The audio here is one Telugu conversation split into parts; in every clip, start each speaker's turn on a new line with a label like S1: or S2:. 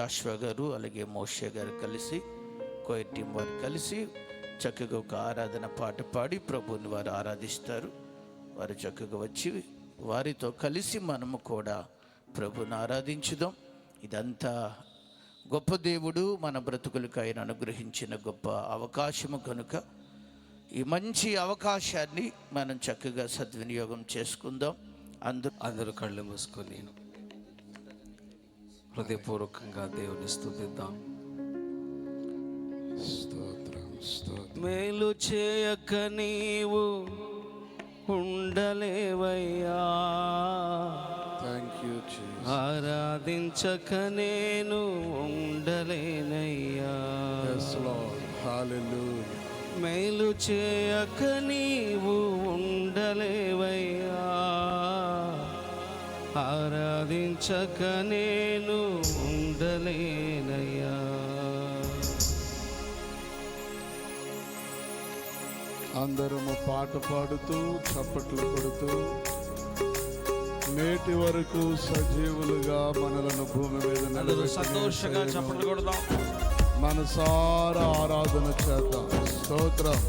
S1: జాషువా గారు అలాగే మోషే గారు కలిసి కోయర్ టీం వారు కలిసి చక్కగా ఒక ఆరాధన పాట పాడి ప్రభువుని వారు ఆరాధిస్తారు. వారు చక్కగా వచ్చి వారితో కలిసి మనము కూడా ప్రభువుని ఆరాధించుదాం. ఇదంతా గొప్ప దేవుడు మన బ్రతుకులకు ఆయన అనుగ్రహించిన గొప్ప అవకాశము కనుక ఈ మంచి అవకాశాన్ని మనం చక్కగా సద్వినియోగం చేసుకుందాం.
S2: అందరూ కళ్ళు మూసుకొని హృదయపూర్వకంగా దేవుని స్తుతిద్దాం. మేలు చేయక నీవు ఉండలేవయ్యా, ఆరాధించక నేను ఉండలేనయ్యా. మేలు చేయక నీవు ఉండలేవయ్యా, ఆరాధించక నేను ఉండలేనయ్యా.
S3: అందరము పాట పాడుతూ చప్పట్లు కొడుతూ నేటి వరకు సజీవులుగా మనలను భూమి మీద
S2: సంతోషంగా చప్పట్లు కొడదాం,
S3: మనసారా ఆరాధన చేద్దాం. స్తోత్రం.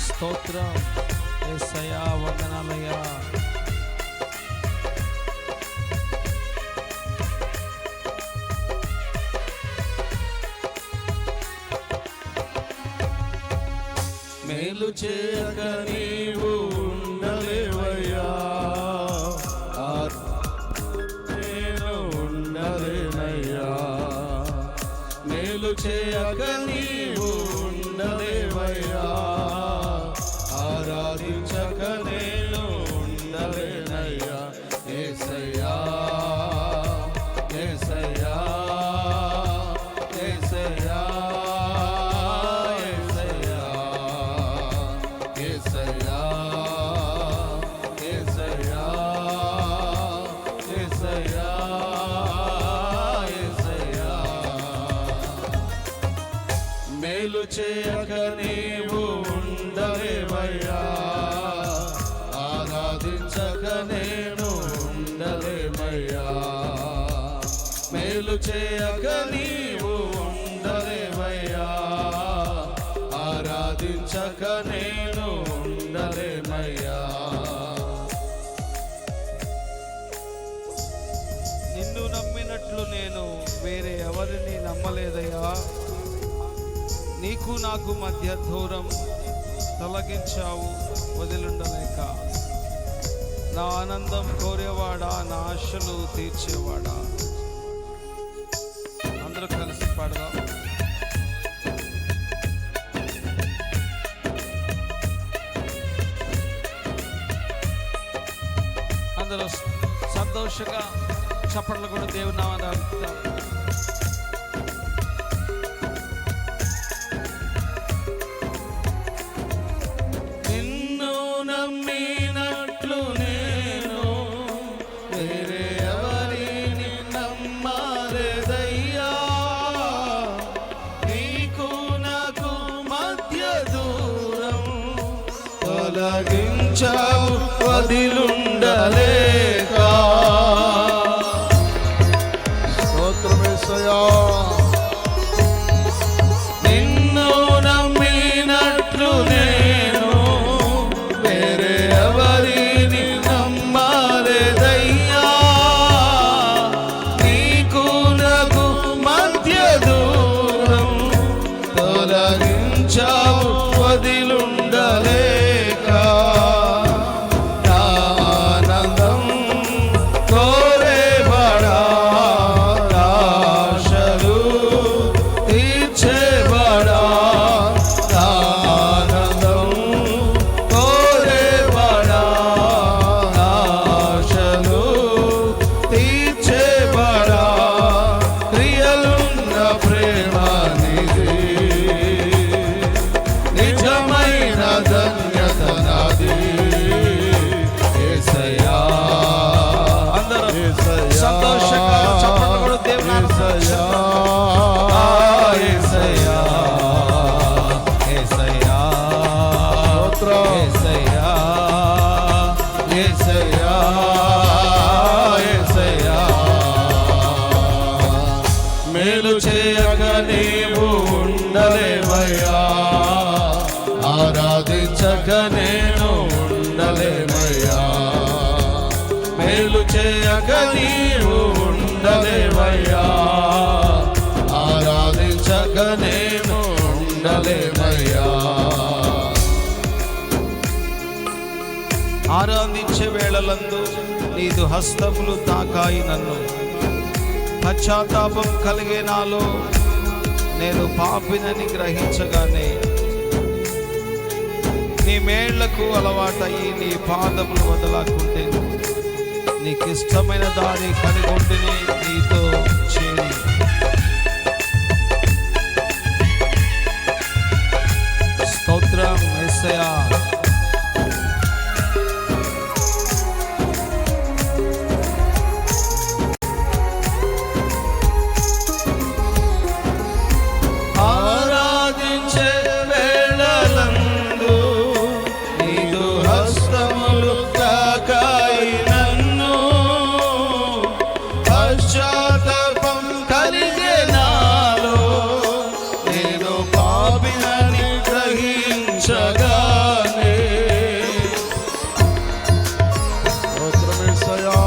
S2: స్తోత్రం యేసయ్యా, వందనాలయ్యా. మేలు చేయక నీవు ఉండలేవయ్యా, నేను ఉండలేనయ్యా. మేలు చేయక నీవు ఉండలేవయ్యా, ఆరాధించక నేను ఉండలేనయ్యా. యేసయ్యా యేసయ్యా యేసయ్యా యేసయ్యా యేసయ్యా యేసయ్యా యేసయ్యా. మేలు చేయక నీవు ఉండలేవయ్యా, ఆరాధించక నేను ఉండలేమయ్యా. మేలు చేయక నీవు ఉండలేవయ్యా, ఆరాధించక నేను ఉండలేమయ్యా. నిన్ను నమ్మినట్లు నేను వేరే ఎవరిని నమ్మలేదయ్యా. నీకు నాకు మధ్య దూరం తొలగించావు వదిలుండలేక. నా ఆనందం కోరేవాడా, నా ఆశలు తీర్చేవాడా. అందరూ కలిసి పాడదాం. అందరూ సంతోషంగా చప్పట్లు కూడా దేవుని నామాన్ని అర్పిద్దాం. తొలగించావు వదిలుండలేక.
S3: స్తోత్రం యేసయ్యా.
S2: నిన్ను నమ్మినట్లు నేను వేరే ఎవరిని నమ్మలేదయ్యా. నీకు నాకు మధ్య దూరం తొలగించావు వదిలుండలేక. ఆనందం కోరేవాడా, ఆశలు తీర్చేవాడా. ఆనందం కోరేవాడా, ఆశలు తీర్చేవాడా. క్రియలున్న ప్రేమ నిజమైన చేయక నేను ఉండలేమయ్యా, మేలు చేయక నీవు ఉండలేవయ్యా, ఆరాధించక నేను ఉండలేమయ్యా.
S1: ఆరాధించే వేళలందు నీదు హస్తములు తాకాయి నన్ను. పశ్చాత్తాపం కలిగే నాలో నేను పాపినని గ్రహించగానే నీ మేళ్లకు అలవాటయ్యి నీ పాదములు వదలాకుంటే నీకు ఇష్టమైన దారి కనుగొంటిని నీతో చేరి. స్తోత్రం యేసయ్యా.
S2: ఆరాధించే వేళలందు నీదు హస్తములు తాకాయి నన్ను. పశ్చాత్తాపం కలిగే నాలో నేను పాపినని గ్రహించగానే
S3: స్తోత్రమేసయ్యా.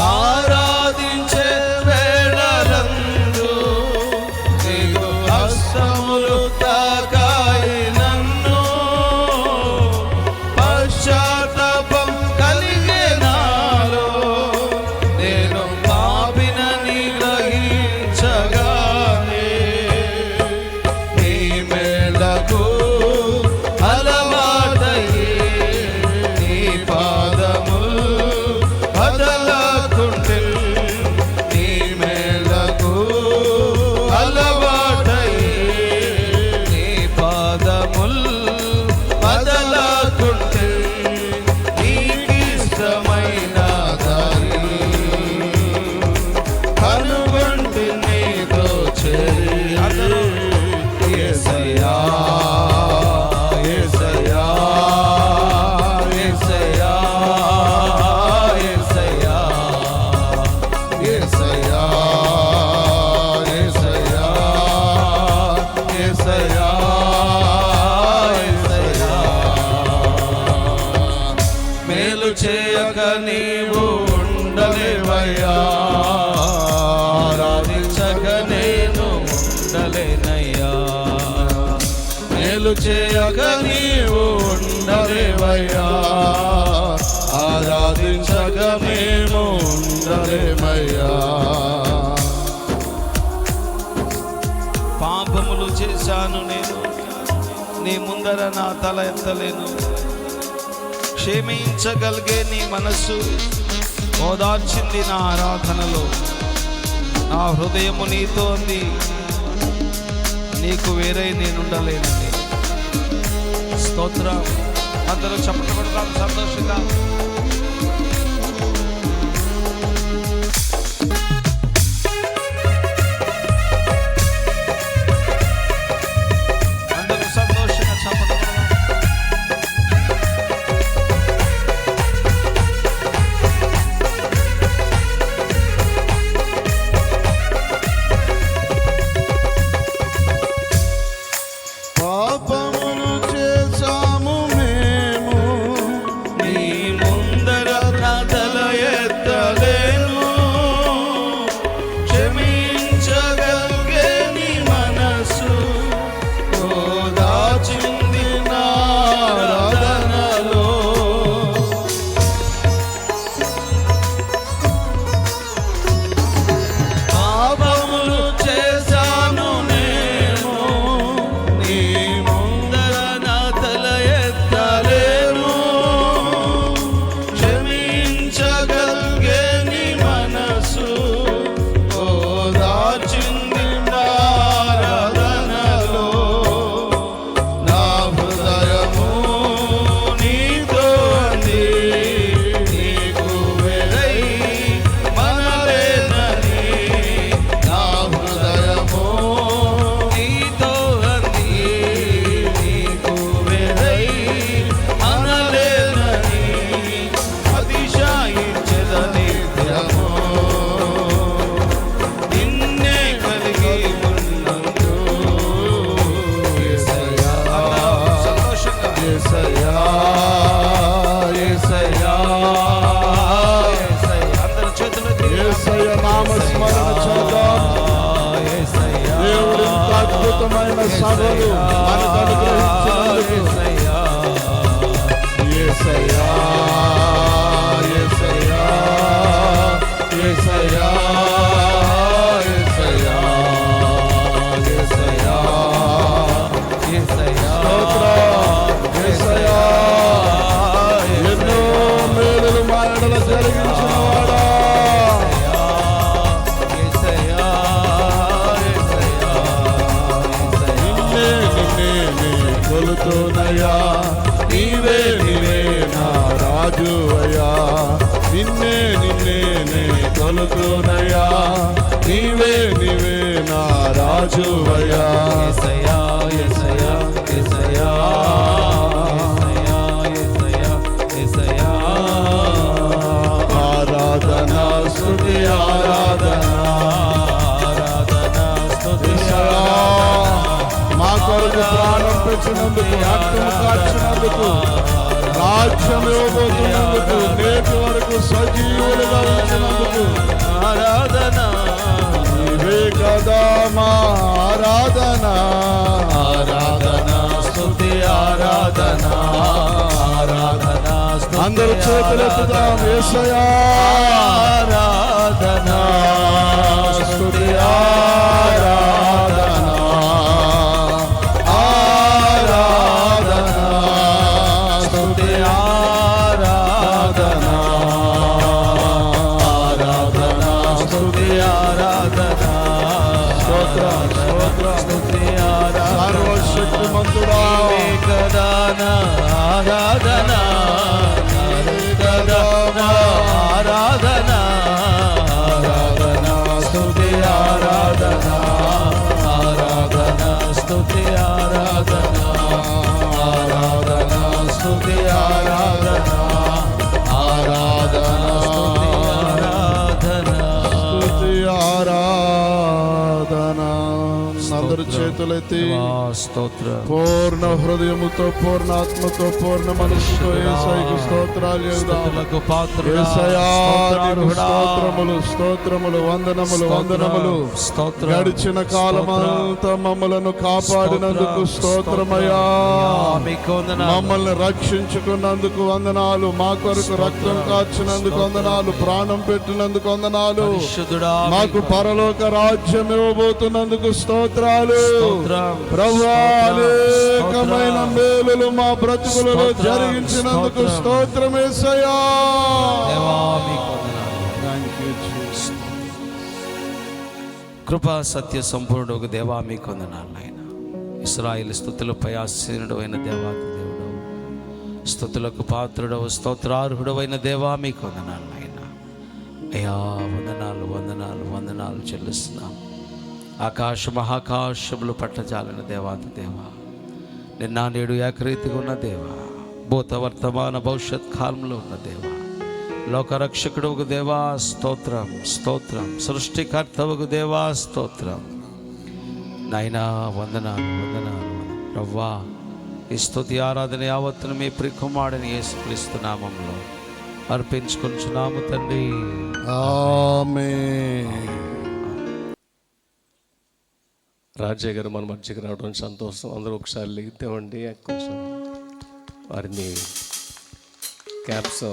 S2: ఆరాధించే వేళలందు నీదు హస్తములు తాకాయి నన్ను. పశ్చాత్తాపం కలిగే నాలో నేను పాపినని గ్రహించగానే నీ మేళ్లకు అలవాటయ్యి నీ పాదములు వదలకుంటే, నీ మేళ్లకు అలవాటయ్యి నీ పాదములు వదలకుంటే, నీకిష్టమైన దారి కనుగొంటి నీతో చేరి. అందరూ యేసయ్యా, యేసయ్యా, యేసయ్యా, యేసయ్యా, యేసయ్యా, యేసయ్యా, యేసయ్యా, యేసయ్యా. మేలు చేయక నీవు ఉండలేవయ్యా, ఆరాధించక నేను ఉండలేనయ్యా, మేలు చేయక నీవు ఉండలేవయ్యా, ఆరాధించక మేము ఉండలేమయ్యా.
S1: పాపములు చేశాను నేను, నీ ముందర నా తల ఎత్తలేను. క్షమించగలిగే నీ మనస్సు ఓదార్చింది నా ఆరాధనలో. నా హృదయము నీతో ఉంది, నీకు వేరే నేనుండలేనండి. స్తోత్రం. అందరూ చప్పట్లు కొడదాం సంతోషంగా. అందరూ సంతోషంగా చప్పట్లు కొడదాం.
S2: పాపములు చేశాము మేము నీ
S3: సభలు మనకు అనుగ్రహించినందుకు యేసయ్యా, యేసయ్యా, యేసయ్యా, యేసయ్యా, యేసయ్యా,
S2: యేసయ్యా,
S3: స్తోత్రం యేసయ్యా. ఎన్నో మేలులు మా ఎడల జరిగించిన వాడా, నిన్నే నిన్నే కొలుతున్నయ్యా, నీవే నీవే నా రాజు అయ్యా, నిన్నే నిన్నే కొలుతున్నయ్యా, నీవే నీవే నా రాజు అయ్యా.
S2: యేసయ్యా, యేసయ్యా, యేసయ్యా, యేసయ్యా, యేసయ్యా,
S3: ఆరాధన స్తుతి ఆరాధన
S2: ఆరాధన స్తుతి
S3: యేసయ్యా, మా కొరకు ప్రాణం పెట్టినందుకు, రక్తం కార్చినందుకు, రాజ్యం ఇవ్వబోతున్నందుకు, నేటి వరకు సజీవులుగా ఉంచినందుకు
S2: ఆరాధన
S3: నీవే కదా మా ఆరాధన.
S2: ఆరాధన స్తుతి ఆరాధన ఆరాధన స్తుతి
S3: అందరూ చేతులెత్తుదాం. యేసయ్యా,
S2: ఆరాధన
S3: స్తుతి ఆరాధన, ఆరాధన స్తుతి
S2: ఆరాధన ఆరాధన స్తుతి ఆరాధన
S3: స్తోత్రం స్తోత్రం.
S2: స్తుతి ఆరాధన
S3: సర్వశక్తిమంతుడా,
S2: కదాన ఆరాధన కదాన ఆరాధన ఆరాధన స్తుతి ఆరాధన ఆరాధన స్తుతి ఆరాధన ఆరాధన స్తుతి ఆరాధన ఆరాధన స్తుతి ఆరాధన
S3: స్తుతి ఆరాధన. అందరు చేతులెత్తి
S2: స్తోత్రం
S3: పూర్ణ హృదయముతో, పూర్ణ ఆత్మతో, పూర్ణ మనస్సుతో యేసయ్యకు స్తోత్రాలు చేద్దాం.
S2: స్తుతులకు పాత్రుడా,
S3: యేసయ్యా, నీకు
S2: స్తోత్రార్హుడా,
S3: స్తోత్రములు, స్తోత్రములు, వందనములు, వందనములు.
S2: స్తోత్రం,
S3: గడిచిన కాలమంతా మమ్మలను కాపాడినందుకు స్తోత్రమయ్యా.
S2: మీకు వందనాలు.
S3: మమ్మల్ని రక్షించుకున్నందుకు వందనాలు, మా కొరకు రక్తం కార్చినందుకు వందనాలు, ప్రాణం పెట్టినందుకు వందనాలు,
S2: పరిశుద్ధుడా,
S3: మాకు పరలోక రాజ్యం ఇవ్వబోతున్నందుకు స్తోత్రాలు.
S2: స్తోత్రం,
S3: ప్రభువా, అనేకమైన మేలులు మా బ్రతుకులలో
S2: స్తోత్రం,
S3: జరిగించినందుకు
S2: స్తోత్రం.
S3: స్తోత్రం యేసయ్యా.
S2: దేవా, మీకు వందనాలు.
S3: Thank you, Jesus.
S2: కృపా సత్య సంపూర్ణుడు దేవా, మీకు వందనాలు నాయన. ఇశ్రాయేలు స్తుతులపై ఆసీనుడు అయిన దేవాది దేవుడు, స్తుతులకు పాత్రుడవు, స్తోత్రార్హుడు అయిన దేవా, మీకు వందనాలు నాయన. అయ్యా, వందనాలు వందనాలు వందనాలు చెల్లిస్తున్నాం. ఆకాశ మహాకాశములు పట్టజాలిన దేవాది దేవా, నిన్న నేడు ఏకరీతిగా ఉన్న దేవా, భూత వర్తమాన భవిష్యత్ కాలంలో ఉన్న దేవా, లోకరక్షకుడుగు దేవా స్తోత్రం స్తోత్రం, సృష్టికర్తవుగు దేవా స్తోత్రం నాయనా, వందనాలు వందనాలు. ప్రవ్వా, ఈ స్తుతి ఆరాధన యావత్తును మీ ప్రియకుమారుని యేసుక్రీస్తు నామములో అర్పించుకొనుచున్నాము తండ్రి.
S3: ఆమేన్.
S4: రాజయ్య గారు మన మధ్యకి రావడం సంతోషం. అందరూ ఒకసారి లేద్దామండి, కొంచెం వారిని క్యాప్స్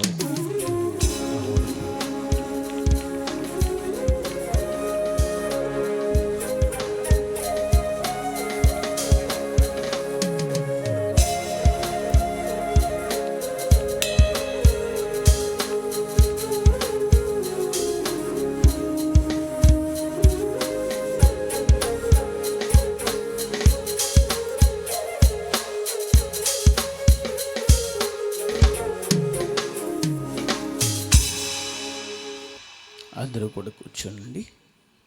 S1: అందరూ కూడా కూర్చోండి.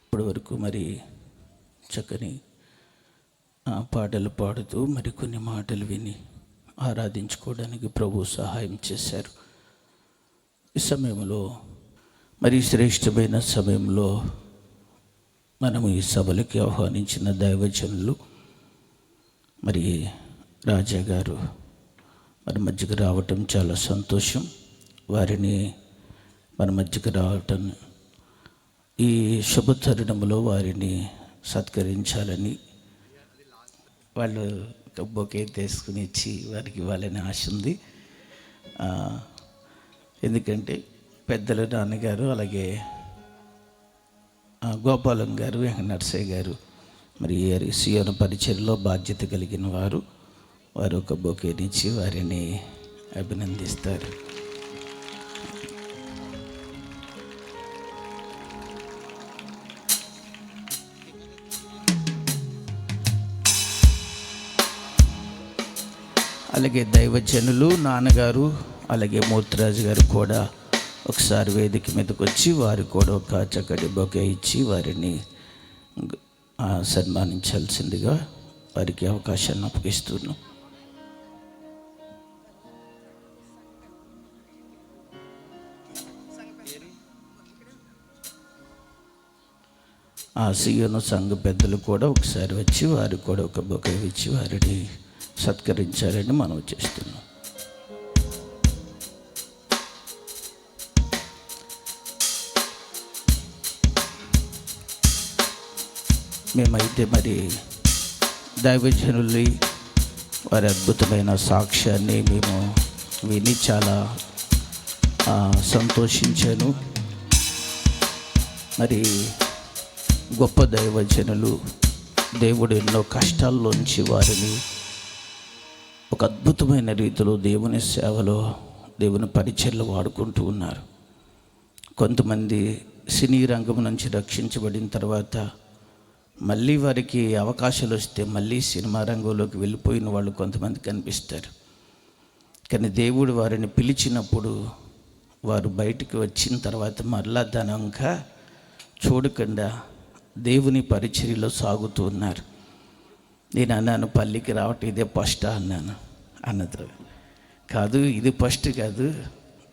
S1: ఇప్పటి వరకు మరి చక్కని పాటలు పాడుతూ మరికొన్ని మాటలు విని ఆరాధించుకోవడానికి ప్రభు సహాయం చేశారు. ఈ సమయంలో మరి శ్రేష్టమైన సమయంలో మనము ఈ సభలకి ఆహ్వానించిన దైవజనులు మరి రాజా గారు మన మధ్యకు రావటం చాలా సంతోషం. వారిని మన మధ్యకు రావటం ఈ శుభ తరుణంలో వారిని సత్కరించాలని వాళ్ళు ఒక బొకే తీసుకుని ఇచ్చి వారికి ఇవ్వాలని ఆశ ఉంది. ఎందుకంటే పెద్దలు నాన్నగారు, అలాగే గోపాలం గారు, నర్సయ్య గారు మరి సియోను పరిచర్లో బాధ్యత కలిగిన వారు ఒక బొకేనిచ్చి వారిని అభినందిస్తారు. అలాగే దైవజనులు నాన్నగారు, అలాగే మూర్తిరాజు గారు కూడా ఒకసారి వేదిక మీదకి వచ్చి వారు కూడా ఒక చక్కటి బొకే ఇచ్చి వారిని సన్మానించాల్సిందిగా వారికి అవకాశాన్ని అప్పగిస్తున్నాం. సియోను సంఘ పెద్దలు కూడా ఒకసారి వచ్చి వారు కూడా ఒక బొకే ఇచ్చి వారిని సత్కరించాలని మనం చేస్తున్నాం. మేమైతే మరి దైవజనులు వారి అద్భుతమైన సాక్ష్యాన్ని మేము విని చాలా సంతోషించాను. మరి గొప్ప దైవజనులు దేవుడు ఎన్నో కష్టాల్లోంచి వారిని ఒక అద్భుతమైన రీతిలో దేవుని సేవలో, దేవుని పరిచర్లు వాడుకుంటూ ఉన్నారు. కొంతమంది సినీ రంగం నుంచి రక్షించబడిన తర్వాత మళ్ళీ వారికి అవకాశాలు వస్తే మళ్ళీ సినిమా రంగంలోకి వెళ్ళిపోయిన వాళ్ళు కొంతమంది కనిపిస్తారు. కానీ దేవుడు వారిని పిలిచినప్పుడు వారు బయటికి వచ్చిన తర్వాత మరలా ధనంగా చూడకుండా దేవుని పరిచర్యలో సాగుతూ ఉన్నారు. నేను అన్నాను, పల్లికి రావటం ఇదే ఫస్ట్ అన్నది కాదు, ఇది ఫస్ట్ కాదు,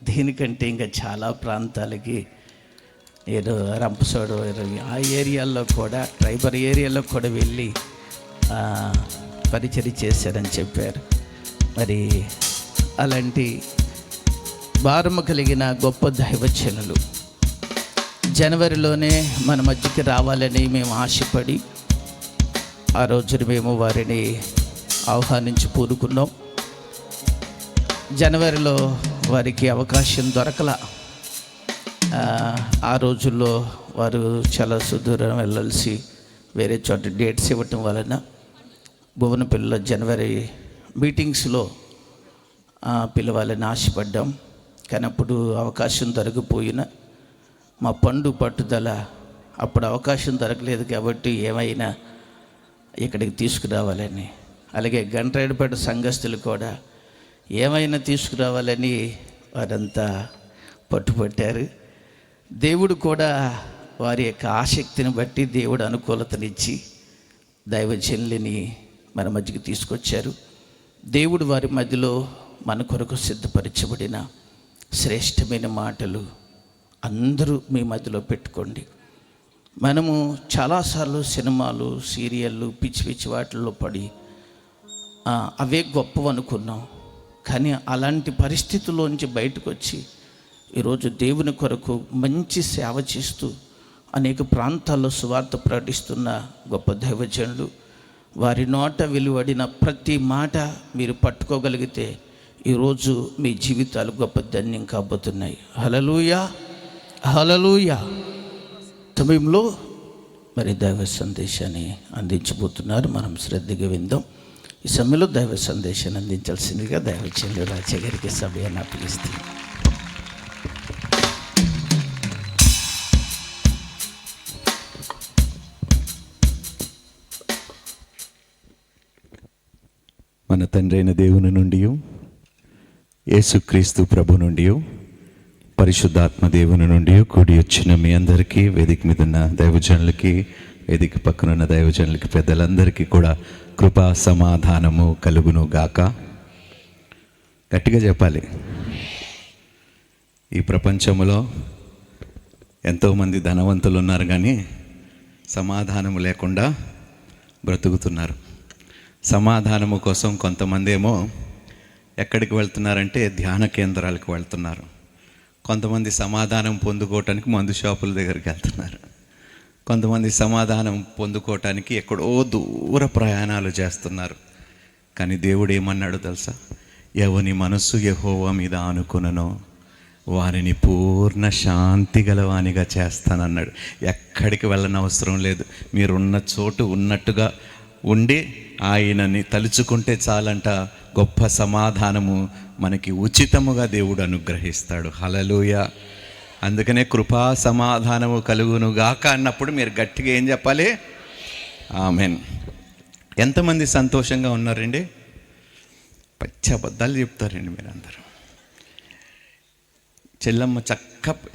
S1: దీనికంటే ఇంకా చాలా ప్రాంతాలకి ఏదో రంపసోడు ఆ ఏరియాల్లో కూడా, ట్రైబల్ ఏరియాలో కూడా వెళ్ళి పరిచర్య చేశారని చెప్పారు. మరి అలాంటి భారము కలిగిన గొప్ప దైవజనులు జనవరిలోనే మన మధ్యకి రావాలని మేము ఆశపడి ఆ రోజున మేము వారిని ఆహ్వానించి పూనుకున్నాం. జనవరిలో వారికి అవకాశం దొరకల. ఆ రోజుల్లో వారు చాలా సుదూరం వెళ్ళాల్సి వేరే చోట డేట్స్ ఇవ్వటం వలన భువనపల్లిలో జనవరి మీటింగ్స్లో పిలవాలని ఆశపడ్డాం. కానీ అప్పుడు అవకాశం దొరకపోయినా మా పట్టుదల అప్పుడు అవకాశం దొరకలేదు కాబట్టి ఏమైనా ఇక్కడికి తీసుకురావాలని, అలాగే గంట్రాయుడుపేట సంఘస్థులు కూడా ఏమైనా తీసుకురావాలని వారంతా పట్టుపట్టారు. దేవుడు కూడా వారి యొక్క ఆసక్తిని బట్టి దేవుడు అనుకూలతనిచ్చి దైవజనులని మన మధ్యకి తీసుకొచ్చారు. దేవుడు వారి మధ్యలో మన కొరకు సిద్ధపరచబడిన శ్రేష్టమైన మాటలు అందరూ మీ మధ్యలో పెట్టుకోండి. మనము చాలాసార్లు సినిమాలు, సీరియళ్ళు, పిచ్చి పిచ్చి వాటిల్లో పడి అవే గొప్పవి అనుకున్నాం. కానీ అలాంటి పరిస్థితుల్లోంచి బయటకు వచ్చి ఈరోజు దేవుని కొరకు మంచి సేవ చేస్తూ అనేక ప్రాంతాల్లో సువార్త ప్రకటిస్తున్న గొప్ప దైవజనులు, వారి నోట వెలువడిన ప్రతి మాట మీరు పట్టుకోగలిగితే ఈరోజు మీ జీవితాలు గొప్ప ధన్యం కాబోతున్నాయి. హల్లెలూయా, హల్లెలూయా. సమయంలో మరి దైవ సందేశాన్ని అందించబోతున్నారు. మనం శ్రద్ధగా విందాం. ఈ సమయంలో దైవ సందేశాన్ని అందించాల్సిందిగా దైవజనులు రాజా గారికి సమయాన్ని అప్పగిస్తుంది.
S5: మన తండ్రి అయిన దేవుని నుండి, యేసుక్రీస్తు ప్రభు నుండి, పరిశుద్ధాత్మ దేవుని నుండి కూడి వచ్చిన మీ అందరికీ, వేదిక మీద ఉన్న దైవజనులకి, వేదిక పక్కనున్న దైవజనులకి, పెద్దలందరికీ కూడా కృపా సమాధానము కలుగును గాక. గట్టిగా చెప్పాలి. ఈ ప్రపంచంలో ఎంతోమంది ధనవంతులు ఉన్నారు కానీ సమాధానం లేకుండా బ్రతుకుతున్నారు. సమాధానము కోసం కొంతమంది ఏమో ఎక్కడికి వెళ్తున్నారంటే ధ్యాన కేంద్రాలకు వెళ్తున్నారు. కొంతమంది సమాధానం పొందుకోవటానికి మందు షాపుల దగ్గరికి వెళ్తున్నారు. కొంతమంది సమాధానం పొందుకోవటానికి ఎక్కడో దూర ప్రయాణాలు చేస్తున్నారు. కానీ దేవుడు ఏమన్నాడు తెలుసా? ఎవని మనస్సు యెహోవా మీద ఆనుకుననో వారిని పూర్ణ శాంతి గలవానిగా చేస్తానన్నాడు. ఎక్కడికి వెళ్ళనవసరం లేదు. మీరున్న చోటు ఉన్నట్టుగా ఉండి ఆయనని తలుచుకుంటే చాలంట, గొప్ప సమాధానము మనకి ఉచితముగా దేవుడు అనుగ్రహిస్తాడు. హల్లెలూయా. అందుకనే కృపా సమాధానము కలుగును గాక అన్నప్పుడు మీరు గట్టిగా ఏం చెప్పాలి? ఆమేన్. ఎంతమంది సంతోషంగా ఉన్నారండి? పచ్చి అబద్ధాలు చెప్తారండి మీరందరూ. చెల్లమ్మ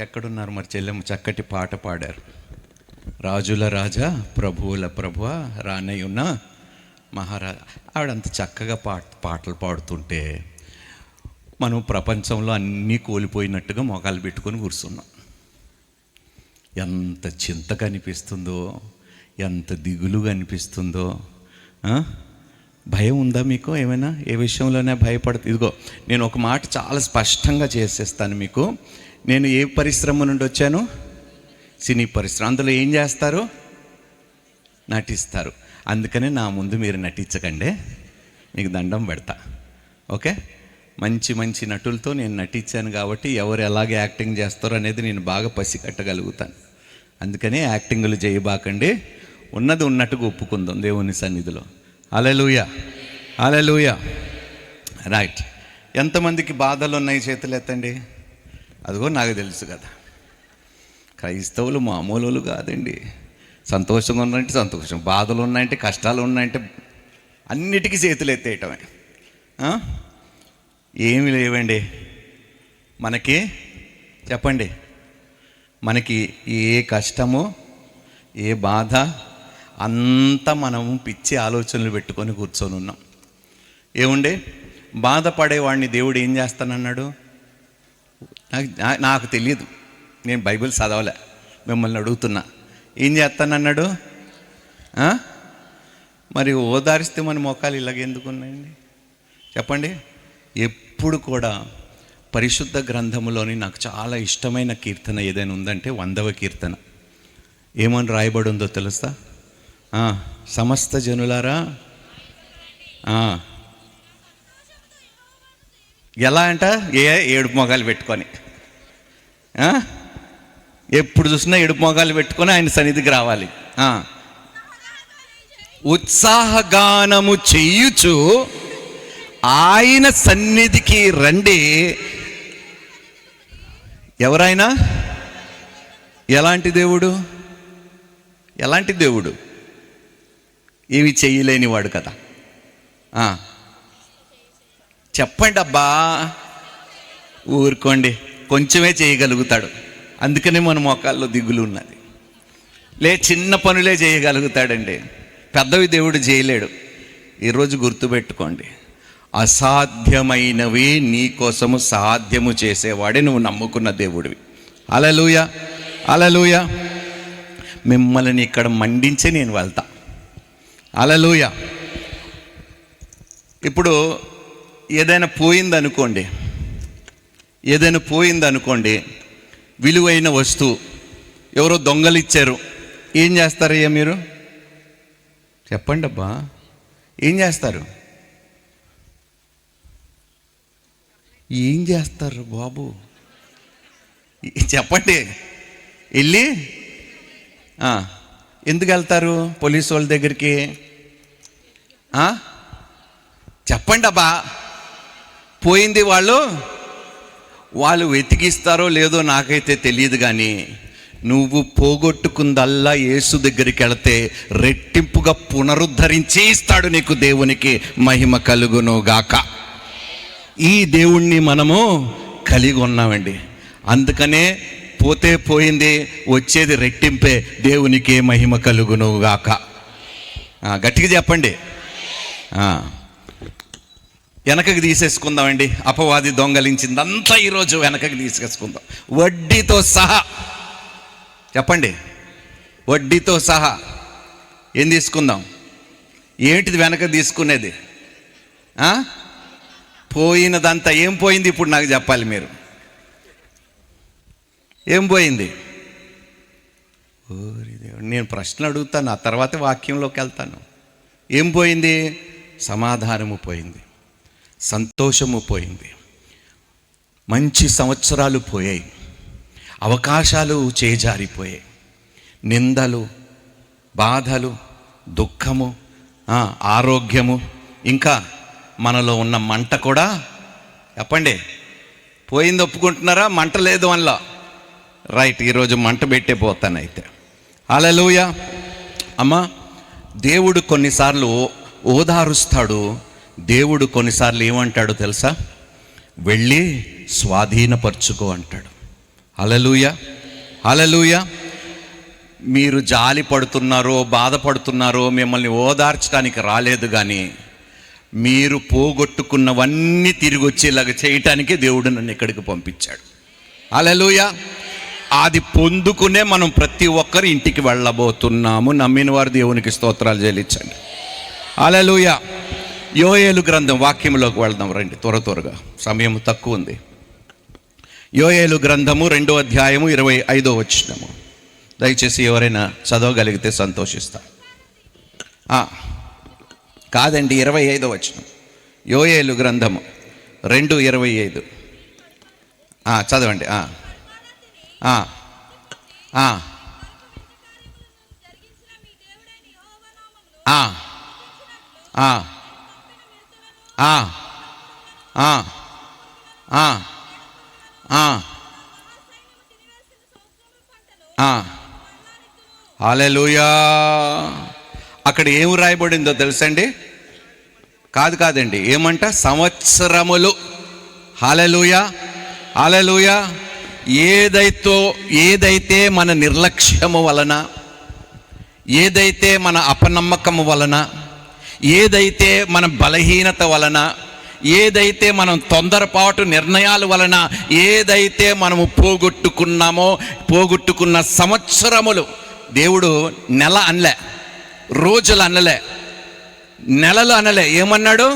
S5: ఎక్కడున్నారు మరి? చెల్లమ్మ చక్కటి పాట పాడారు. రాజుల రాజా ప్రభువుల ప్రభువ రానయ్య ఉన్న మహారాజా. ఆవిడంత చక్కగా పాటలు పాడుతుంటే మనం ప్రపంచంలో అన్నీ కోల్పోయినట్టుగా మొగాలు పెట్టుకొని కూర్చున్నాం. ఎంత చింతగా అనిపిస్తుందో, ఎంత దిగులుగా అనిపిస్తుందో. భయం ఉందా మీకు? ఏమైనా ఏ విషయంలోనే భయపడుతుంది? ఇదిగో నేను ఒక మాట చాలా స్పష్టంగా చేసేస్తాను మీకు. నేను ఏ పరిశ్రమ నుండి వచ్చాను? సినీ పరిశ్రమ. అందులో ఏం చేస్తారు? నటిస్తారు. అందుకనే నా ముందు మీరు నటించకండి, మీకు దండం పెడతా. ఓకే? మంచి మంచి నటులతో నేను నటించాను కాబట్టి ఎవరు ఎలాగే యాక్టింగ్ చేస్తారో అనేది నేను బాగా పసిగట్టగలుగుతాను. అందుకనే యాక్టింగులు చేయబాకండి, ఉన్నది ఉన్నట్టుగా ఒప్పుకుందాం దేవుని సన్నిధిలో. హల్లెలూయా, హల్లెలూయా. రైట్. ఎంతమందికి బాధలు ఉన్నాయి? చేతులు ఎత్తండి. అదిగో నాకు తెలుసు కదా, క్రైస్తవులు మామూలు కాదండి. సంతోషంగా ఉన్నాయంటే సంతోషం, బాధలు ఉన్నాయంటే, కష్టాలు ఉన్నాయంటే అన్నిటికీ చేతులు ఎత్తేయటమే. ఏమి లేవండి మనకి. చెప్పండి, మనకి ఏ కష్టము, ఏ బాధ, అంతా మనము పిచ్చి ఆలోచనలు పెట్టుకొని కూర్చొని ఉన్నాం. ఏముండే బాధపడేవాడిని దేవుడు ఏం చేస్తానన్నాడు? నాకు తెలియదు, నేను బైబిల్ చదవలే, మిమ్మల్ని అడుగుతున్నా. ఏం చేస్తానన్నాడు? మరి ఓదారిస్తే మన మోకాలు ఇలాగెందుకు ఉన్నాయండి? చెప్పండి. ఎప్పుడు కూడా పరిశుద్ధ గ్రంథములోని నాకు చాలా ఇష్టమైన కీర్తన ఏదైనా ఉందంటే 100వ కీర్తన. ఏమని రాయబడి ఉందో తెలుసా? సమస్త జనులారా, ఎలా అంట? ఏడుపు మొగాలు పెట్టుకొని, ఎప్పుడు చూసినా ఏడుపు మొగాలు పెట్టుకొని ఆయన సన్నిధికి రావాలి. ఉత్సాహగానము చెయ్యుచు ఆయన సన్నిధికి రండి. ఎవరైనా ఎలాంటి దేవుడు? ఎలాంటి దేవుడు? ఏమి చెయ్యలేని వాడు కదా. చెప్పండి అబ్బా, ఊరుకోండి, కొంచెమే చేయగలుగుతాడు. అందుకనే మన మోకాల్లో దిగులు ఉన్నది. చిన్న పనులే చేయగలుగుతాడండి, పెద్దవి దేవుడు చేయలేడు. ఈరోజు గుర్తుపెట్టుకోండి, అసాధ్యమైనవి నీ కోసము సాధ్యము చేసేవాడే నువ్వు నమ్ముకున్న దేవుడివి. హల్లెలూయా, హల్లెలూయా. మిమ్మల్ని ఇక్కడ మండించే నేను వెళ్తా. హల్లెలూయా. ఇప్పుడు ఏదైనా పోయిందనుకోండి, విలువైన వస్తువు ఎవరో దొంగలు ఇచ్చారు, ఏం చేస్తారయ్యా మీరు? చెప్పండి అబ్బా, ఏం చేస్తారు? ఏం చేస్తారు బాబు? చెప్పండి. వెళ్ళి ఎందుకు వెళ్తారు పోలీసు వాళ్ళ దగ్గరికి? చెప్పండి అబ్బా. పోయింది వాళ్ళు వెతికిస్తారో లేదో నాకైతే తెలియదు, కానీ నువ్వు పోగొట్టుకుందల్లా యేసు దగ్గరికి వెళితే రెట్టింపుగా పునరుద్ధరించి ఇస్తాడు నీకు. దేవునికి మహిమ కలుగును గాక. ఈ దేవుణ్ణి మనము కలిగి ఉన్నామండి. అందుకనే పోతే పోయింది, వచ్చేది రెట్టింపే. దేవునికి మహిమ కలుగును గాక. గట్టిగా చెప్పండి. వెనకకి తీసేసుకుందామండి. అపవాది దొంగలించిందంతా ఈరోజు వెనకకి తీసేసుకుందాం, వడ్డీతో సహా. చెప్పండి, వడ్డీతో సహా. ఏం తీసుకుందాం? ఏంటిది వెనక తీసుకునేది? పోయినదంతా ఏం పోయింది? ఇప్పుడు నాకు చెప్పాలి మీరు. ఏం పోయింది? ఓరి దేవుడు, నేను ప్రశ్న అడుగుతాను, ఆ తర్వాత వాక్యంలోకి వెళ్తాను. ఏం పోయింది? సమాధానము పోయింది, సంతోషము పోయింది, మంచి సంవత్సరాలు పోయాయి, అవకాశాలు చేజారిపోయాయి, నిందలు, బాధలు, దుఃఖము, ఆరోగ్యము, ఇంకా మనలో ఉన్న మంట కూడా చెప్పండి పోయింది. ఒప్పుకుంటున్నారా? మంట లేదు మనలో. రైట్, ఈరోజు మంట పెట్టే పోతాను అయితే. హల్లెలూయా. అమ్మా, దేవుడు కొన్నిసార్లు ఓదారుస్తాడు. దేవుడు కొన్నిసార్లు ఏమంటాడో తెలుసా? వెళ్ళి స్వాధీనపరుచుకో అంటాడు. హల్లెలూయా, హల్లెలూయా. మీరు జాలి పడుతున్నారో బాధపడుతున్నారో మిమ్మల్ని ఓదార్చడానికి రాలేదు, కానీ మీరు పోగొట్టుకున్నవన్నీ తిరిగి వచ్చేలాగా చేయటానికి దేవుడు నన్ను ఇక్కడికి పంపించాడు. హల్లెలూయా. అది పొందుకునే మనం ప్రతి ఒక్కరు ఇంటికి వెళ్ళబోతున్నాము. నమ్మిన వారు దేవునికి స్తోత్రాలు చెల్లించండి. హల్లెలూయా. యోయేలు గ్రంథం వాక్యంలోకి వెళ్దాం రండి, త్వరగా, సమయం తక్కువ ఉంది. యోయేలు గ్రంథము 2వ అధ్యాయము 25వ వచనము. దయచేసి ఎవరైనా చదవగలిగితే సంతోషిస్తా. కాదండి, 25వ వచనం. యోయేలు గ్రంథము 2:25. చదవండి. హల్లెలూయా. అక్కడ ఏం రాయబడిందో తెలుసండి? కాదండి, ఏమంట? సంవత్సరములు. హల్లెలూయా, హల్లెలూయా. ఏదైతే మన నిర్లక్ష్యము వలన, ఏదైతే మన అపనమ్మకము వలన, ఏదైతే మన బలహీనత వలన, ఏదైతే మనం తొందరపాటు నిర్ణయాల వలన ఏదైతే మనము పోగొట్టుకున్న సంవత్సరములు, దేవుడు నెల అనలే, రోజులు అనలే, నెలలు అనలే, ఏమన్నాడు?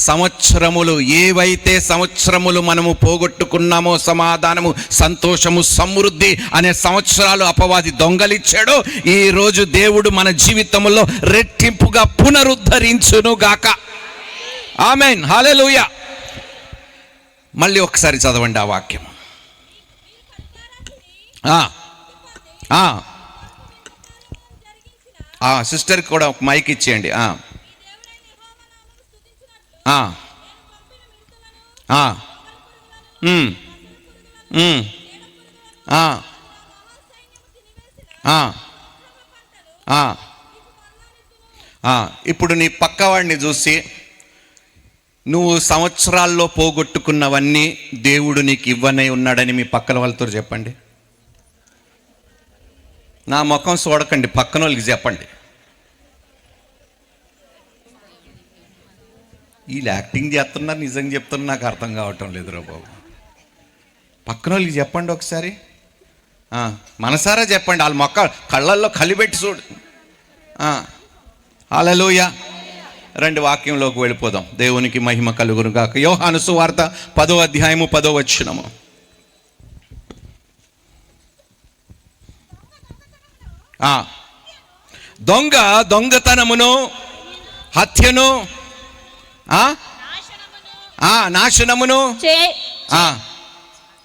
S5: సంవత్సరములు. ఏవైతే సంవత్సరములు మనము పోగొట్టుకున్నామో, సమాధానము, సంతోషము, సమృద్ధి అనే సంవత్సరాలు అపవాది దొంగలిచ్చాడో, ఈరోజు దేవుడు మన జీవితంలో రెట్టింపుగా పునరుద్ధరించును గాక. ఆమేన్, హల్లెలూయా. మళ్ళీ ఒకసారి చదవండి ఆ వాక్యం. సిస్టర్కి కూడా ఒక మైక్ ఇచ్చేయండి. ఇప్పుడు నీ పక్కవాడిని చూసి, నువ్వు సంవత్సరాల్లో పోగొట్టుకున్నవన్నీ దేవుడు నీకు ఇవ్వనే ఉన్నాడని మీ పక్కన వాళ్ళతో చెప్పండి. నా ముఖం చూడకండి, పక్కన వాళ్ళకి చెప్పండి. వీళ్ళు యాక్టింగ్ చేస్తున్నారు, నిజంగా చెప్తున్నారు, నాకు అర్థం కావటం లేదు రా బాబు. పక్కన వాళ్ళకి చెప్పండి ఒకసారి, మనసారా చెప్పండి. వాళ్ళ మొక్క కళ్ళల్లో కలిపెట్టి చూడు. హల్లెలూయా. రెండు వాక్యంలోకి వెళ్ళిపోదాం. దేవునికి మహిమ కలుగును గాక. యోహాను సువార్త 10వ అధ్యాయము 10వ వచనము. దొంగతనమును, హత్యను, నాశనమును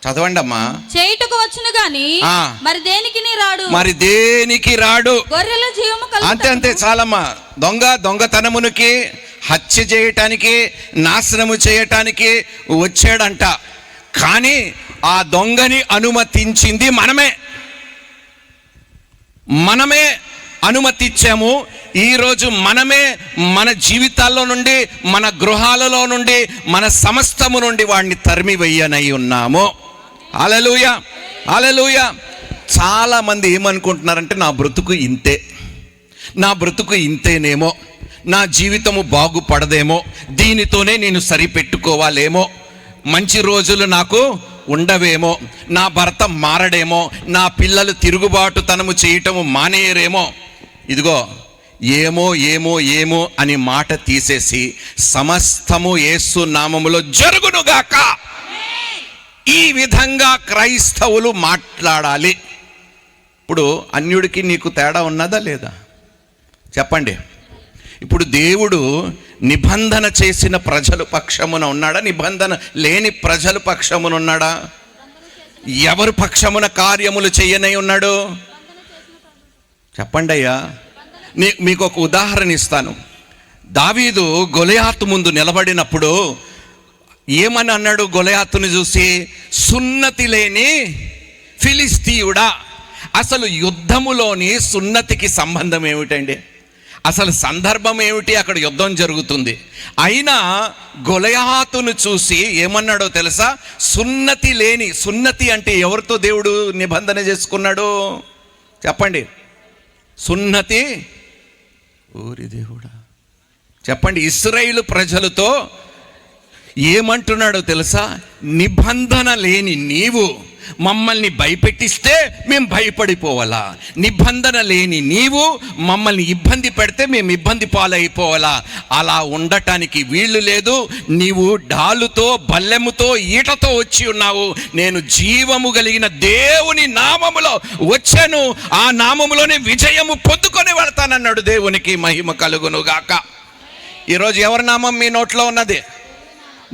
S5: చదవండి అమ్మా.
S6: చేయుటకు వచ్చును గాని మరి దేనికి రాడు. గొర్రెల జీవము కలుగును.
S5: అంతే చాలమ్మా. దొంగతనమునికి, హత్య చేయటానికి, నాశనము చేయటానికి వచ్చాడంట. కానీ ఆ దొంగని అనుమతించింది మనమే అనుమతిచ్చాము. ఈరోజు మనమే మన జీవితాల్లో నుండి, మన గృహాలలో నుండి, మన సమస్తము నుండి వాడిని తరిమి వెయ్యనై ఉన్నాము. హల్లెలూయా, హల్లెలూయా. చాలామంది ఏమనుకుంటున్నారంటే, నా బ్రతుకు ఇంతేనేమో, నా జీవితము బాగుపడదేమో, దీనితోనే నేను సరిపెట్టుకోవాలేమో, మంచి రోజులు నాకు ఉండవేమో, నా భర్త మారడేమో, నా పిల్లలు తిరుగుబాటుతనము చేయటము మానేయరేమో. ఇదిగో ఏమో అని మాట తీసేసి సమస్తము యేసు నామములో జరుగునుగాక, ఈ విధంగా క్రైస్తవులు మాట్లాడాలి. ఉన్నప్పుడు అన్యుడికి నీకు తేడా ఉన్నదా లేదా చెప్పండి. ఇప్పుడు దేవుడు నిబంధన చేసిన ప్రజల పక్షమున ఉన్నాడా, నిబంధన లేని ప్రజల పక్షమున ఉన్నాడా? ఎవరు పక్షమున కార్యములు చేయనై ఉన్నాడు చెప్పండి అయ్యా. మీకు ఒక ఉదాహరణ ఇస్తాను. దావీదు గొలియాతు ముందు నిలబడినప్పుడు ఏమని అన్నాడు? గొలియాతుని చూసి, సున్నతి లేని ఫిలిస్తీయుడా. అసలు యుద్ధములోని సున్నతికి సంబంధం ఏమిటండి? అసలు సందర్భం ఏమిటి? అక్కడ యుద్ధం జరుగుతుంది. అయినా గొలియాతును చూసి ఏమన్నాడో తెలుసా? సున్నతి లేని, సున్నతి అంటే ఎవరితో దేవుడు నిబంధన చేసుకున్నాడు చెప్పండి? సున్నతి ఓరి దేవుడా చెప్పండి. ఇశ్రాయేలు ప్రజలతో ఏమంటున్నాడో తెలుసా? నిబంధన లేని నీవు మమ్మల్ని భయపెట్టిస్తే మేము భయపడిపోవాలా, నిబంధన లేని నీవు మమ్మల్ని ఇబ్బంది పెడితే మేము ఇబ్బంది పాలైపోవాలా? అలా ఉండటానికి వీళ్ళు లేదు. నీవు డాలుతో బల్లెముతో ఈటతో వచ్చి ఉన్నావు. నేను జీవము కలిగిన దేవుని నామములో వచ్చాను, ఆ నామములోనే విజయము పొందుకొని వెళ్తానన్నాడు. దేవునికి మహిమ కలుగును గాక. ఈరోజు ఎవరి నామం మీ నోట్లో ఉన్నది?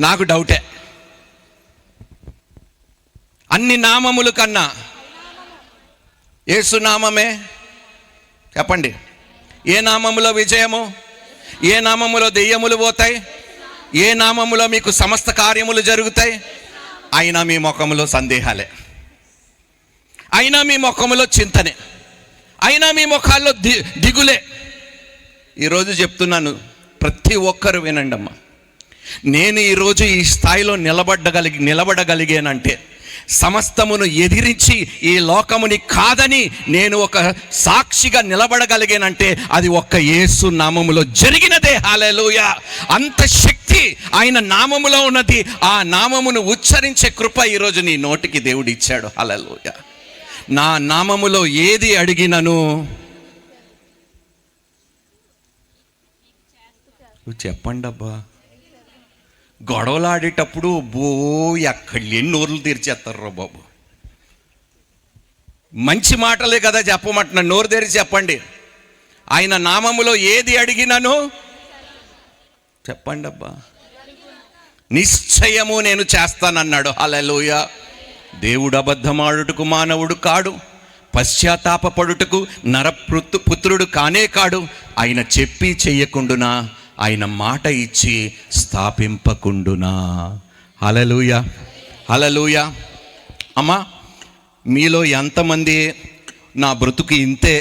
S5: నాకు డౌటే. అన్ని నామముల కన్నా యేసు నామమే చెప్పండి. ఏ నామములో విజయము? ఏ నామములో దెయ్యములు పోతాయి? ఏ నామములో మీకు సమస్త కార్యములు జరుగుతాయి? అయినా మీ ముఖములో సందేహాలే, అయినా మీ ముఖములో చింతనే, అయినా మీ ముఖాల్లో దిగులే. ఈరోజు చెప్తున్నాను, ప్రతి ఒక్కరు వినండి అమ్మా. నేను ఈరోజు ఈ స్థాయిలో నిలబడగలిగానంటే సమస్తమును ఎదిరించి ఈ లోకముని కాదని నేను ఒక సాక్షిగా నిలబడగలిగానంటే అది ఒక్క యేసు నామములో జరిగినదే. హల్లెలూయా. అంత శక్తి ఆయన నామములో ఉన్నది. ఆ నామమును ఉచ్చరించే కృప ఈరోజు నీ నోటికి దేవుడు ఇచ్చాడు. హల్లెలూయా. నా నామములో ఏది అడిగినను చెప్పండి అబ్బా. గొడవలాడేటప్పుడు ఎక్కడ ఎన్ని నోర్లు తెరిచేస్తారు బాబు. మంచి మాటలే కదా చెప్పమంటున్నా, నోరు తెరిచి చెప్పండి. ఆయన నామములో ఏది అడిగినను చెప్పండి అబ్బా, నిశ్చయము నేను చేస్తానన్నాడు. హల్లెలూయా. దేవుడు అబద్ధమాడుటకు మానవుడు కాడు, పశ్చాత్తాపపడుటకు పుత్రుడు కానే కాడు. ఆయన చెప్పి చెయ్యకుండునా, ఆయన మాట ఇచ్చి స్థాపింపకుండునా. హల్లెలూయా, హల్లెలూయా. అమ్మా, మీలో ఎంతమంది నా బ్రతుకు ఇంతే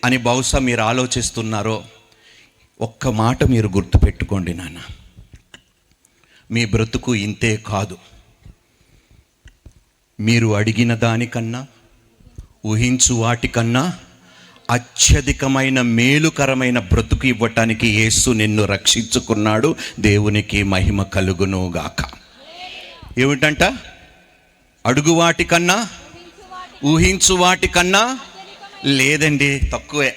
S5: అని బహుశా మీరు ఆలోచిస్తున్నారో, ఒక్క మాట మీరు గుర్తుపెట్టుకోండి నాన్న. మీ బ్రతుకు ఇంతే కాదు. మీరు అడిగిన దానికన్నా, ఊహించు వాటికన్నా అత్యధికమైన మేలుకరమైన బ్రతుకు ఇవ్వటానికి యేసు నిన్ను రక్షించుకున్నాడు. దేవునికి మహిమ కలుగును గాక. ఏమిటంట? అడుగు వాటికన్నా, ఊహించు వాటికన్నా లేదండి, తక్కువే.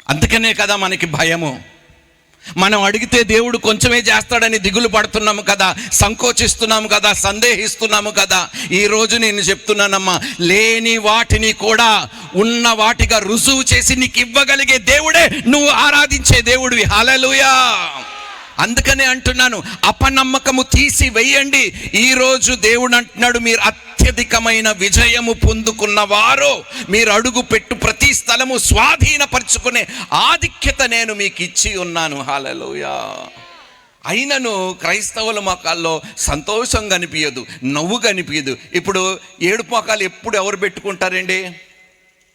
S5: అందుకనే కదా మనకి భయము. మనం అడిగితే దేవుడు కొంచెమే చేస్తాడని దిగులు పడుతున్నాము కదా, సంకోచిస్తున్నాము కదా, సందేహిస్తున్నాము కదా. ఈరోజు నేను చెప్తున్నానమ్మా, లేని వాటిని కూడా ఉన్న వాటిగా రుజువు చేసి నీకు ఇవ్వగలిగే దేవుడే నువ్వు ఆరాధించే దేవుడివి. హల్లెలూయా. అందుకనే అంటున్నాను, అపనమ్మకము తీసి వెయ్యండి. ఈరోజు దేవుడు అంటున్నాడు, మీరు అత్యధికమైన విజయము పొందుకున్న వారు, మీరు అడుగు పెట్టు ప్రతి స్థలము స్వాధీనపరుచుకునే ఆధిక్యత నేను మీకు ఇచ్చి ఉన్నాను. హల్లెలూయా. అయినను క్రైస్తవుల మొఖాల్లో సంతోషం కనిపించదు, నవ్వు కనిపించదు. ఇప్పుడు ఏడుపు మొఖాలు ఎప్పుడు ఎవరు పెట్టుకుంటారండి?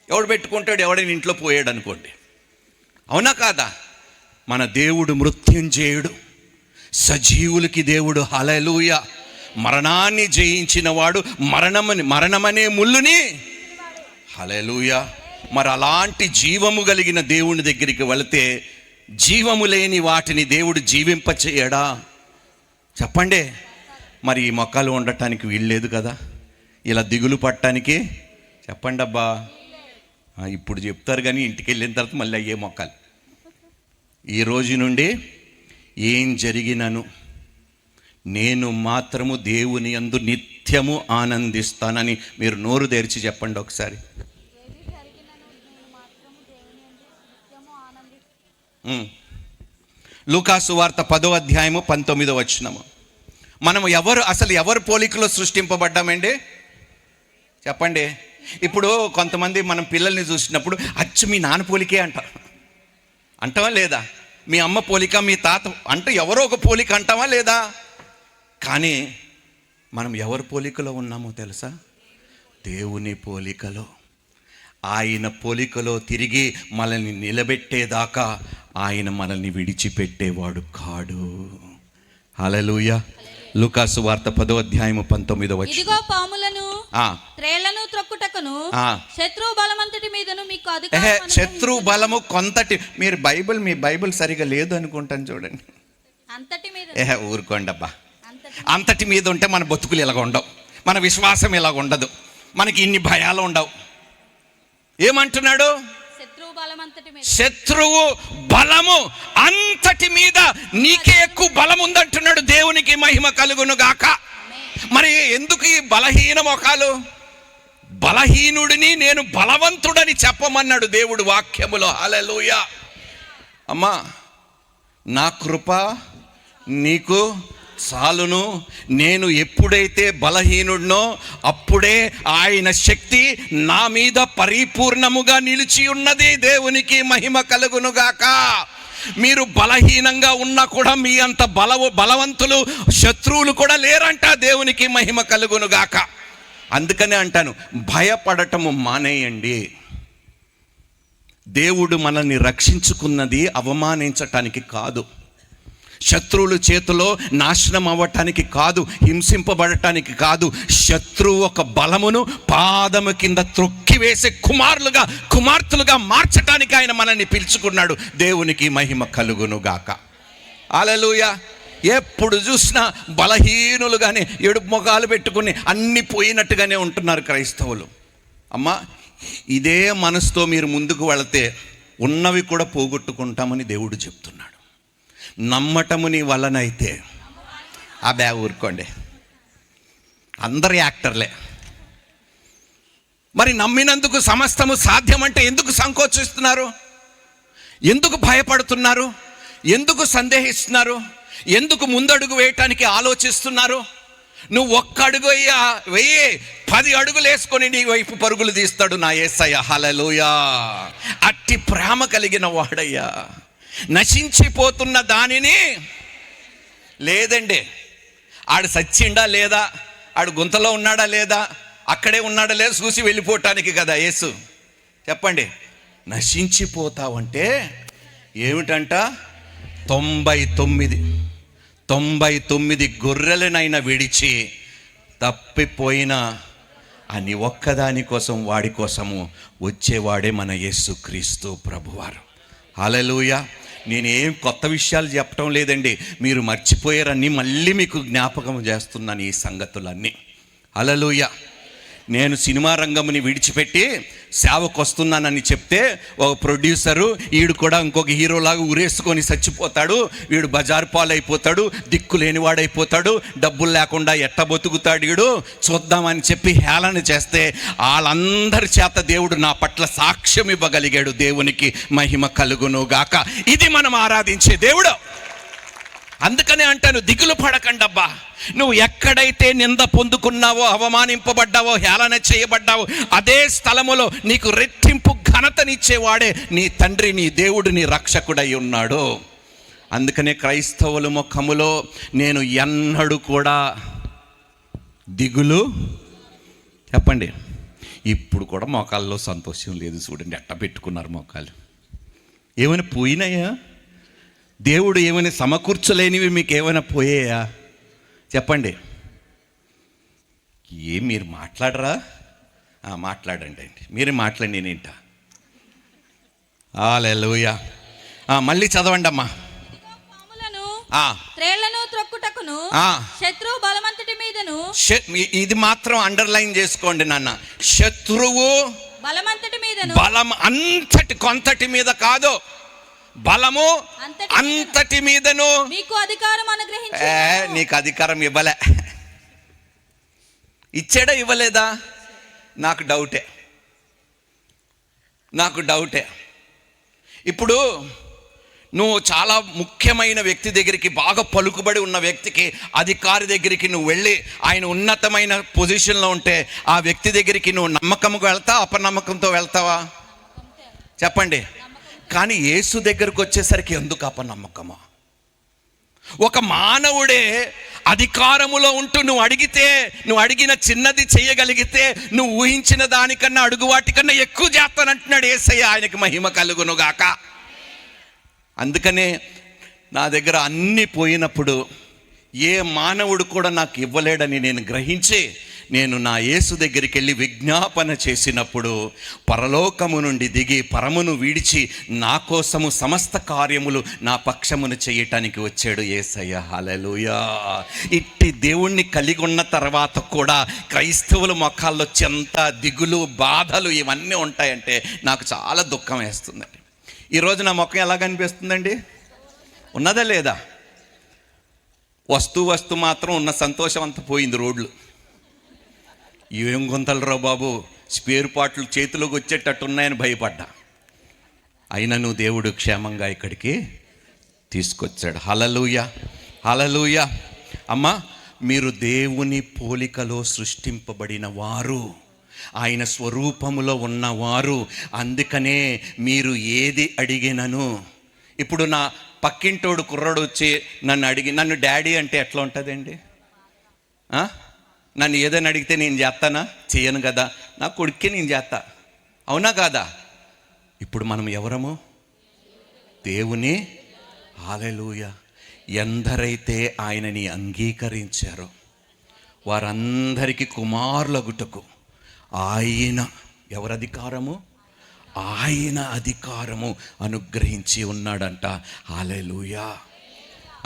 S5: ఎవడు పెట్టుకుంటాడు? ఎవడైనా ఇంట్లో పోయాడు అనుకోండి, అవునా కాదా? మన దేవుడు మృత్యుంజయుడు, సజీవులకి దేవుడు. హల్లెలూయా. మరణాన్ని జయించిన వాడు, మరణమనే ముళ్ళుని. హల్లెలూయా. మరి అలాంటి జీవము కలిగిన దేవుని దగ్గరికి వెళితే జీవము లేని వాటిని దేవుడు జీవింపచేయడా? చెప్పండి. మరి ఈ మొక్కలు ఉండటానికి వీల్లేదు కదా, ఇలా దిగులు పట్టడానికి. చెప్పండి అబ్బా. ఇప్పుడు చెప్తారు కానీ ఇంటికి వెళ్ళిన తర్వాత మళ్ళీ అయ్యే మొక్కలు. ఈ రోజు నుండి ఏం జరిగినను నేను మాత్రము దేవుని యందు నిత్యము ఆనందిస్తానని మీరు నోరు తెరిచి చెప్పండి ఒకసారి. లూకాసు వార్త 10వ అధ్యాయము 19వ వచనము. మనం ఎవరు పోలికలో సృష్టింపబడ్డామండి చెప్పండి. ఇప్పుడు కొంతమంది మనం పిల్లల్ని చూసినప్పుడు అచ్చు మీ నాన్న పోలికే అంటావా లేదా? మీ అమ్మ పోలిక, మీ తాత అంటే ఎవరో ఒక పోలిక అంటావా లేదా? కానీ మనం ఎవరి పోలికలో ఉన్నామో తెలుసా? దేవుని పోలికలో. ఆయన పోలికలో తిరిగి మనల్ని నిలబెట్టేదాకా ఆయన మనల్ని విడిచిపెట్టేవాడు కాడు. హల్లెలూయా. లూకాసు వార్త 10వ అధ్యాయము 19వ వచనం.
S6: ఇదిగో పాములను త్రేళ్లను త్రొక్కుటకును శత్రువు బలమంతటి మీదను మీకు అధికారం.
S5: శత్రువు బలము కొంతటి. మీరు మీ బైబిల్ సరిగా లేదు అనుకుంటాను చూడండి.
S6: అంతటి మీద
S5: ఊరుకోండబ్బా. అంతటి మీద ఉంటే మన బతుకులు ఇలాగ ఉండవు, మన విశ్వాసం ఇలాగ ఉండదు, మనకి ఇన్ని భయాలు ఉండవు. ఏమంటున్నాడు? శత్రువు బలము అంతటి మీద నీకే ఎక్కువ బలం ఉందంటున్నాడు. దేవునికి మహిమ కలుగును గాక. మరి ఎందుకు ఈ బలహీన మొఖాలు? బలహీనుడిని నేను బలవంతుడని చెప్పమన్నాడు దేవుడు వాక్యములో. హల్లెలూయా. అమ్మా, నా కృప నీకు చాలును. నేను ఎప్పుడైతే బలహీనుడినో అప్పుడే ఆయన శక్తి నా మీద పరిపూర్ణముగా నిలిచి ఉన్నది. దేవునికి మహిమ కలుగునుగాక. మీరు బలహీనంగా ఉన్నా కూడా మీ అంత బలవంతులు శత్రువులు కూడా లేరంట. దేవునికి మహిమ కలుగునుగాక. అందుకనే అంటాను, భయపడటము మానేయండి. దేవుడు మనల్ని రక్షించుకున్నది అవమానించటానికి కాదు, శత్రువుల చేతిలో నాశనం అవ్వటానికి కాదు, హింసింపబడటానికి కాదు. శత్రువు ఒక బలమును పాదము కింద త్రొక్కివేసే కుమార్తెలుగా మార్చటానికి ఆయన మనల్ని పిలుచుకున్నాడు. దేవునికి మహిమ కలుగునుగాక. హల్లెలూయా. ఎప్పుడు చూసినా బలహీనులుగానే ఏడుపు మొగాలు పెట్టుకుని అన్ని పోయినట్టుగానే ఉంటున్నారు క్రైస్తవులు. అమ్మా, ఇదే మనసుతో మీరు ముందుకు వెళితే ఉన్నవి కూడా పోగొట్టుకుంటామని దేవుడు చెప్తున్నాడు. నమ్మటము నీ వలనైతే ఊరుకోండి, అందరు యాక్టర్లే. మరి నమ్మినందుకు సమస్తము సాధ్యమంటే ఎందుకు సంకోచిస్తున్నారు? ఎందుకు భయపడుతున్నారు? ఎందుకు సందేహిస్తున్నారు? ఎందుకు ముందడుగు వేయటానికి ఆలోచిస్తున్నారు? నువ్వు ఒక్క అడుగు వెయ్యి 10 అడుగులు వేసుకొని నీ వైపు పరుగులు తీస్తాడు నా యేసయ్య. హల్లెలూయా. అట్టి ప్రేమ కలిగిన వాడయ్యా. నశించిపోతున్న దానిని లేదండి, ఆడు సచ్చిండా లేదా, ఆడు గుంతలో ఉన్నాడా లేదా, అక్కడే ఉన్నాడా లేదా చూసి వెళ్ళిపోవటానికి కదా యేసు. చెప్పండి, నశించిపోతావంటే ఏమిటంట? 99 గొర్రెలనైనా విడిచి తప్పిపోయిన అని ఒక్కదాని కోసం, వాడి కోసము వచ్చేవాడే మన యేసుక్రీస్తు ప్రభువారు. హల్లెలూయా. నేనేం కొత్త విషయాలు చెప్పటం లేదండి, మీరు మర్చిపోయారని మళ్ళీ మీకు జ్ఞాపకం చేస్తున్నాను ఈ సంగతులన్నీ. హల్లెలూయా. నేను సినిమా రంగంని విడిచిపెట్టి సేవకు వస్తున్నానని చెప్తే ఒక ప్రొడ్యూసరు వీడు కూడా ఇంకొక హీరోలాగా ఊరేసుకొని చచ్చిపోతాడు, వీడు బజారు పాలైపోతాడు, దిక్కు లేనివాడైపోతాడు, డబ్బులు లేకుండా ఎట్ట బతుకుతాడు వీడు, చూద్దామని చెప్పి హేళన చేస్తే వాళ్ళందరి చేత దేవుడు నా పట్ల సాక్ష్యం ఇవ్వగలిగాడు. దేవునికి మహిమ కలుగును గాక. ఇది మనం ఆరాధించే దేవుడు. అందుకనే అంటాను, దిగులు పడకండబ్బా. నువ్వు ఎక్కడైతే నింద పొందుకున్నావో, అవమానింపబడ్డావో, హేళన చేయబడ్డావో, అదే స్థలములో నీకు రెట్టింపు ఘనతనిచ్చేవాడే నీ తండ్రి, నీ దేవుడు, నీ రక్షకుడై ఉన్నాడు. అందుకనే క్రైస్తవుల ముఖములో నేను ఎన్నడూ కూడా దిగులు చెప్పండి. ఇప్పుడు కూడా మోకాల్లో సంతోషం లేదు. చూడండి ఎట్ట పెట్టుకున్నారు మోకాలు. ఏమైనా పోయినాయా? దేవుడు ఏమైనా సమకూర్చలేనివి మీకు ఏమైనా పోయాయా? చెప్పండి. మీరు మాట్లాడరా? మాట్లాడండి. మీరు మాట్లాడండి, నేనేంట. హల్లెలూయా. మళ్ళీ చదవండి అమ్మా.
S6: శత్రువు బలమంతటి మీదను.
S5: ఇది మాత్రం అండర్లైన్ చేసుకోండి నాన్న. శత్రువు
S6: బలమంతటి మీదను.
S5: బలం అంతటి కొంతటి మీద కాదు, బలము అంతటి మీదను
S6: మీకు అధికారం అనుగ్రహించాడు.
S5: నీకు అధికారం ఇవ్వలే. ఇచ్చాడా ఇవ్వలేదా? నాకు డౌటే. ఇప్పుడు
S7: నువ్వు చాలా ముఖ్యమైన వ్యక్తి దగ్గరికి, బాగా పలుకుబడి ఉన్న వ్యక్తికి, అధికారి దగ్గరికి నువ్వు వెళ్ళి ఆయన ఉన్నతమైన పొజిషన్లో ఉంటే ఆ వ్యక్తి దగ్గరికి నువ్వు నమ్మకంగా వెళ్తావా, అపనమ్మకంతో వెళ్తావా? చెప్పండి. కానీ యేసు దగ్గరకు వచ్చేసరికి ఎందుకు అపనమ్మకమా? ఒక మానవుడే అధికారములో ఉంటూ నువ్వు అడిగిన చిన్నది చేయగలిగితే నువ్వు ఊహించిన దానికన్నా అడుగు వాటికన్నా ఎక్కువ చేస్తానంటున్నాడు యేసయ్య. ఆయనకి మహిమ కలుగును గాక. అందుకనే నా దగ్గర అన్నీ పోయినప్పుడు ఏ మానవుడు కూడా నాకు ఇవ్వలేడని నేను గ్రహించి నేను నా యేసు దగ్గరికి వెళ్ళి విజ్ఞాపన చేసినప్పుడు పరలోకము నుండి దిగి పరమును విడిచి నా కోసము సమస్త కార్యములు నా పక్షమును చేయటానికి వచ్చాడు యేసయ్య. హల్లెలూయా. ఇట్టి దేవుణ్ణి కలిగి ఉన్న తర్వాత కూడా క్రైస్తవుల మొఖాల్లో చెంత, దిగులు, బాధలు ఇవన్నీ ఉంటాయంటే నాకు చాలా దుఃఖం వేస్తుందండి. ఈరోజు నా ముఖం ఎలా కనిపిస్తుందండి? ఉన్నదా లేదా? వస్తు మాత్రం ఉన్న సంతోషం అంతా పోయింది. రోడ్లు ఏం గుంతలరా బాబు, స్పేర్ పార్ట్లు చేతిలోకి వచ్చేటట్టు ఉన్నాయని భయపడ్డా. అయినను దేవుడు క్షేమంగా ఇక్కడికి తీసుకొచ్చాడు. హల్లెలూయా, హల్లెలూయా. అమ్మ, మీరు దేవుని పోలికలో సృష్టింపబడిన వారు, ఆయన స్వరూపములో ఉన్నవారు. అందుకనే మీరు ఏది అడిగినను, ఇప్పుడు నా పక్కింటోడు కుర్రాడు వచ్చి నన్ను డాడీ అంటే ఎట్లా ఉంటుందండి? నన్ను ఏదైనా అడిగితే నేను చేస్తానా? చేయను కదా. నా కొడుక్కే నేను చేస్తా, అవునా కాదా? ఇప్పుడు మనం ఎవరము? దేవుని. హల్లెలూయా. ఎందరైతే ఆయనని అంగీకరించారో వారందరికీ కుమారులగుటకు ఆయన ఎవరధికారము? ఆయన అధికారము అనుగ్రహించి ఉన్నాడంట. హల్లెలూయా.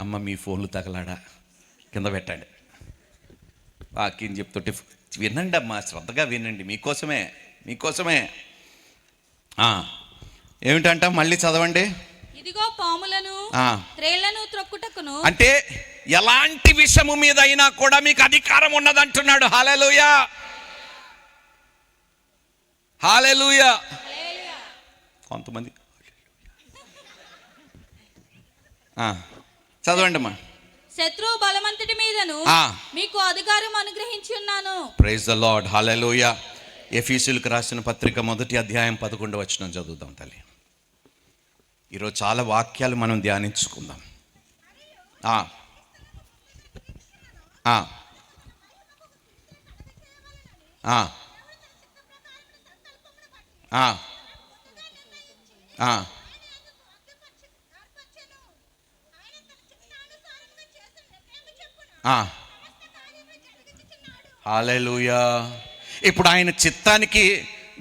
S7: అమ్మ, మీ ఫోన్లు తగలాడా? కింద పెట్టండి. వాక్యం చెప్తుంటే వినండి అమ్మా, శ్రద్ధగా వినండి. మీకోసమే. ఏమిటంట? మళ్ళీ చదవండి.
S6: ఇదిగో పాములను త్రేళ్లను త్రొక్కుటకును.
S7: అంటే ఎలాంటి విషము మీద అయినా కూడా మీకు అధికారం ఉన్నదంటున్నాడు. హల్లెలూయా, హల్లెలూయా. కొంతమంది చదవండి అమ్మా.
S6: శత్రువు బలమంతటి మీదను మీకు అధికారం అనుగ్రహించి ఉన్నాను.
S7: Praise the lord. హల్లెలూయా. ఎఫెసీయులకు రాసిన పత్రిక 1వ అధ్యాయం 11వ వచనం చదువుదాం తల్లి. ఈరోజు చాలా వాక్యాలు మనం ధ్యానించుకుందాం. హల్లెలూయా. ఇప్పుడు ఆయన చిత్తానికి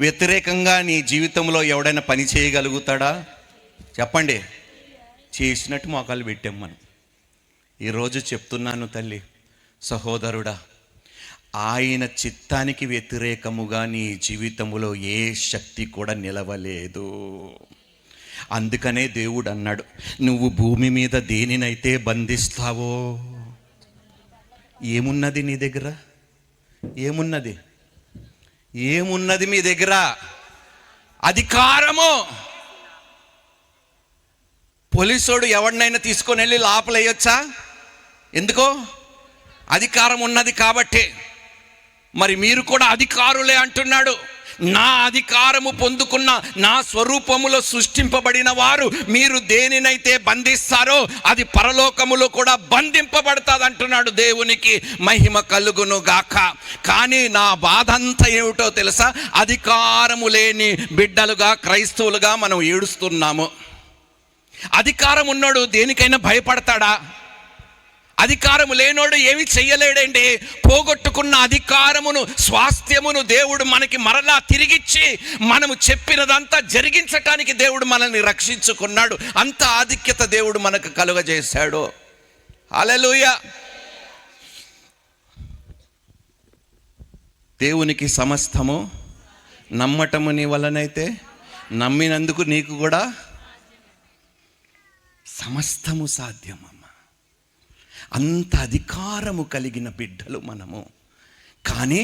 S7: వ్యతిరేకంగా నీ జీవితంలో ఎవడైనా పని చేయగలుగుతాడా? చెప్పండి. చేసినట్టు మోకాలు పెట్టాం మనం. ఈరోజు చెప్తున్నాను తల్లి, సహోదరుడా, ఆయన చిత్తానికి వ్యతిరేకముగా నీ జీవితంలో ఏ శక్తి కూడా నిలవలేదు. అందుకనే దేవుడు అన్నాడు, నువ్వు భూమి మీద దేనినైతే బంధిస్తావో. ఏమున్నది నీ దగ్గర? ఏమున్నది మీ దగ్గర? అధికారము. పోలీసోడు ఎవరినైనా తీసుకొని వెళ్ళి లోపలేయొచ్చా? ఎందుకో? అధికారం ఉన్నది కాబట్టి. మరి మీరు కూడా అధికారులే అంటున్నాడు. నా అధికారము పొందుకున్న, నా స్వరూపములో సృష్టింపబడిన వారు మీరు దేనినైతే బంధిస్తారో అది పరలోకములో కూడా బంధింపబడతాది అంటున్నాడు. దేవునికి మహిమ కలుగును గాక. కానీ నా బాధ అంతా ఏమిటో తెలుసా? అధికారము లేని బిడ్డలుగా, క్రైస్తవులుగా మనం ఏడుస్తున్నాము. అధికారం ఉన్నోడు దేనికైనా భయపడతాడా? అధికారము లేనోడు ఏమి చెయ్యలేడండి. పోగొట్టుకున్న అధికారమును, స్వాస్థ్యమును దేవుడు మనకి మరలా తిరిగిచ్చి మనము చెప్పినదంతా జరిగించటానికి దేవుడు మనల్ని రక్షించుకున్నాడు. అంత ఆధిక్యత దేవుడు మనకు కలుగజేశాడు. హల్లెలూయా. దేవునికి సమస్తము నమ్మటము నీ వలనైతే, నమ్మినందుకు నీకు కూడా సమస్తము సాధ్యమమ్మ. అంత అధికారము కలిగిన బిడ్డలు మనము. కానీ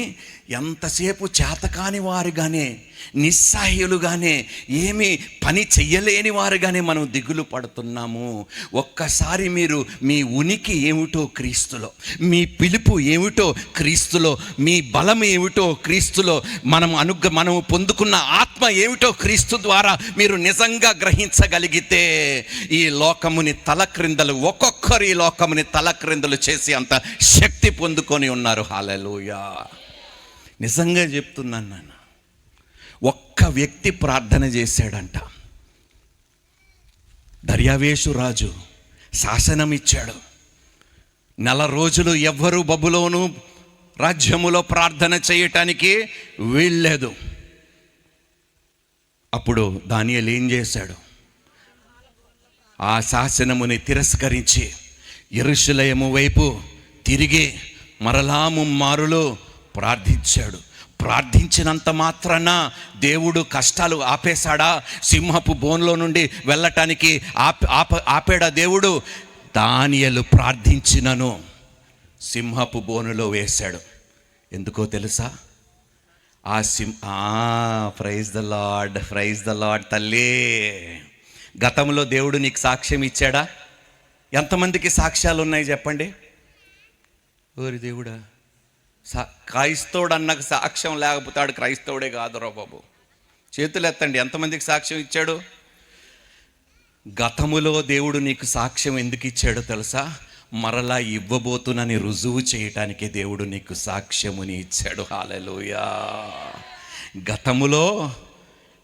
S7: ఎంతసేపు చేతకాని వారుగానే, నిస్సహాయులుగానే, ఏమీ పని చెయ్యలేని వారుగానే మనం దిగులు పడుతున్నాము. ఒక్కసారి మీరు మీ ఉనికి ఏమిటో క్రీస్తులో, మీ పిలుపు ఏమిటో క్రీస్తులో, మీ బలం ఏమిటో క్రీస్తులో, మనం పొందుకున్న ఆత్మ ఏమిటో క్రీస్తు ద్వారా మీరు నిజంగా గ్రహించగలిగితే ఈ లోకముని తలక్రిందలు, ఒక్కొక్కరు ఈ లోకముని తలక్రిందలు చేసి అంత శక్తి పొందుకొని ఉన్నారు. హల్లెలూయా. నిజంగా చెప్తున్నాను నాన్న, ఒక్క వ్యక్తి ప్రార్థన చేశాడంట. దర్యావేషు రాజు శాసనం ఇచ్చాడు, 4 రోజులు ఎవ్వరూ బబులోను రాజ్యములో ప్రార్థన చేయటానికి వీల్లేదు. అప్పుడు దానియేలు ఏం చేశాడు? ఆ శాసనముని తిరస్కరించి యెరూషలేము వైపు తిరిగి మరలా ముమ్మారులు ప్రార్థించాడు. ప్రార్థించినంత మాత్రాన దేవుడు కష్టాలు ఆపేశాడా? సింహపు బోన్లో నుండి వెళ్ళటానికి ఆపేడా దేవుడు? దానియేలు ప్రార్థించినను సింహపు బోనులో వేశాడు. ఎందుకో తెలుసా? Praise the Lord, praise the Lord. తల్లి, గతంలో దేవుడు నీకు సాక్ష్యం ఇచ్చాడా? ఎంతమందికి సాక్ష్యాలు ఉన్నాయి చెప్పండి? ఓరి దేవుడా, క్రైస్తవుడు అన్నకు సాక్ష్యం లేకపోతే ఆడు క్రైస్తవుడే కాదురా బాబు. చేతులు ఎత్తండి, ఎంతమందికి సాక్ష్యం ఇచ్చాడు? గతములో దేవుడు నీకు సాక్ష్యం ఎందుకు ఇచ్చాడో తెలుసా? మరలా ఇవ్వబోతునని రుజువు చేయటానికి దేవుడు నీకు సాక్ష్యముని ఇచ్చాడు. హల్లెలూయా. గతములో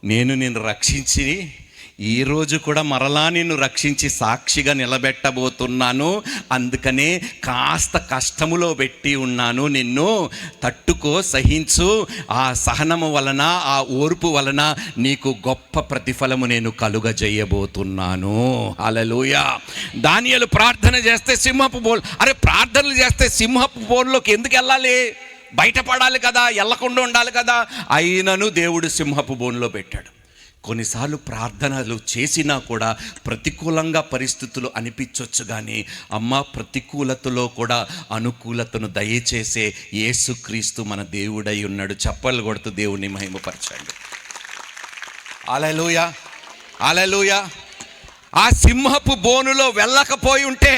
S7: నేను నిన్ను రక్షించి ఈరోజు కూడా మరలా నిన్ను రక్షించి సాక్షిగా నిలబెట్టబోతున్నాను. అందుకనే కాస్త కష్టములో పెట్టి ఉన్నాను, నిన్ను తట్టుకో, సహించు. ఆ సహనము వలన, ఆ ఓర్పు వలన నీకు గొప్ప ప్రతిఫలము నేను కలుగజేయబోతున్నాను. హల్లెలూయా. దానియేలు ప్రార్థన చేస్తే సింహపు బోల్, ప్రార్థనలు చేస్తే సింహపు బోల్లోకి ఎందుకు వెళ్ళాలి? బయటపడాలి కదా, వెళ్ళకుండా ఉండాలి కదా. అయినను దేవుడు సింహపు బోన్లో పెట్టాడు. కొన్నిసార్లు ప్రార్థనలు చేసినా కూడా ప్రతికూలంగా పరిస్థితులు అనిపించవచ్చు, కానీ అమ్మ, ప్రతికూలతలో కూడా అనుకూలతను దయచేసే యేసుక్రీస్తు మన దేవుడై ఉన్నాడు. చప్పలు కొడుతూ దేవుని మహిమపరచండి. హల్లెలూయా, హల్లెలూయా. ఆ సింహపు బోనులో వెళ్ళకపోయి ఉంటే,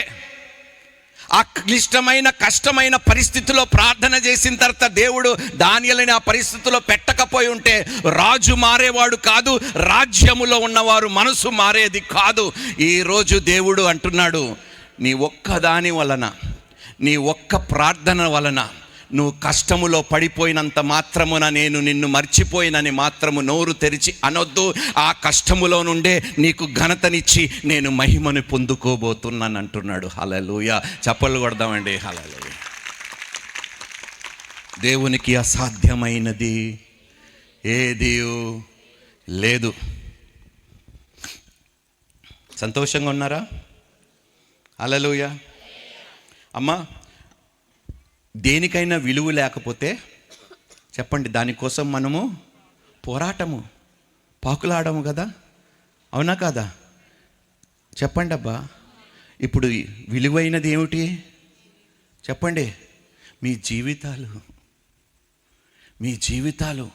S7: ఆ క్లిష్టమైన కష్టమైన పరిస్థితిలో ప్రార్థన చేసిన తర్వాత దేవుడు దానియేలుని ఆ పరిస్థితిలో పెట్టకపోయి ఉంటే రాజు మారేవాడు కాదు, రాజ్యములో ఉన్నవారు మనసు మారేది కాదు. ఈరోజు దేవుడు అంటున్నాడు, నీ ఒక్కదాని వలన, నీ ఒక్క ప్రార్థన వలన నువ్వు కష్టములో పడిపోయినంత మాత్రమున నేను నిన్ను మర్చిపోయినని మాత్రము నోరు తెరిచి అనొద్దు. ఆ కష్టములో నుండే నీకు ఘనతనిచ్చి నేను మహిమను పొందుకోబోతున్నాను అంటున్నాడు. హల్లెలూయా. చప్పలు కొడదామండి. హల్లెలూయా. దేవునికి అసాధ్యమైనది ఏదీ లేదు. సంతోషంగా ఉన్నారా? హల్లెలూయా. అమ్మా, దేనికైనా విలువ లేకపోతే చెప్పండి, దానికోసం మనము పోరాటము, పాకులాడము కదా, అవునా కాదా? చెప్పండి అబ్బా. ఇప్పుడు విలువైనది ఏమిటి చెప్పండి? మీ జీవితాలు, మీ జీవితాలు.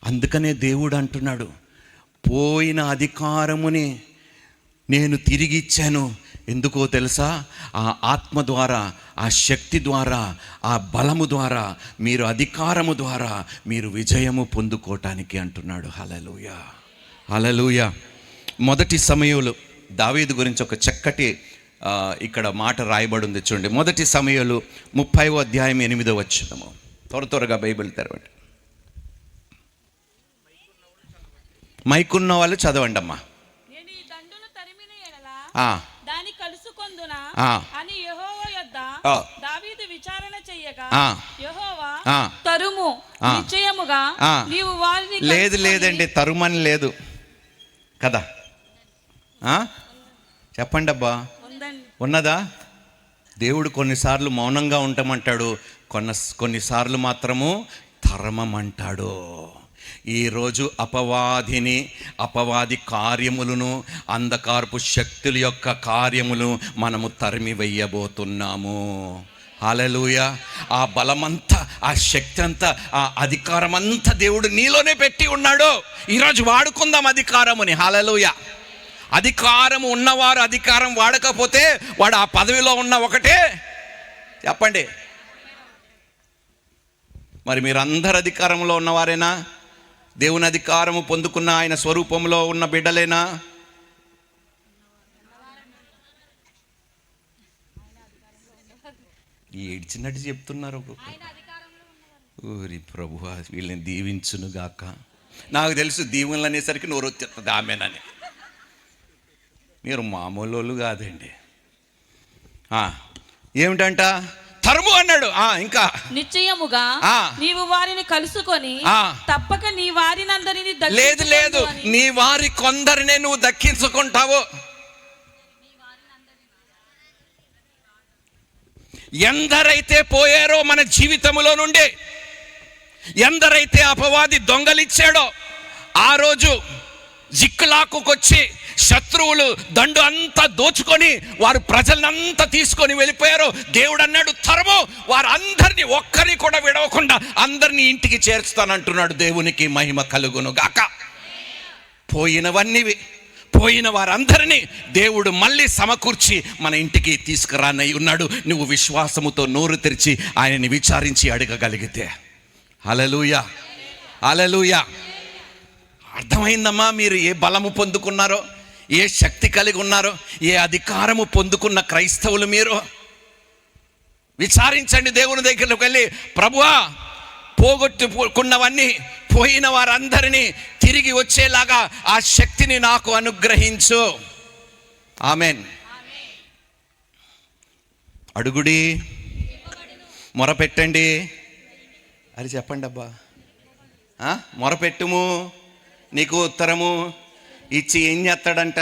S7: అందుకనే దేవుడు అంటున్నాడు, పోయిన అధికారముని నేను తిరిగి ఇచ్చాను. ఎందుకో తెలుసా? ఆ ఆత్మ ద్వారా, ఆ శక్తి ద్వారా, ఆ బలము ద్వారా, మీరు అధికారము ద్వారా మీరు విజయము పొందుకోవటానికి అంటున్నాడు. హల్లెలూయా, హల్లెలూయా. మొదటి సమయంలో దావీదు గురించి ఒక చక్కటి ఇక్కడ మాట రాయబడి ఉంది చూడండి. మొదటి సమయంలో 30వ అధ్యాయం 8వ వచనము. త్వరగా బైబిల్ తెరవండి. మైకున్న వాళ్ళు చదవండి అమ్మా.
S6: దాని కలుసుకొందున అని యెహోవా యొద్ద దావీదు విచారణ చేయగా, యెహోవా తరుము, నిశ్చయముగా నీవు వారిని.
S7: లేదండి, తరుమని లేదు కదా. చెప్పండి అబ్బా, ఉన్నదా? దేవుడు కొన్నిసార్లు మౌనంగా ఉంటామంటాడు, కొన్నిసార్లు మాత్రము తరమమంటాడు. ఈరోజు అపవాది కార్యములను, అంధకారపు శక్తుల యొక్క కార్యములు మనము తరిమి వెయ్యబోతున్నాము. హల్లెలూయా. ఆ బలమంతా, ఆ శక్తి అంతా, ఆ అధికారం అంతా దేవుడు నీలోనే పెట్టి ఉన్నాడు. ఈరోజు వాడుకుందాం అధికారముని. హల్లెలూయా. అధికారం ఉన్నవారు అధికారం వాడకపోతే వాడు ఆ పదవిలో ఉన్న ఒకటే. చెప్పండి, మరి మీరందరు అధికారంలో ఉన్నవారేనా? దేవుని అధికారము పొందుకున్న ఆయన స్వరూపంలో ఉన్న బిడ్డలేనా? ఏడ్చినట్టు చెప్తున్నారు. ఓరి ప్రభువా, వీళ్ళని దీవించును గాక. నాకు తెలుసు దీవెనలు అనేసరికి నోరు వచ్చేస్తుంది ఆమెనని. మీరు మామూలు వాళ్ళు కాదండి. ఏమిటంట? తరుము అన్నాడు. ఇంకా
S6: నిశ్చయముగా నీవు వారిని కలుసుకొని తప్పక నీ వారినందరిని
S7: లేదు లేదు, నీ వారి కొందరినే నువ్వు దక్కించుకుంటావు. ఎందరైతే పోయారో మన జీవితంలో నుండి, ఎందరైతే అపవాది దొంగలిచ్చాడో, ఆ రోజు జిక్కులాకుకొచ్చి శత్రువులు దండు అంతా దోచుకొని వారు ప్రజలంతా తీసుకొని వెళ్ళిపోయారు. దేవుడు అన్నాడు, తరము వారందరినీ, ఒక్కరిని కూడా విడవకుండా అందరినీ ఇంటికి చేర్చుతానంటున్నాడు. దేవునికి మహిమ కలుగును గాక. పోయిన వారందరినీ దేవుడు మళ్ళీ సమకూర్చి మన ఇంటికి తీసుకురానై ఉన్నాడు. నువ్వు విశ్వాసముతో నోరు తెరిచి ఆయనని విచారించి అడగగలిగితే. హల్లెలూయా, హల్లెలూయా. అర్థమైందమ్మా? మీరు ఏ బలము పొందుకున్నారో, ఏ శక్తి కలిగి ఉన్నారో, ఏ అధికారము పొందుకున్న క్రైస్తవులు మీరు విచారించండి. దేవుని దగ్గరకు వెళ్ళి, ప్రభువా, పోగొట్టుకున్నవన్నీ, పోయిన వారందరినీ తిరిగి వచ్చేలాగా ఆ శక్తిని నాకు అనుగ్రహించు. ఆమెన్. అడుగుడి, మొరపెట్టండి. అది చెప్పండి అబ్బా. మొరపెట్టుము, నీకు ఉత్తరము ఇచ్చి ఏం చేస్తాడంట?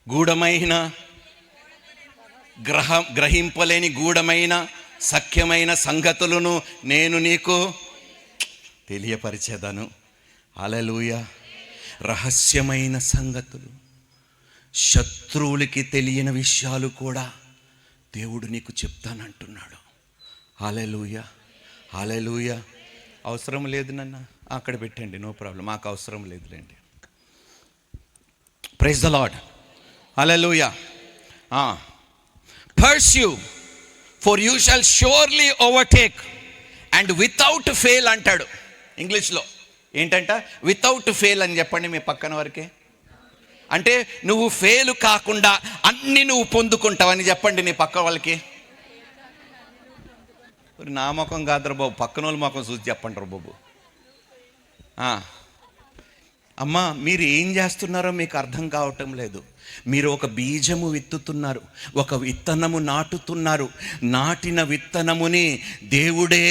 S7: గూఢమైన, గ్రహింపలేని గూఢమైన సఖ్యమైన సంగతులను నేను నీకు తెలియపరిచేదను. హల్లెలూయా. రహస్యమైన సంగతులు, శత్రువులకి తెలియని విషయాలు కూడా దేవుడు నీకు చెప్తానంటున్నాడు. హల్లెలూయా, హల్లెలూయా. అవసరం లేదు నన్న, అక్కడ పెట్టండి, నో ప్రాబ్లం, మాకు అవసరం లేదులేండి. Praise the lord. Hallelujah. Pursue, for you shall surely overtake and without fail అంటాడు ఇంగ్లీష్లో. ఏంటంట? వితౌట్ ఫెయిల్ అని చెప్పండి మీ పక్కన వారికి. అంటే నువ్వు ఫెయిల్ కాకుండా అన్ని నువ్వు పొందుకుంటావని చెప్పండి నీ పక్క వాళ్ళకి. నా ముఖం కాదురా బాబు, పక్కన వాళ్ళ ముఖం చూసి చెప్పండి రా బాబు. అమ్మా, మీరు ఏం చేస్తున్నారో మీకు అర్థం కావటం లేదు. మీరు ఒక బీజము విత్తుతున్నారు, ఒక విత్తనము నాటుతున్నారు. నాటిన విత్తనముని దేవుడే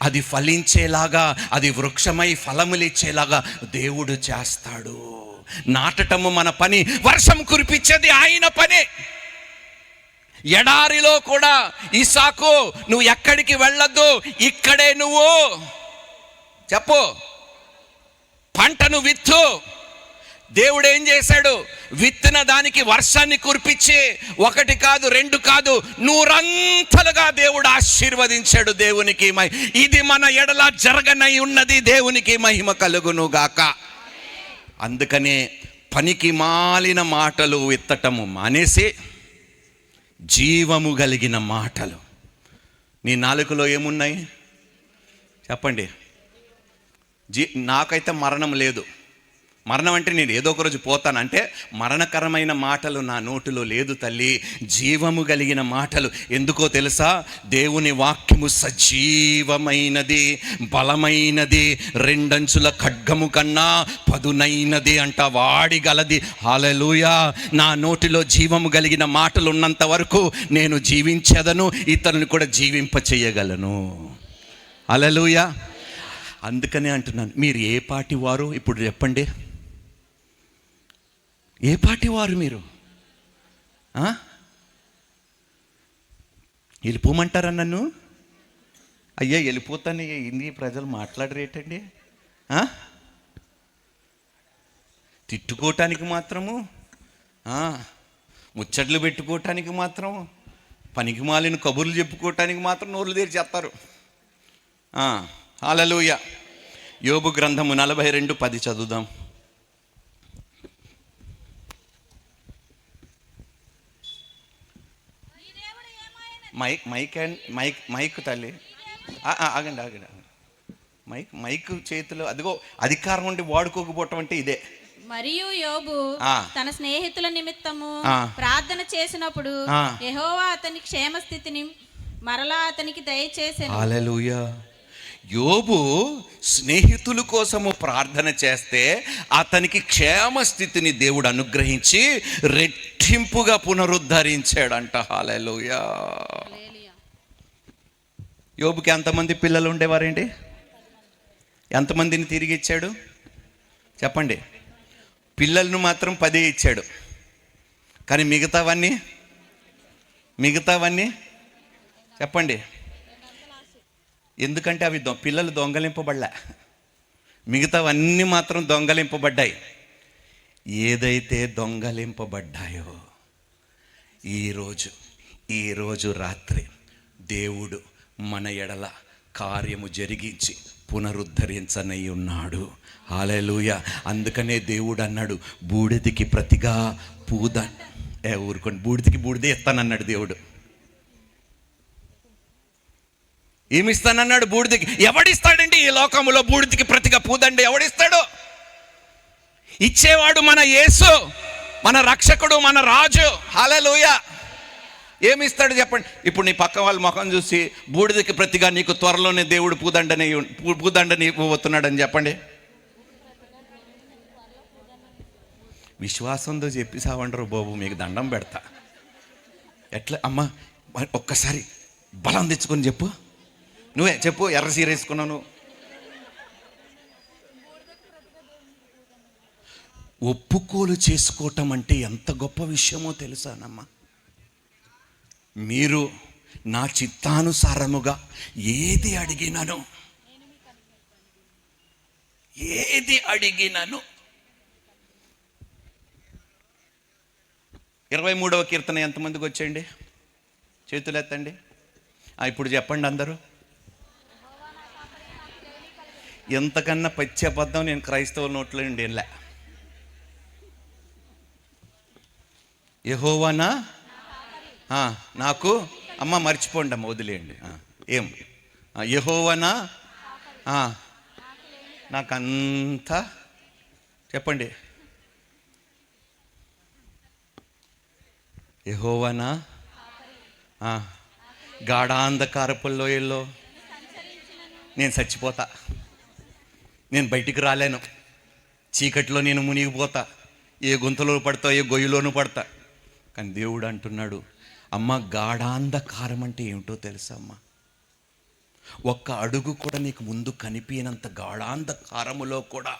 S7: అది ఫలించేలాగా, అది వృక్షమై ఫలములిచ్చేలాగా దేవుడు చేస్తాడు. నాటటము మన పని, వర్షం కురిపించేది ఆయన పని. ఎడారిలో కూడా ఇసాకు, నువ్వు ఎక్కడికి వెళ్ళొద్దు, ఇక్కడే నువ్వు చెప్పు, పంటను విత్తు. దేవుడు ఏం చేశాడు? విత్తిన దానికి వర్షాన్ని కురిపించి, ఒకటి కాదు, రెండు కాదు, 100 దేవుడు ఆశీర్వదించాడు. దేవునికి ఇది మన ఎడల జరగనై ఉన్నది. దేవునికి మహిమ కలుగును గాక. అందుకనే పనికి మాలిన మాటలు విత్తటము మానేసి జీవము కలిగిన మాటలు. నీ నాలుకలో ఏమున్నాయి చెప్పండి. నాకైతే మరణం లేదు. మరణం అంటే నేను ఏదో ఒక రోజు పోతాను అంటే, మరణకరమైన మాటలు నా నోటిలో లేదు తల్లి. జీవము కలిగిన మాటలు. ఎందుకో తెలుసా? దేవుని వాక్యము సజీవమైనది, బలమైనది, 2 అంచుల ఖడ్గము కన్నా పదునైనది అంట, వాడిగలది. హల్లెలూయా. నా నోటిలో జీవము కలిగిన మాటలు ఉన్నంత వరకు నేను జీవించేదను, ఇతరులను కూడా జీవింప చేయగలను. హల్లెలూయా. అందుకనే అంటున్నాను, మీరు ఏ పార్టీ వారు ఇప్పుడు చెప్పండి. ఏ పార్టీ వారు మీరు? వెళ్ళిపోమంటారా నన్ను? అయ్యా వెళ్ళిపోతాను, ఇన్ని ప్రజలు మాట్లాడరేటండి. తిట్టుకోవటానికి మాత్రము, ముచ్చట్లు పెట్టుకోవటానికి మాత్రం పనికిమాలిన కబుర్లు చెప్పుకోవటానికి మాత్రం నోర్లు తెరిచేస్తారు. హల్లెలూయా. యోబు గ్రంథము 42:10 చదువుదాం. మైక్ తల్లి ఆగండి. మైక్ చేతిలో అదిగో అధికారం ఉండి వాడుకోకపోవటం అంటే ఇదే.
S6: మరియు యోబు తన స్నేహితుల నిమిత్తము ప్రార్థన చేసినప్పుడు యెహోవా అతని క్షేమ స్థితిని మరలా అతనికి దయచేసెను.
S7: హల్లెలూయా. యోబు స్నేహితుల కోసము ప్రార్థన చేస్తే అతనికి క్షేమ స్థితిని దేవుడు అనుగ్రహించి రెట్టింపుగా పునరుద్ధరించాడంట. హల్లెలూయా. యోబుకి ఎంతమంది పిల్లలు ఉండేవారేంటి? ఎంతమందిని తిరిగి ఇచ్చాడు చెప్పండి? పిల్లలను మాత్రం 10 ఇచ్చాడు, కానీ మిగతావన్నీ చెప్పండి. ఎందుకంటే అవి పిల్లలు దొంగలింపబడ్డా, మిగతావన్నీ మాత్రం దొంగలింపబడ్డాయి. ఏదైతే దొంగలింపబడ్డాయో ఈరోజు రాత్రి దేవుడు మన ఎడల కార్యము జరిగించి పునరుద్ధరించనై ఉన్నాడు. హల్లెలూయా. అందుకనే దేవుడు అన్నాడు, బూడిదికి ప్రతిగా ఊరుకోండి, బూడిదికి బూడిదే ఇస్తానన్నాడు దేవుడు. ఏమిస్తానన్నాడు? బూడిదికి. ఎవడిస్తాడండి ఈ లోకంలో బూడిదికి ప్రతిగా పూదండి? ఎవడిస్తాడు? ఇచ్చేవాడు మన యేసు, మన రక్షకుడు, మన రాజు. హల్లెలూయా. ఏమిస్తాడు చెప్పండి? ఇప్పుడు నీ పక్క వాళ్ళ ముఖం చూసి బూడిదకి ప్రతిగా నీకు త్వరలోనే దేవుడు పూదండని ఇవ్వబోతున్నాడని చెప్పండి. విశ్వాసంతో చెప్పి సావండరు బాబు, మీకు దండం పెడతా. ఎట్లా అమ్మా? ఒక్కసారి బలం తెచ్చుకొని చెప్పు. నువ్వే చెప్పు. ఎర్ర సీర వేసుకున్నావు. ఒప్పుకోలు చేసుకోవటం అంటే ఎంత గొప్ప విషయమో తెలుసానమ్మా. మీరు నా చిత్తానుసారముగా ఏది అడిగినాను 23వ కీర్తన ఎంతమందికి వచ్చేయండి? చేతులు ఎత్తండి. ఇప్పుడు చెప్పండి అందరూ. ఎంతకన్నా పచ్చబద్ధం నేను క్రైస్తవ నోట్లో నుండి వెళ్ళా. యెహోవానా నాకు అమ్మ మర్చిపోండి అమ్మ, వదిలేయండి. ఏం యెహోవానా నాకంతా చెప్పండి. యెహోవానా గాఢాంధకారపు లోయల్లో నేను చచ్చిపోతా, నేను బయటికి రాలేను, చీకట్లో నేను మునిగిపోతా, ఏ గుంతలో పడతా, ఏ గొయ్యిలోనూ పడతా. కానీ దేవుడు అంటున్నాడు, అమ్మ గాఢాంధకారం అంటే ఏమిటో తెలుసా అమ్మా? ఒక్క అడుగు కూడా నీకు ముందు కనిపించినంత గాఢాంధకారములో కూడా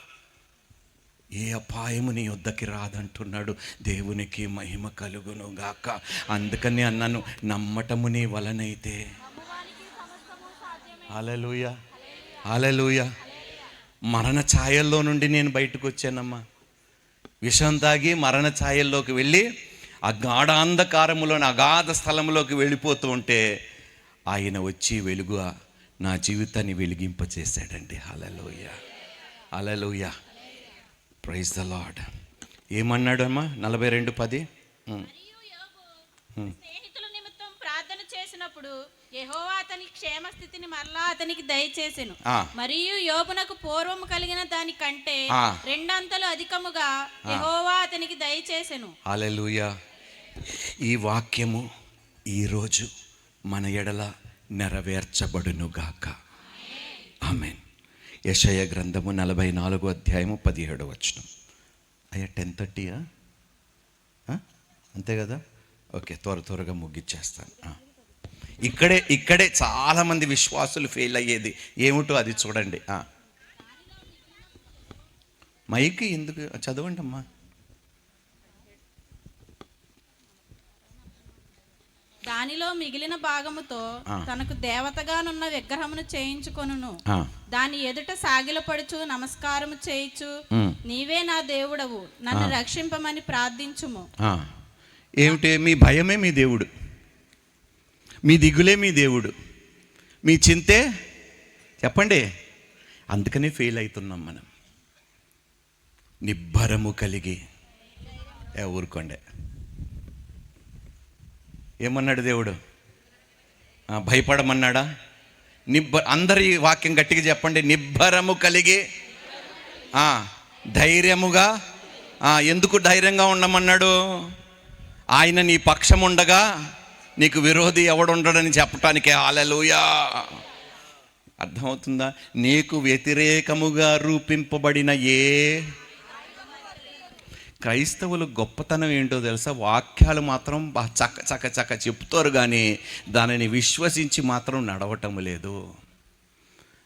S7: ఏ అపాయము నీ యొద్దకి రాదంటున్నాడు. దేవునికి మహిమ కలుగును గాక. అందుకని అన్నాను, నమ్మటము నీ వలనైతే. హల్లెలూయా, హల్లెలూయా. మరణ ఛాయల్లో నుండి నేను బయటకు వచ్చానమ్మా. విషం తాగి మరణ ఛాయల్లోకి వెళ్ళి ఆ గాఢాంధకారములోని అగాధ స్థలంలోకి వెళ్ళిపోతూ ఉంటే ఆయన వచ్చి వెలుగుగా నా జీవితాన్ని వెలిగింపచేశాడండి. Hallelujah, hallelujah. Praise the lord. ఏమన్నాడు అమ్మా? 42:10.
S6: స్నేహితుల నిమిత్తం ప్రార్థన చేసినప్పుడు యెహోవా అతని క్షేమ స్థితిని మరలా అతనికి దయచేసెను. మరియు యోబునకు పూర్వము కలిగిన దానికంటే 2 అంతలు అధికముగా యెహోవా అతనికి దయచేసెను.
S7: హల్లెలూయా. ఈ వాక్యము ఈరోజు మన ఎడల నెరవేర్చబడునుగాక. ఆమేన్. యెషయా గ్రంథము 44వ అధ్యాయము 17వ వచనం. అయ్యా 10:30 అంతే కదా? ఓకే, త్వరగా ముగిచ్చేస్తాను. ఇక్కడే చాలామంది విశ్వాసులు ఫెయిల్ అయ్యేది ఏమిటో అది చూడండి. మైక్ ఎందుకు చదవండి అమ్మా.
S6: దానిలో మిగిలిన భాగముతో తనకు దేవతగానున్న విగ్రహమును చేయించుకొనును. దాని ఎదుట సాగిలపడుచు నమస్కారము చేయించు, నీవే నా దేవుడవు, నన్ను రక్షింపమని ప్రార్థించుము.
S7: ఏమిటి? మీ భయమే మీ దేవుడు. మీ దిగులే మీ దేవుడు, మీ చింతే చెప్పండి. అందుకనే ఫెయిల్ అవుతున్నాం మనం. నిబ్బరము కలిగి ఊరుకోండి. ఏమన్నాడు దేవుడు? భయపడమన్నాడా? అందరి వాక్యం గట్టిగా చెప్పండి. నిబ్బరము కలిగి ధైర్యముగా. ఎందుకు ధైర్యంగా ఉండమన్నాడు? ఆయన నీ పక్షం ఉండగా నీకు విరోధి ఎవడుండడని చెప్పటానికి. హల్లెలూయా. అర్థమవుతుందా? నీకు వ్యతిరేకముగా రూపింపబడిన క్రైస్తవులు గొప్పతనం ఏంటో తెలుసా? వాక్యాలు మాత్రం చక్క చెప్తారు, కానీ దానిని విశ్వసించి మాత్రం నడవటం లేదు.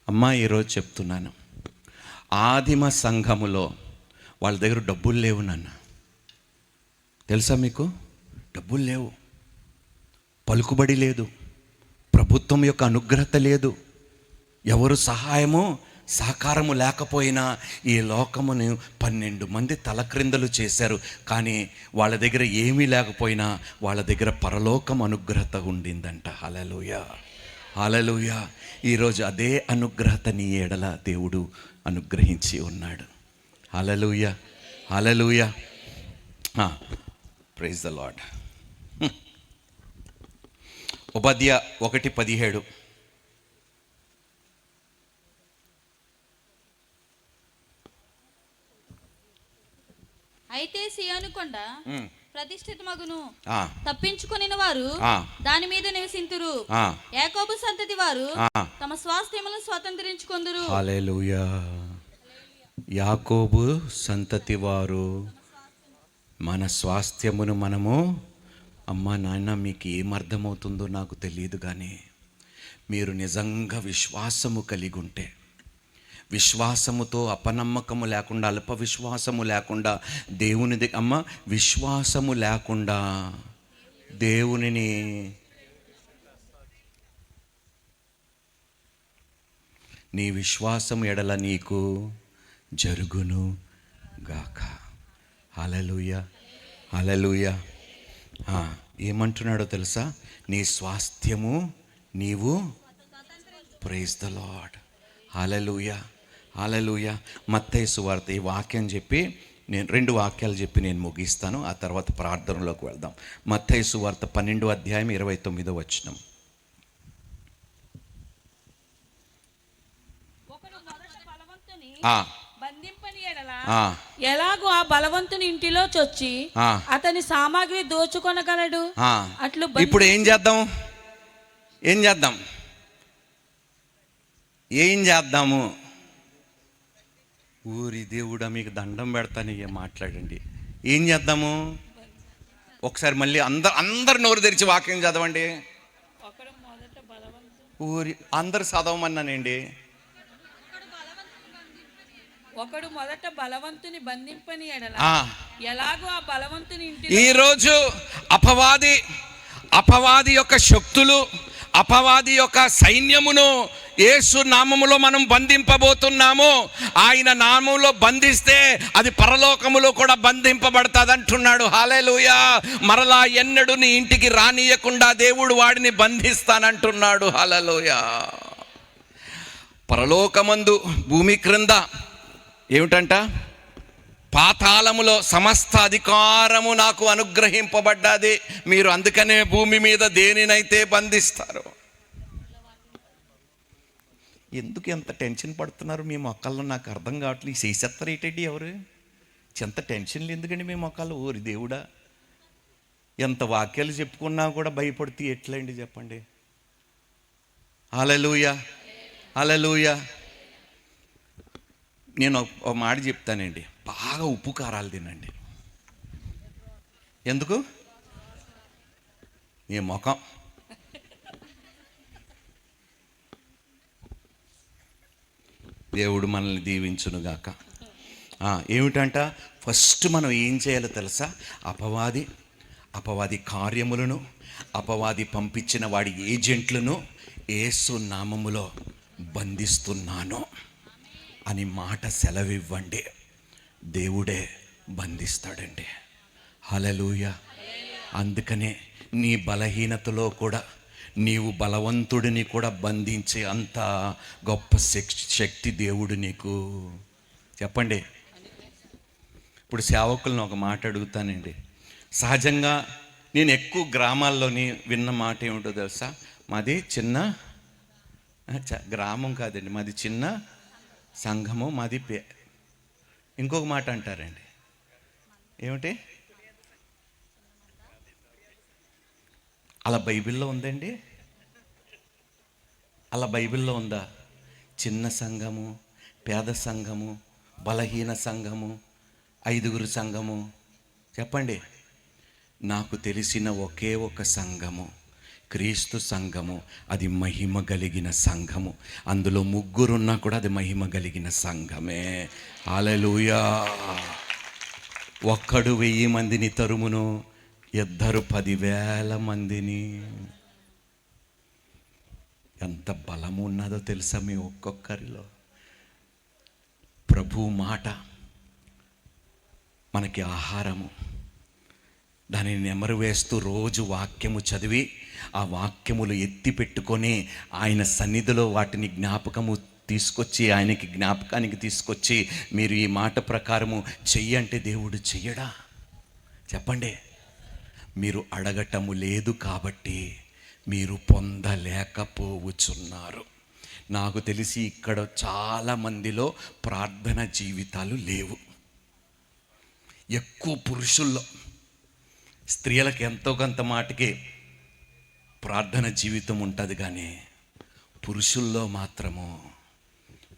S7: అమ్మా, ఈరోజు చెప్తున్నాను, ఆదిమ సంఘములో వాళ్ళ దగ్గర డబ్బులు లేవు నాన్న. తెలుసా మీకు? డబ్బులు లేవు, పలుకుబడి లేదు, ప్రభుత్వం యొక్క అనుగ్రహత లేదు, ఎవరు సహాయము సహకారము లేకపోయినా ఈ లోకమును 12 మంది తలక్రిందలు చేశారు. కానీ వాళ్ళ దగ్గర ఏమీ లేకపోయినా వాళ్ళ దగ్గర పరలోకం అనుగ్రహత ఉండిందంట. హల్లెలూయా, హల్లెలూయా. ఈరోజు అదే అనుగ్రహత నీ ఎడల దేవుడు అనుగ్రహించి ఉన్నాడు. Hallelujah, hallelujah. Praise the lord. ఉపాధ్యాయ 1:17.
S6: అయితే సియోను కొండ ప్రతిష్ఠిత మగును, తప్పించుకొనిన వారు దాని మీద నివసింతురు. యాకోబు సంతతి వారు తమ స్వాస్థ్యములను స్వతంత్రించుకొందురు.
S7: హల్లెలూయా. యాకోబు సంతతి వారు మన స్వాస్థ్యమును మనము. అమ్మా నాన్న, మీకు ఏమర్థమవుతుందో నాకు తెలియదు, కానీ మీరు నిజంగా విశ్వాసము కలిగి ఉంటే, విశ్వాసముతో అపనమ్మకము లేకుండా, అల్ప విశ్వాసము లేకుండా దేవుని అమ్మ విశ్వాసము లేకుండా దేవునిని నీ విశ్వాసము ఎడల నీకు జరుగును గాక. హల్లెలూయా, హల్లెలూయా. ఏమంటున్నాడో తెలుసా? నీ స్వాస్థ్యము నీవు. Praise the lord. Hallelujah, hallelujah. మత్తయి సువార్త ఈ వాక్యం చెప్పి నేను 2 వాక్యాలు చెప్పి నేను ముగిస్తాను. ఆ తర్వాత ప్రార్థనలోకి వెళ్దాం. మత్తయి సువార్త 12:29.
S8: ఎలాగో ఆ బలవంతుని ఇంటిలో చొచ్చి అతని సామాగ్రి దోచుకొనగలడు. అట్లు
S7: ఇప్పుడు ఏం చేద్దాం? ఏం చేద్దాము? ఊరి దేవుడా, మీకు దండం పెడతాను, మాట్లాడండి. ఏం చేద్దాము? ఒకసారి మళ్ళీ అందరు నోరు తెరిచి వాక్యం చదవండి. ఊరి అందరు చదవమన్నానండి.
S8: ఒకడు మొదట బలవంతుని బంధింపని ఎడల ఎలాగో ఆ బలవంతుని ఇంటిలో.
S7: ఈరోజు అపవాది యొక్క శక్తులు, అపవాది యొక్క సైన్యమును యేసు నామములో మనం బంధింపబోతున్నాము. ఆయన నామములో బంధిస్తే అది పరలోకములో కూడా బంధింపబడతాది అంటున్నాడు. హల్లెలూయా. మరలా ఎన్నడూ నీ ఇంటికి రానియకుండా దేవుడు వాడిని బంధిస్తానంటున్నాడు. హల్లెలూయా. పరలోకమందు భూమి క్రింద ఏమిటంట? పాతాళములో సమస్త అధికారము నాకు అనుగ్రహింపబడ్డది. మీరు అందుకనే భూమి మీద దేనినైతే బంధిస్తారు. ఎందుకు ఎంత టెన్షన్ పడుతున్నారు మీ మొక్కల్లో? నాకు అర్థం కావట్లేదు. ఈ చేసేస్తారేటండి ఎవరు? ఎంత టెన్షన్లు ఎందుకండి మీ మొక్కలు? ఓరి దేవుడా, ఎంత వాక్యాలు చెప్పుకున్నా కూడా భయపడితే ఎట్లండి చెప్పండి? హల్లెలూయా, హల్లెలూయా. నేను ఒక మాట చెప్తానండి, బాగా ఉప్పు కారాలు తినండి. ఎందుకు? మీ ముఖం. దేవుడు మనల్ని దీవించునుగాక. ఏమిటంట? ఫస్ట్ మనం ఏం చేయాలో తెలుసా? అపవాది కార్యములను, అపవాది పంపించిన వాడి ఏజెంట్లను యేసు నామములో బంధిస్తున్నాను అని మాట సెలవివ్వండి. దేవుడే బంధిస్తాడండి. హల్లెలూయా. అందుకనే నీ బలహీనతలో కూడా నీవు బలవంతుడిని కూడా బంధించే అంత గొప్ప శక్తి దేవుడు నీకు. చెప్పండి. ఇప్పుడు సేవకులను ఒక మాట అడుగుతానండి. సహజంగా నేను ఎక్కువ గ్రామాల్లోని విన్న మాట ఏమిటో తెలుసా? మాది చిన్న గ్రామం కాదండి, మాది చిన్న సంఘము, మాది ఇంకొక మాట అంటారండి, ఏమిటి? అలా బైబిల్లో ఉందండి? అలా బైబిల్లో ఉందా? చిన్న సంఘము, పేద సంఘము, బలహీన సంఘము, 5గురు సంఘము. చెప్పండి. నాకు తెలిసిన ఒకే ఒక సంఘము, క్రీస్తు సంఘము. అది మహిమ కలిగిన సంఘము. అందులో 3 ఉన్నా కూడా అది మహిమ కలిగిన సంఘమే. హల్లెలూయా. ఒక్కడు 1000 మందిని తరుమును, 2 10,000 మందిని. ఎంత బలము ఉన్నదో తెలుసా మీ ఒక్కొక్కరిలో? ప్రభు మాట మనకి ఆహారము. దానిని నెమరు వేస్తూ రోజు వాక్యము చదివి ఆ వాక్యములు ఎత్తి పెట్టుకొని ఆయన సన్నిధిలో వాటిని జ్ఞాపకము తీసుకొచ్చి, ఆయనకి జ్ఞాపకానికి తీసుకొచ్చి, మీరు ఈ మాట ప్రకారము చెయ్యి అంటే దేవుడు చెయ్యడా? చెప్పండి. మీరు అడగటము లేదు కాబట్టి మీరు పొందలేకపోవచ్చున్నారు. నాకు తెలిసి ఇక్కడ చాలామందిలో ప్రార్థన జీవితాలు లేవు. ఎక్కువ పురుషుల్లో, స్త్రీలకు ఎంతో కొంత మాటకి ప్రార్థన జీవితం ఉంటుంది, కానీ పురుషుల్లో మాత్రము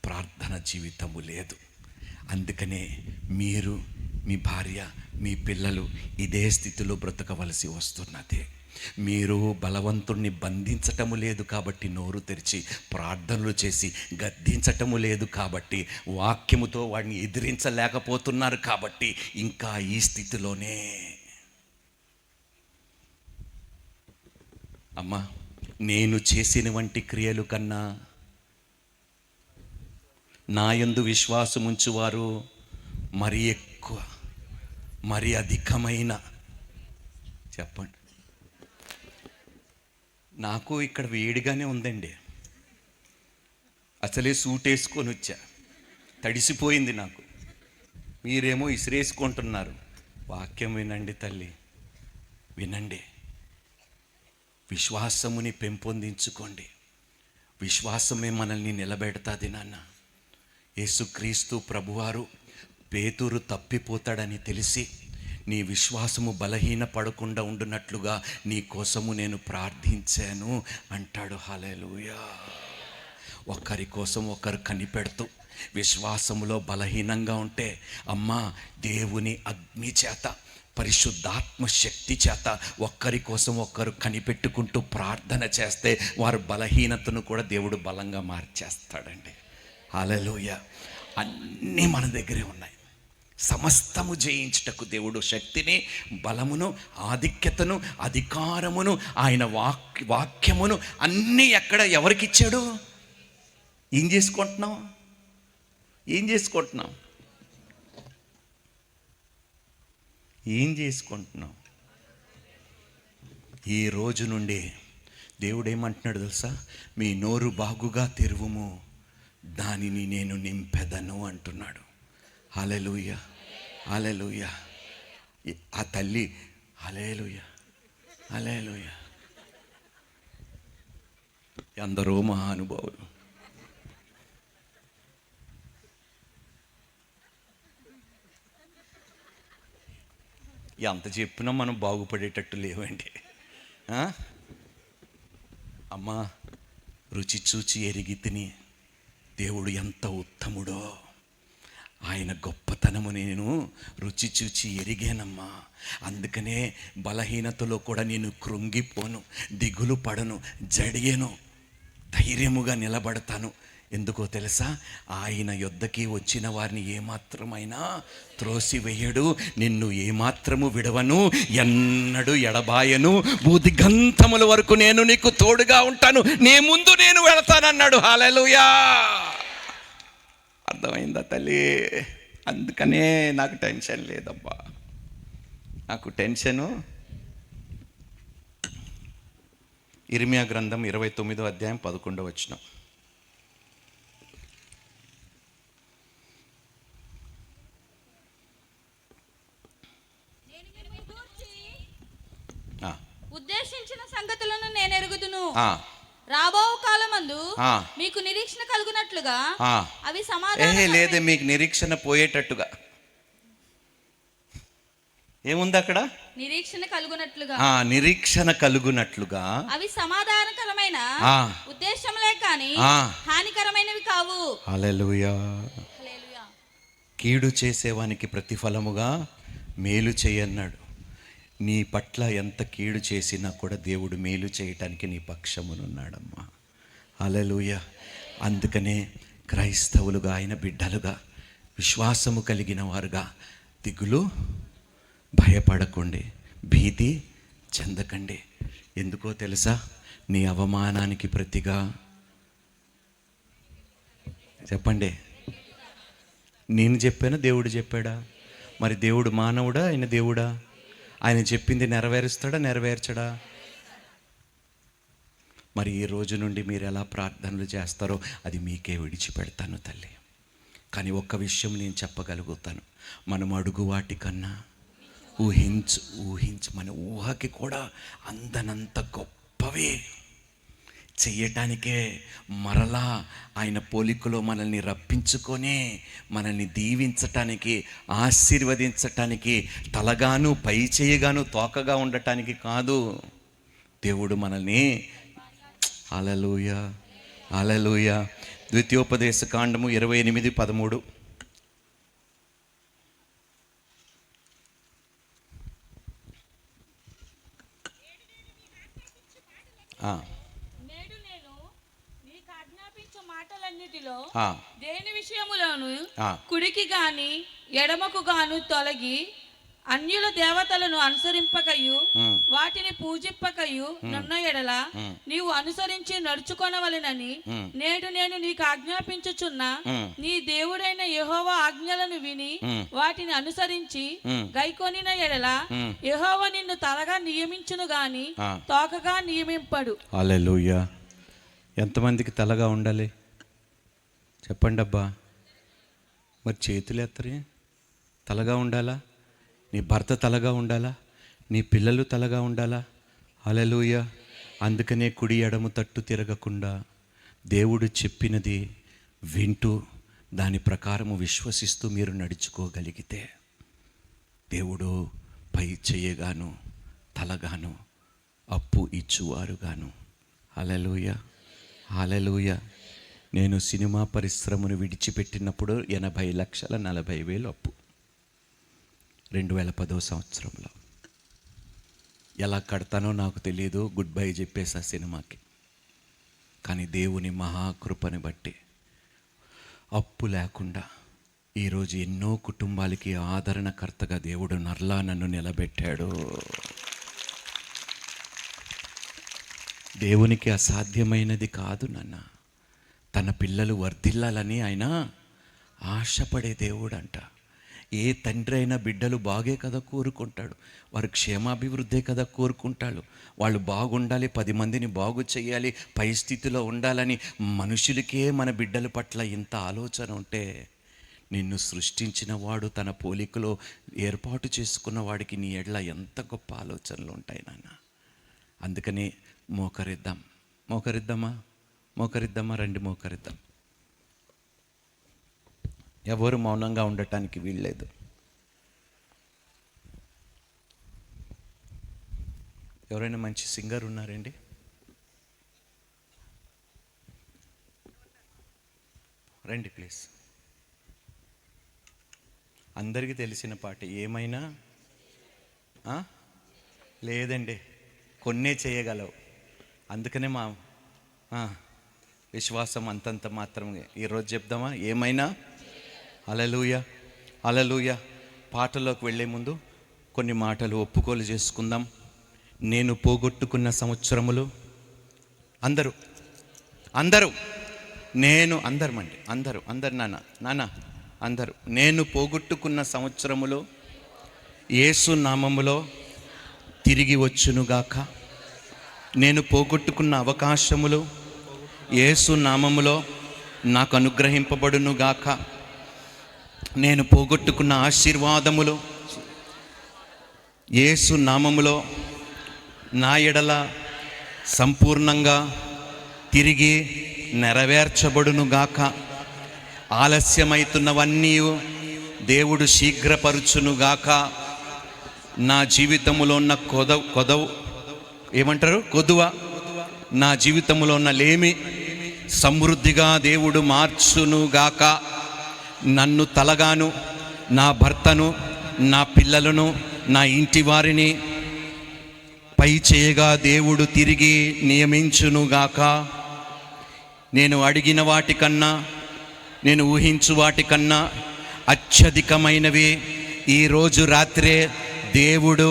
S7: ప్రార్థన జీవితము లేదు. అందుకనే మీరు, మీ భార్య, మీ పిల్లలు ఇదే స్థితిలో బ్రతకవలసి వస్తున్నది. మీరు బలవంతుణ్ణి బంధించటము లేదు కాబట్టి నోరు తెరిచి ప్రార్థనలు చేసి, గద్దించటము లేదు కాబట్టి, వాక్యముతో వాడిని ఎదిరించలేకపోతున్నారు కాబట్టి ఇంకా ఈ స్థితిలోనే. అమ్మా, నేను చేసిన వంటి క్రియలు కన్నా నా యందు విశ్వాసముంచువారు మరి ఎక్కువ, మరి అధికమైన. చెప్పండి. నాకు ఇక్కడ వేడిగానే ఉందండి. అసలే సూట్ వేసుకొని వచ్చా, తడిసిపోయింది నాకు. మీరేమో ఇసిరేసుకుంటున్నారు. వాక్యం వినండి తల్లి, వినండి. విశ్వాసముని పెంపొందించుకోండి. విశ్వాసమే మనల్ని నిలబెడతాది నాన్న. యేసుక్రీస్తు ప్రభువారు పేతురు తప్పిపోతాడని తెలిసి నీ విశ్వాసము బలహీన పడకుండా ఉండునట్లుగా నీ కోసము నేను ప్రార్థించాను అంటాడు. హల్లెలూయా. ఒకరి కోసం ఒకరు కనిపెడుతూ విశ్వాసములో బలహీనంగా ఉంటే, అమ్మా, దేవుని అగ్ని చేత, పరిశుద్ధాత్మ శక్తి చేత ఒక్కరి కోసం ఒక్కరు కనిపెట్టుకుంటూ ప్రార్థన చేస్తే వారి బలహీనతను కూడా దేవుడు బలంగా మార్చేస్తాడండి. హల్లెలూయా. అన్నీ మన దగ్గరే ఉన్నాయి. సమస్తము జయించుటకు దేవుడు శక్తిని, బలమును, ఆధిక్యతను, అధికారమును, ఆయన వాక్యమును అన్నీ ఎక్కడ ఎవరికి ఇచ్చాడు? ఏం చేసుకుంటున్నాం? ఏం చేసుకుంటున్నాం? ఏం చేసుకుంటున్నాం? ఈ రోజు నుండి దేవుడు ఏమంటున్నాడు తెలుసా? మీ నోరు బాగుగా తెరువుము, దానిని నేను నింపెదను అంటున్నాడు. హల్లెలూయా, హల్లెలూయా. ఆ తల్లి హల్లెలూయా, హల్లెలూయా. ఎందరో మహానుభావులు ఎంత చెప్పినా మనం బాగుపడేటట్టు లేవండి. అమ్మా, రుచి చూచి ఎరిగి తిని దేవుడు ఎంత ఉత్తముడో, ఆయన గొప్పతనము నేను రుచి చూచి ఎరిగానమ్మా. అందుకనే బలహీనతలో కూడా నేను కృంగిపోను, దిగులు పడను, జడియను, ధైర్యముగా నిలబడతాను. ఎందుకో తెలుసా? ఆయన యొద్దకి వచ్చిన వారిని ఏమాత్రమైనా త్రోసివేయడు, నిన్ను ఏమాత్రము విడవను, ఎన్నడూ ఎడబాయను, భూదిగంతముల వరకు నేను నీకు తోడుగా ఉంటాను, నీ ముందు నేను వెళతానన్నాడు. హల్లెలూయా. అర్థమైందా తల్లి? అందుకనే నాకు టెన్షన్ లేదబ్బా. నాకు టెన్షను ఇర్మియా గ్రంథం 29వ అధ్యాయం 11వ వచనం.
S6: ఉద్దేశించిన సంగతులను నేను ఎరుగుదును, రాబో కాలమందు మీకు నిరీక్షణ కలుగునట్లుగా అవి సమాధానం.
S7: లేదే, మీకు నిరీక్షణ పోయేటట్టుగా ఏముంది అక్కడ?
S6: నిరీక్షణ కలుగునట్లుగా.
S7: నిరీక్షణ కలుగునట్లుగా
S6: అవి సమాధానకరమైన ఉద్దేశములే కానీ హానికరమైనవి కావు.
S7: హల్లెలూయా. కీడు చేసేవానికి ప్రతిఫలముగా మేలు చేయన్నాడు. నీ పట్ల ఎంత కీడు చేసినా కూడా దేవుడు మేలు చేయటానికి నీ పక్షమునున్నాడమ్మా. హల్లెలూయా. అందుకనే క్రైస్తవులుగా, ఆయన బిడ్డలుగా, విశ్వాసము కలిగిన వారుగా దిగులు భయపడకండి, భీతి చెందకండి. ఎందుకో తెలుసా? నీ అవమానానికి ప్రతిగా చెప్పండి. నేను చెప్పానా, దేవుడు చెప్పాడా? మరి దేవుడు మానవుడా, ఆయన దేవుడా? ఆయన చెప్పింది నెరవేరుస్తాడా, నెరవేర్చడా? మరి ఈ రోజు నుండి మీరు ఎలా ప్రార్థనలు చేస్తారో అది మీకే విడిచిపెడతాను తల్లి. కానీ ఒక్క విషయం నేను చెప్పగలుగుతాను, మనం అడుగు వాటికన్నా ఊహించు మన ఊహకి కూడా అందనంత గొప్పవే చెయ్యటానికే మరలా ఆయన పోలికలో మనల్ని రప్పించుకొని మనల్ని దీవించటానికి, ఆశీర్వదించటానికి, తలగాను పై చేయగాను తోకగా ఉండటానికి కాదు. దేవుడు మనల్ని హల్లెలూయా హల్లెలూయా. ద్వితీయోపదేశ కాండము 28:13.
S8: నేడు నేను నీకు ఆజ్ఞాపించే మాటలన్నిటిలో దేని విషయములోను కుడికి గాని ఎడమకు గాను తొలగి అన్యుల దేవతలను అనుసరింపకయు వాటిని పూజింపకయు నున్న ఎడల నీవు అనుసరించి నడుచుకొనవలెనని నేడు నేను నీకు ఆజ్ఞాపించుచున్న నీ దేవుడైన యెహోవా ఆజ్ఞలను విని వాటిని అనుసరించి గైకొనిన ఎడల యెహోవా నిన్ను తలగా నియమించును గాని తోకగా నియమింపడు.
S7: హల్లెలూయా. ఎంతమందికి తలగా ఉండాలి చెప్పండి అబ్బా. మరి చేతులు ఎత్తరే, తలగా ఉండాలా? నీ భర్త తలగా ఉండాలా? నీ పిల్లలు తలగా ఉండాలా? హల్లెలూయా. అందుకనే కుడి ఎడము తట్టు తిరగకుండా దేవుడు చెప్పినది వింటూ దాని ప్రకారము విశ్వసిస్తూ మీరు నడుచుకోగలిగితే దేవుడు పై చేయగాను తలగాను అప్పు ఇచ్చువారుగాను. హల్లెలూయా హల్లెలూయా. నేను సినిమా పరిశ్రమను విడిచిపెట్టినప్పుడు 80,40,000 అప్పు 2010వ సంవత్సరంలో. ఎలా కడతానో నాకు తెలియదు, గుడ్ బై చెప్పేసి ఆ సినిమాకి. కానీ దేవుని మహాకృపని బట్టి అప్పు లేకుండా ఈరోజు ఎన్నో కుటుంబాలకి ఆదరణకర్తగా దేవుడు నర్లా నన్ను నిలబెట్టాడు. దేవునికి అసాధ్యమైనది కాదు నాన్న. తన పిల్లలు వర్ధిల్లాలని ఆయన ఆశపడే దేవుడు అంట. ఏ తండ్రి అయినా బిడ్డలు బాగే కదా కోరుకుంటాడు, వారి క్షేమాభివృద్ధే కదా కోరుకుంటాడు. వాళ్ళు బాగుండాలి, 10 మందిని బాగు చేయాలి, పై స్థితిలో ఉండాలని మనుషులకే మన బిడ్డల పట్ల ఇంత ఆలోచన ఉంటే, నిన్ను సృష్టించిన వాడు తన పోలికలో ఏర్పాటు చేసుకున్న వాడికి నీ ఎడ్ల ఎంత గొప్ప ఆలోచనలు ఉంటాయి నాన్న. అందుకని మోకరిద్దామా రండి, మోకరిద్దాం. ఎవరు మౌనంగా ఉండటానికి వీల్లేదు. ఎవరైనా మంచి సింగర్ ఉన్నారండి? రండి ప్లీజ్. అందరికీ తెలిసిన పాట ఏమైనా లేదండి, కొన్నే చేయగలవు. అందుకనే మా విశ్వాసం అంతంత మాత్రమే. ఈరోజు చెప్దామా? ఏమైనా. హల్లెలూయా హల్లెలూయా. పాటలోకి వెళ్ళే ముందు కొన్ని మాటలు ఒప్పుకోలు చేసుకుందాం. నేను పోగొట్టుకున్న సంవత్సరములు అందరూ అందరూ నేను పోగొట్టుకున్న సంవత్సరములో యేసు నామములో తిరిగి వచ్చునుగాక. నేను పోగొట్టుకున్న అవకాశములు యేసు నామములో నాకు అనుగ్రహింపబడునుగాక. నేను పోగొట్టుకున్న ఆశీర్వాదములు యేసు నామములో నా ఎడల సంపూర్ణంగా తిరిగి నెరవేర్చబడునుగాక. ఆలస్యమైతున్నవన్నీ దేవుడు శీఘ్రపరుచునుగాక. నా జీవితంలో ఉన్న కొదువ నా జీవితంలో ఉన్న లేమి సమృద్ధిగా దేవుడు మార్చునుగాక. నన్ను తలగాను, నా భర్తను, నా పిల్లలను, నా ఇంటి వారిని పై చేయగా దేవుడు తిరిగి నియమించునుగాక. నేను అడిగిన వాటికన్నా, నేను ఊహించు వాటికన్నా అత్యధికమైనవి ఈరోజు రాత్రే దేవుడు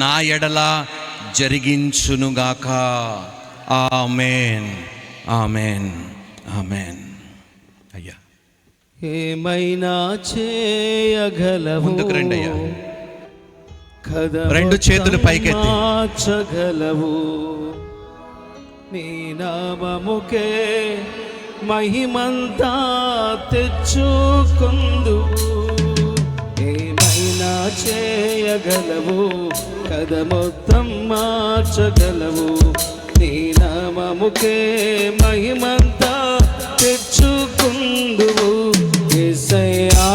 S7: నా ఎడల జరిగించునుగాక. ఆమేన్, ఆమేన్, ఆమేన్. అయ్యా
S2: ఏమైనా చేయగలవు,
S7: ముందుకు రండి అయ్యా. రెండు చేతులు పైకెత్తి.
S2: మార్చగలవు, నీ నామముకే మహిమంతా తెచ్చుకుందువు. ఏమైనా చేయగలవు, కథ మొత్తం మార్చగలవు, నీ నామముకే మహిమంతా తెచ్చుకుందువు. యేసయ్యా,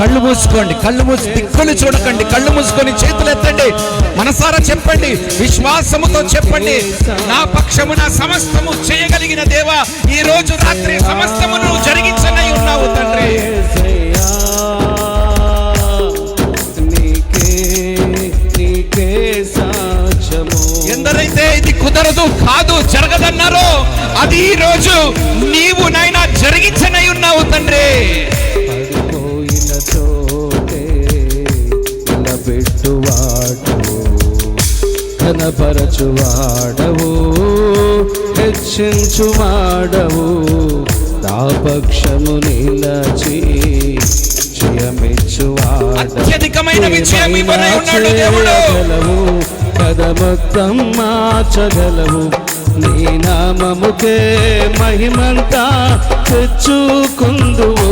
S7: కళ్ళు మూసుకోండి, కళ్ళు మూసి దిక్కులు చూడకండి, కళ్ళు మూసుకొని చేతులు ఎత్తండి, మనసారా చెప్పండి, విశ్వాసముతో చెప్పండి. నా పక్షమున సమస్తము చేయగలిగిన దేవా, ఈ రోజు రాత్రి సమస్తమును జరిగించనై ఉన్నావు తండ్రి.
S2: నీకే సాక్ష్యము.
S7: ఎందరైతే ఇది కుదరదు, కాదు, జరగదన్నారో అది ఈ రోజు నీవు నైనా జరిగించనై ఉన్నావు తండ్రి.
S2: పడిపోయిన చోటే నిలబెట్టువాడవు, ఘనపరచువాడవు, హెచ్చించువాడవు, నా పక్షము నిలచి
S7: అత్యధికమైన విజయం ఇవ్వనై ఉన్నాడు దేవుడు.
S2: కథ మొత్తం మార్చగలవు, నీ నామముకే మహిమంతా తెచ్చుకుందువు.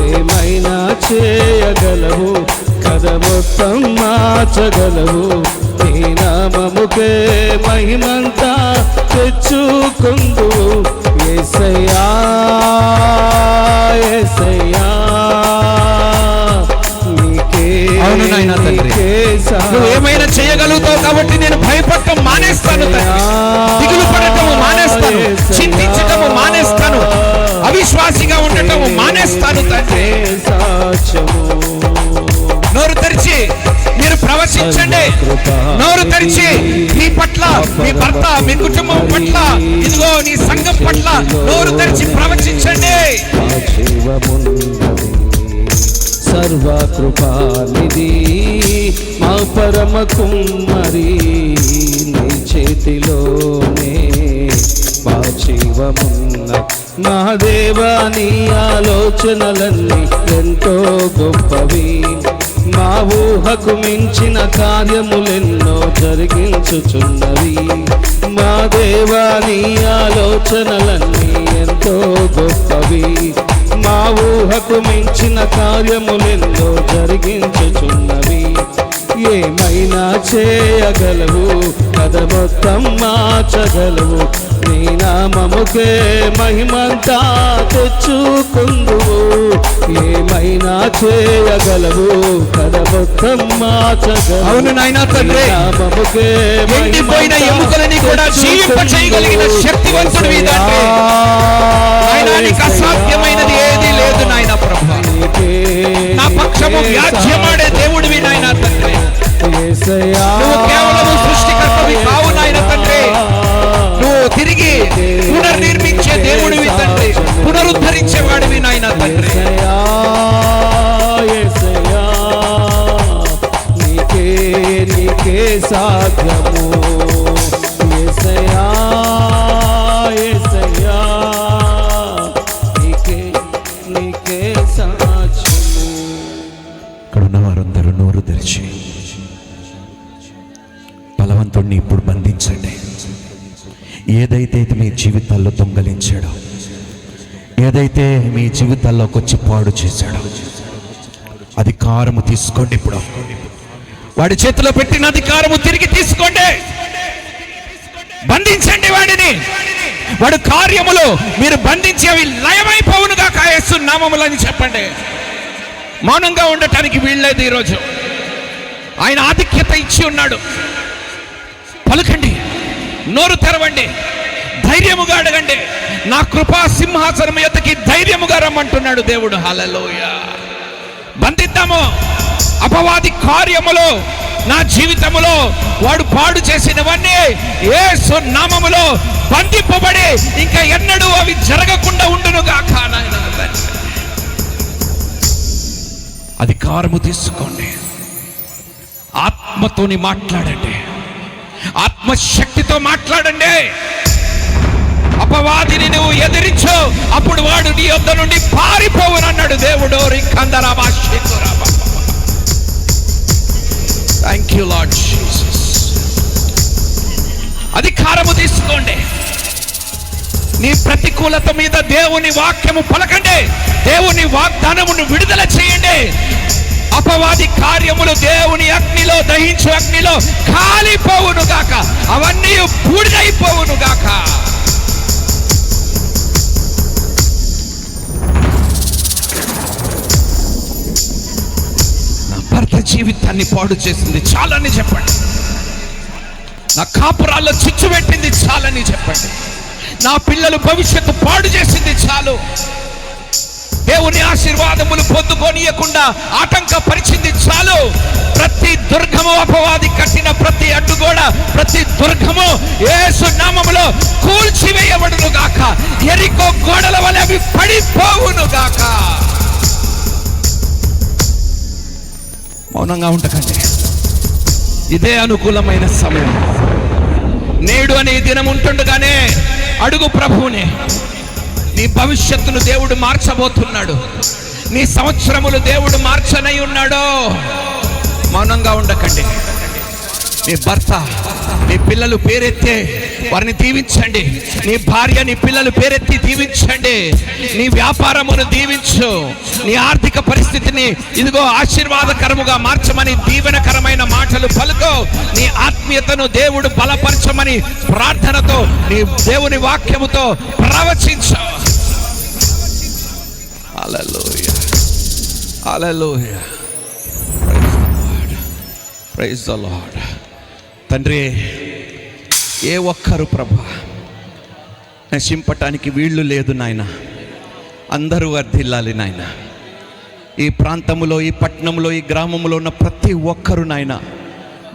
S2: ఏమైనా చేయగలవు, కథ మొత్తం మార్చగలవు, నీ నామముకే మహిమంతా తెచ్చుకుందువు. యేసయ్యా, యేసయ్యా,
S7: అవును నాయనా తండ్రి, నువ్వు ఏమైనా చేయగలుగుతావు కాబట్టి నేను భయపడటం మానేస్తాను తండ్రి, దిగులు పడటము మానేస్తాను, చింతించటము మానేస్తాను, అవిశ్వాసిగా ఉండటము మానేస్తాను తండ్రి. నోరు తెరిచి మీరు ప్రవశించండి, నోరు తెరిచి నీ పట్ల, మీ భర్త, మీ కుటుంబం పట్ల, ఇదిగో నీ సంఘం పట్ల నోరు తెరిచి ప్రవచించండి.
S2: సర్వకృపానిధి మా పరమ కుమ్మరి, నీ చేతిలోనే మా జీవమున్న. మా దేవా, నీ ఆలోచనలన్నీ ఎంతో గొప్పవి, మా ఊహకు మించిన కార్యములెన్నో జరిగించుచున్నవి. మా దేవా, నీ ఆలోచనలన్నీ ఎంతో గొప్పవి, మా ఊహకు మించిన కార్యములెన్నో జరిగించుచున్నవి. ఏమైనా చేయగలవు, కథ మొత్తం మార్చగలవు, నీ నామముకే మహిమంతా తెచ్చుకుందువు. ఏమైనా చేయగలవు, కథ మొత్తం మార్చగలవు.
S7: అవును నాయనా తండ్రి,
S2: నామముకే
S7: ఎండిపోయిన ఎముకలని కూడా జీవింపచేయగలిగిన శక్తివంతుడివి తండ్రి. నాయనానికి అసాధ్యమైనది ఏదీ లేదు నాయనా ప్రభువా. నా పక్షము వ్యాజ్యమాడే దేవుడివి నాయనా తండ్రి. నువ్వు కేవలము సృష్టికర్తవి కావు నాయన తండ్రి, నువ్వు తిరిగి పునర్నిర్మించే దేవుడివి తండ్రి, పునరుద్ధరించేవాడివి నాయన తండ్రి.
S2: నీకే సాధ్యము, యేసయ్యా, యేసయ్యా, నీకే సాధ్యము.
S5: ఇక్కడ ఉన్న వారందరూ నోరు తెరిచి బలవంతుణ్ణి ఇప్పుడు బంధించండి. ఏదైతే మీ జీవితాల్లో దొంగలించాడో, ఏదైతే మీ జీవితాల్లోకి వచ్చి పాడు చేశాడో, అధికారము తీసుకోండి. ఇప్పుడు వాడి చేతిలో పెట్టిన అధికారము తిరిగి తీసుకోండి. బంధించండి వాడిని. వాడు కార్యములు మీరు బంధించి అవి లయమైపోవునుగా యేసు నామములో అని చెప్పండి. మౌనంగా ఉండటానికి వీల్లేదు. ఈరోజు ఆయన ఆధిక్యత ఇచ్చి ఉన్నాడు. పలుకండి, నోరు తెరవండి, ధైర్యముగా అడగండి. నా కృపా సింహాసనం ఎద్దకి ధైర్యముగా రమ్మంటున్నాడు దేవుడు. హల్లెలూయా. బంధిద్దాము అపవాది కార్యములో. నా జీవితములో వాడు పాడు చేసినవన్నీ యేసు నామములో బంధింపబడి ఇంకా ఎన్నడూ అవి జరగకుండా ఉండునుగాక. అధికారము తీసుకోండి. ఆత్మతోని మాట్లాడండి, ఆత్మశక్తితో మాట్లాడండి. అపవాదిని నువ్వు ఎదిరించు, అప్పుడు వాడు నీ యొద్ద నుండి పారిపోవునన్నాడు దేవుడు. Thank you Lord Jesus. అధికారము తీసుకోండి. నీ ప్రతికూలత మీద దేవుని వాక్యము పలకండి. దేవుని వాగ్దానమును విడుదల చేయండి. అపవాది కార్యములు దేవుని అగ్నిలో, దహించు అగ్నిలో కాలిపోవును గాక. అవన్నీ బూడిదైపోవును గాక. నా భర్త జీవితాన్ని పాడు చేసింది చాలని చెప్పండి. నా కాపురాల్లో చిచ్చు పెట్టింది చాలని చెప్పండి. నా పిల్లలు భవిష్యత్తు పాడు చేసింది చాలు. దేవుని ఆశీర్వాదములు పొందుకోనియకుండా ఆటంకపరిచింది చాలు. ప్రతి దుర్గము, అపవాది కట్టిన ప్రతి అడ్డుగోడ, ప్రతి దుర్గము యేసు నామములో కూల్చివేయబడును గాక. యెరికో గోడల వలె అవి పడిపోవును గాక. మౌనంగా ఉండకండి. ఇదే అనుకూలమైన సమయం. నేడు అనే దినం ఉంటుండగానే అడుగు ప్రభువునే. నీ భవిష్యత్తును దేవుడు మార్చబోతున్నాడు. నీ సంవత్సరములు దేవుడు మార్చనై ఉన్నాడు. మౌనంగా ఉండకండి. నీ భర్త, నీ పిల్లలు పేరెత్తే వారిని దీవించండి. నీ భార్య, నీ పిల్లలు పేరెత్తి దీవించండి. నీ వ్యాపారమును దీవించు. నీ ఆర్థిక పరిస్థితిని ఇదిగో ఆశీర్వాదకరముగా మార్చమని దీవెనకరమైన మాటలు పలుకో. నీ ఆత్మీయతను దేవుడు బలపరచమని ప్రార్థనతో, నీ దేవుని వాక్యముతో ప్రవచించు. Hallelujah, hallelujah. Praise the Lord. తండ్రి, ఏ ఒక్కరు ప్రభా నశింపటానికి వీళ్ళు లేదు నాయన. అందరూ వర్ధిల్లాలి నాయన. ఈ ప్రాంతంలో, ఈ పట్టణంలో, ఈ గ్రామంలో ఉన్న ప్రతి ఒక్కరు నాయన,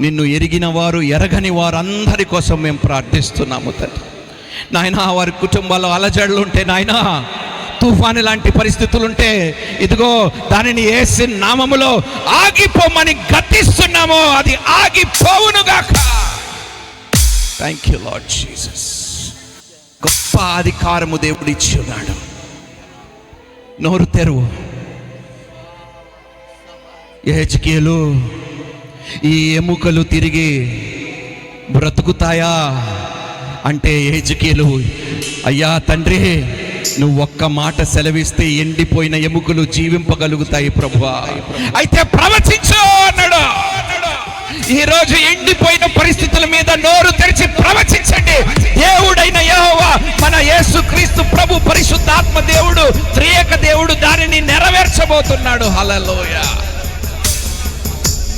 S5: నిన్ను ఎరిగిన వారు, ఎరగని వారు అందరి కోసం మేము ప్రార్థిస్తున్నాము తండ్రి. నాయన, వారి కుటుంబాల్లో అలజడులు ఉంటే నాయన, తుఫాను లాంటి పరిస్థితులుంటే ఇదిగో దానిని యేసు నామములో ఆగిపోమని గద్దిస్తున్నాము. అది ఆగిపోవునుగాక. Thank you Lord Jesus. గొప్ప అధికారము దేవుడు ఇచ్చి ఉన్నాడు. నోరు తెరువు. యెహెజ్కేలు, ఈ ఎముకలు తిరిగి బ్రతుకుతాయా అంటే యెహెజ్కేలు, అయ్యా తండ్రి, నువ్వు ఒక్క మాట సెలవిస్తే ఎండిపోయిన ఎముకలు జీవింపగలుగుతాయి ప్రభువా. అయితే ప్రవచించు అన్నాడు. ఈరోజు ఎండిపోయిన పరిస్థితుల మీద నోరు తెరిచి ప్రవచించండి. దేవుడైన యెహోవా మన యేసుక్రీస్తు ప్రభు పరిశుద్ధాత్మ దేవుడు, త్రియేక దేవుడు దానిని నెరవేర్చబోతున్నాడు. హల్లెలూయా.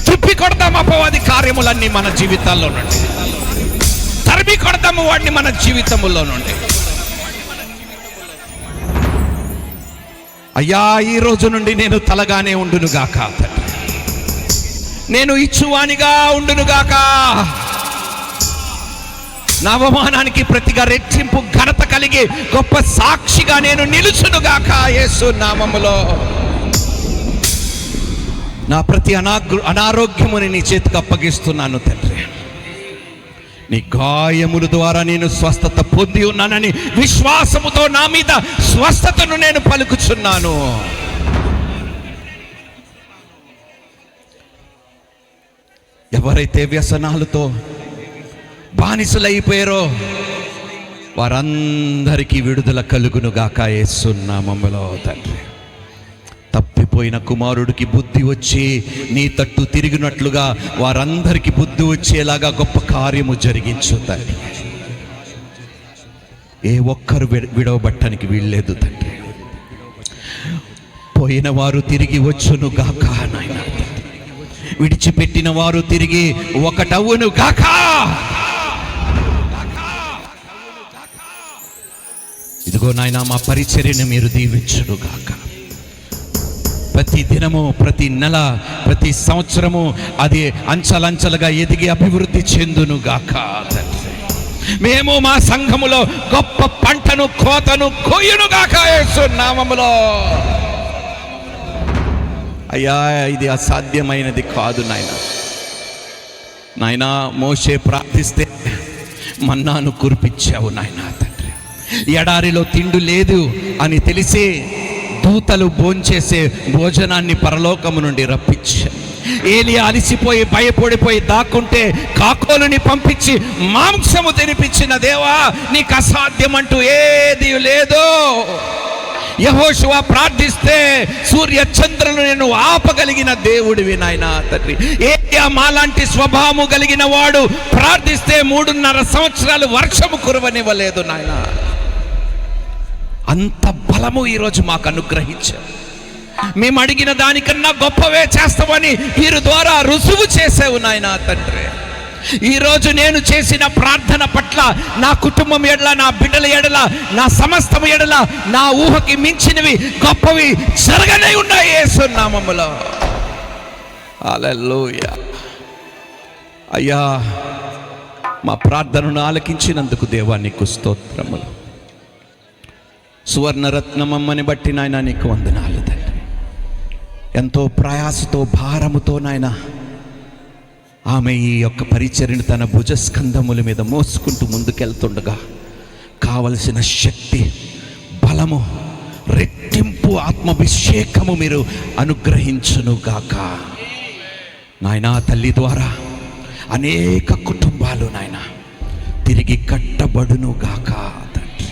S5: తుప్పి కొడదాం అపవాది కార్యములన్నీ మన జీవితాల్లో నుండి. తరిమి కొడదాము వాడిని మన జీవితములో నుండి. అయ్యా, ఈ రోజు నుండి నేను తలగానే ఉండునుగాక తండ్రి. నేను ఇచ్చువానిగా ఉండునుగాక. నా అవమానానికి ప్రతిగా రెట్టింపు ఘనత కలిగి గొప్ప సాక్షిగా నేను నిలుచునుగాక యేసు నామములో. నా ప్రతి అనారోగ్యముని నీ చేతికి అప్పగిస్తున్నాను తండ్రి. నీ గాయముల ద్వారా నేను స్వస్థత పొంది ఉన్నానని విశ్వాసముతో నా మీద స్వస్థతను నేను పలుకుచున్నాను. ఎవరైతే వ్యసనాలతో బానిసలైపోయారో, వారందరికీ విడుదల కలుగును గాక యేసు నామములో తండ్రి. తప్పిపోయిన కుమారుడికి బుద్ధి వచ్చి నీ తట్టు తిరిగినట్లుగా వారందరికీ బుద్ధి వచ్చేలాగా గొప్ప కార్యము జరిగించు తండ్రి. ఏ ఒక్కరు విడవబట్టడానికి వీల్లేదు తండ్రి. పోయిన వారు తిరిగి వచ్చును గాక నాయన. విడిచిపెట్టిన వారు తిరిగి ఒకటవును గాక. ఇదిగో నాయన, మా పరిచర్యను మీరు దీవించును గాక. ప్రతి దినము, ప్రతి నెల, ప్రతి సంవత్సరము అది అంచలంచలుగా ఎదిగి అభివృద్ధి చెందును గాక తండ్రి. మేము మా సంఘములో గొప్ప పంటను, కోతను కోయును గాక యేసు నామములో. అయ్యా, ఇది అసాధ్యమైనది కాదు నాయన. నాయన, మోషే ప్రార్థిస్తే మన్నాను కురిపించావు నాయన తండ్రి. ఎడారిలో తిండి లేదు అని తెలిసి దూతలు భోంచేసే భోజనాన్ని పరలోకము నుండి రప్పించారు. ఏలియా అలిసిపోయి భయపడిపోయి దాక్కుంటే కాకోలుని పంపించి మాంసము తినిపించిన దేవా, నీకు అసాధ్యమంటూ ఏది లేదు. యెహోషువ ప్రార్థిస్తే సూర్య చంద్రులను నేను ఆపగలిగిన దేవుడివి నాయన తండ్రి. ఏలియా మాలాంటి స్వభావము కలిగిన వాడు ప్రార్థిస్తే 3.5 సంవత్సరాలు వర్షము కురవనివ్వలేదు నాయన. అంత బలము ఈరోజు మాకు అనుగ్రహించావు. మేము అడిగిన దానికన్నా గొప్పవే చేస్తామని వీరి ద్వారా రుజువు చేసావు నాయన తండ్రి. ఈరోజు నేను చేసిన ప్రార్థన పట్ల నా కుటుంబం ఎడల, నా బిడ్డల ఎడల, నా సమస్తం ఎడల నా ఊహకి మించినవి గొప్పవి జరగనే ఉన్నాయి యేసు నామములో. హల్లెలూయా. అయ్యా, మా ప్రార్థనను ఆలకించినందుకు దేవా నీకు స్తోత్రములు. సువర్ణరత్నమమ్మని బట్టి నాయన నీకు వందనాలు తండ్రి. ఎంతో ప్రయాసతో, భారముతో నాయన ఆమె ఈ యొక్క పరిచర్యను తన భుజస్కంధముల మీద మోసుకుంటూ ముందుకెళ్తుండగా కావలసిన శక్తి, బలము, రెట్టింపు ఆత్మాభిషేకము మీరు అనుగ్రహించును గాక నాయనా. తల్లి ద్వారా అనేక కుటుంబాలు నాయన తిరిగి కట్టబడును గాక తండ్రి.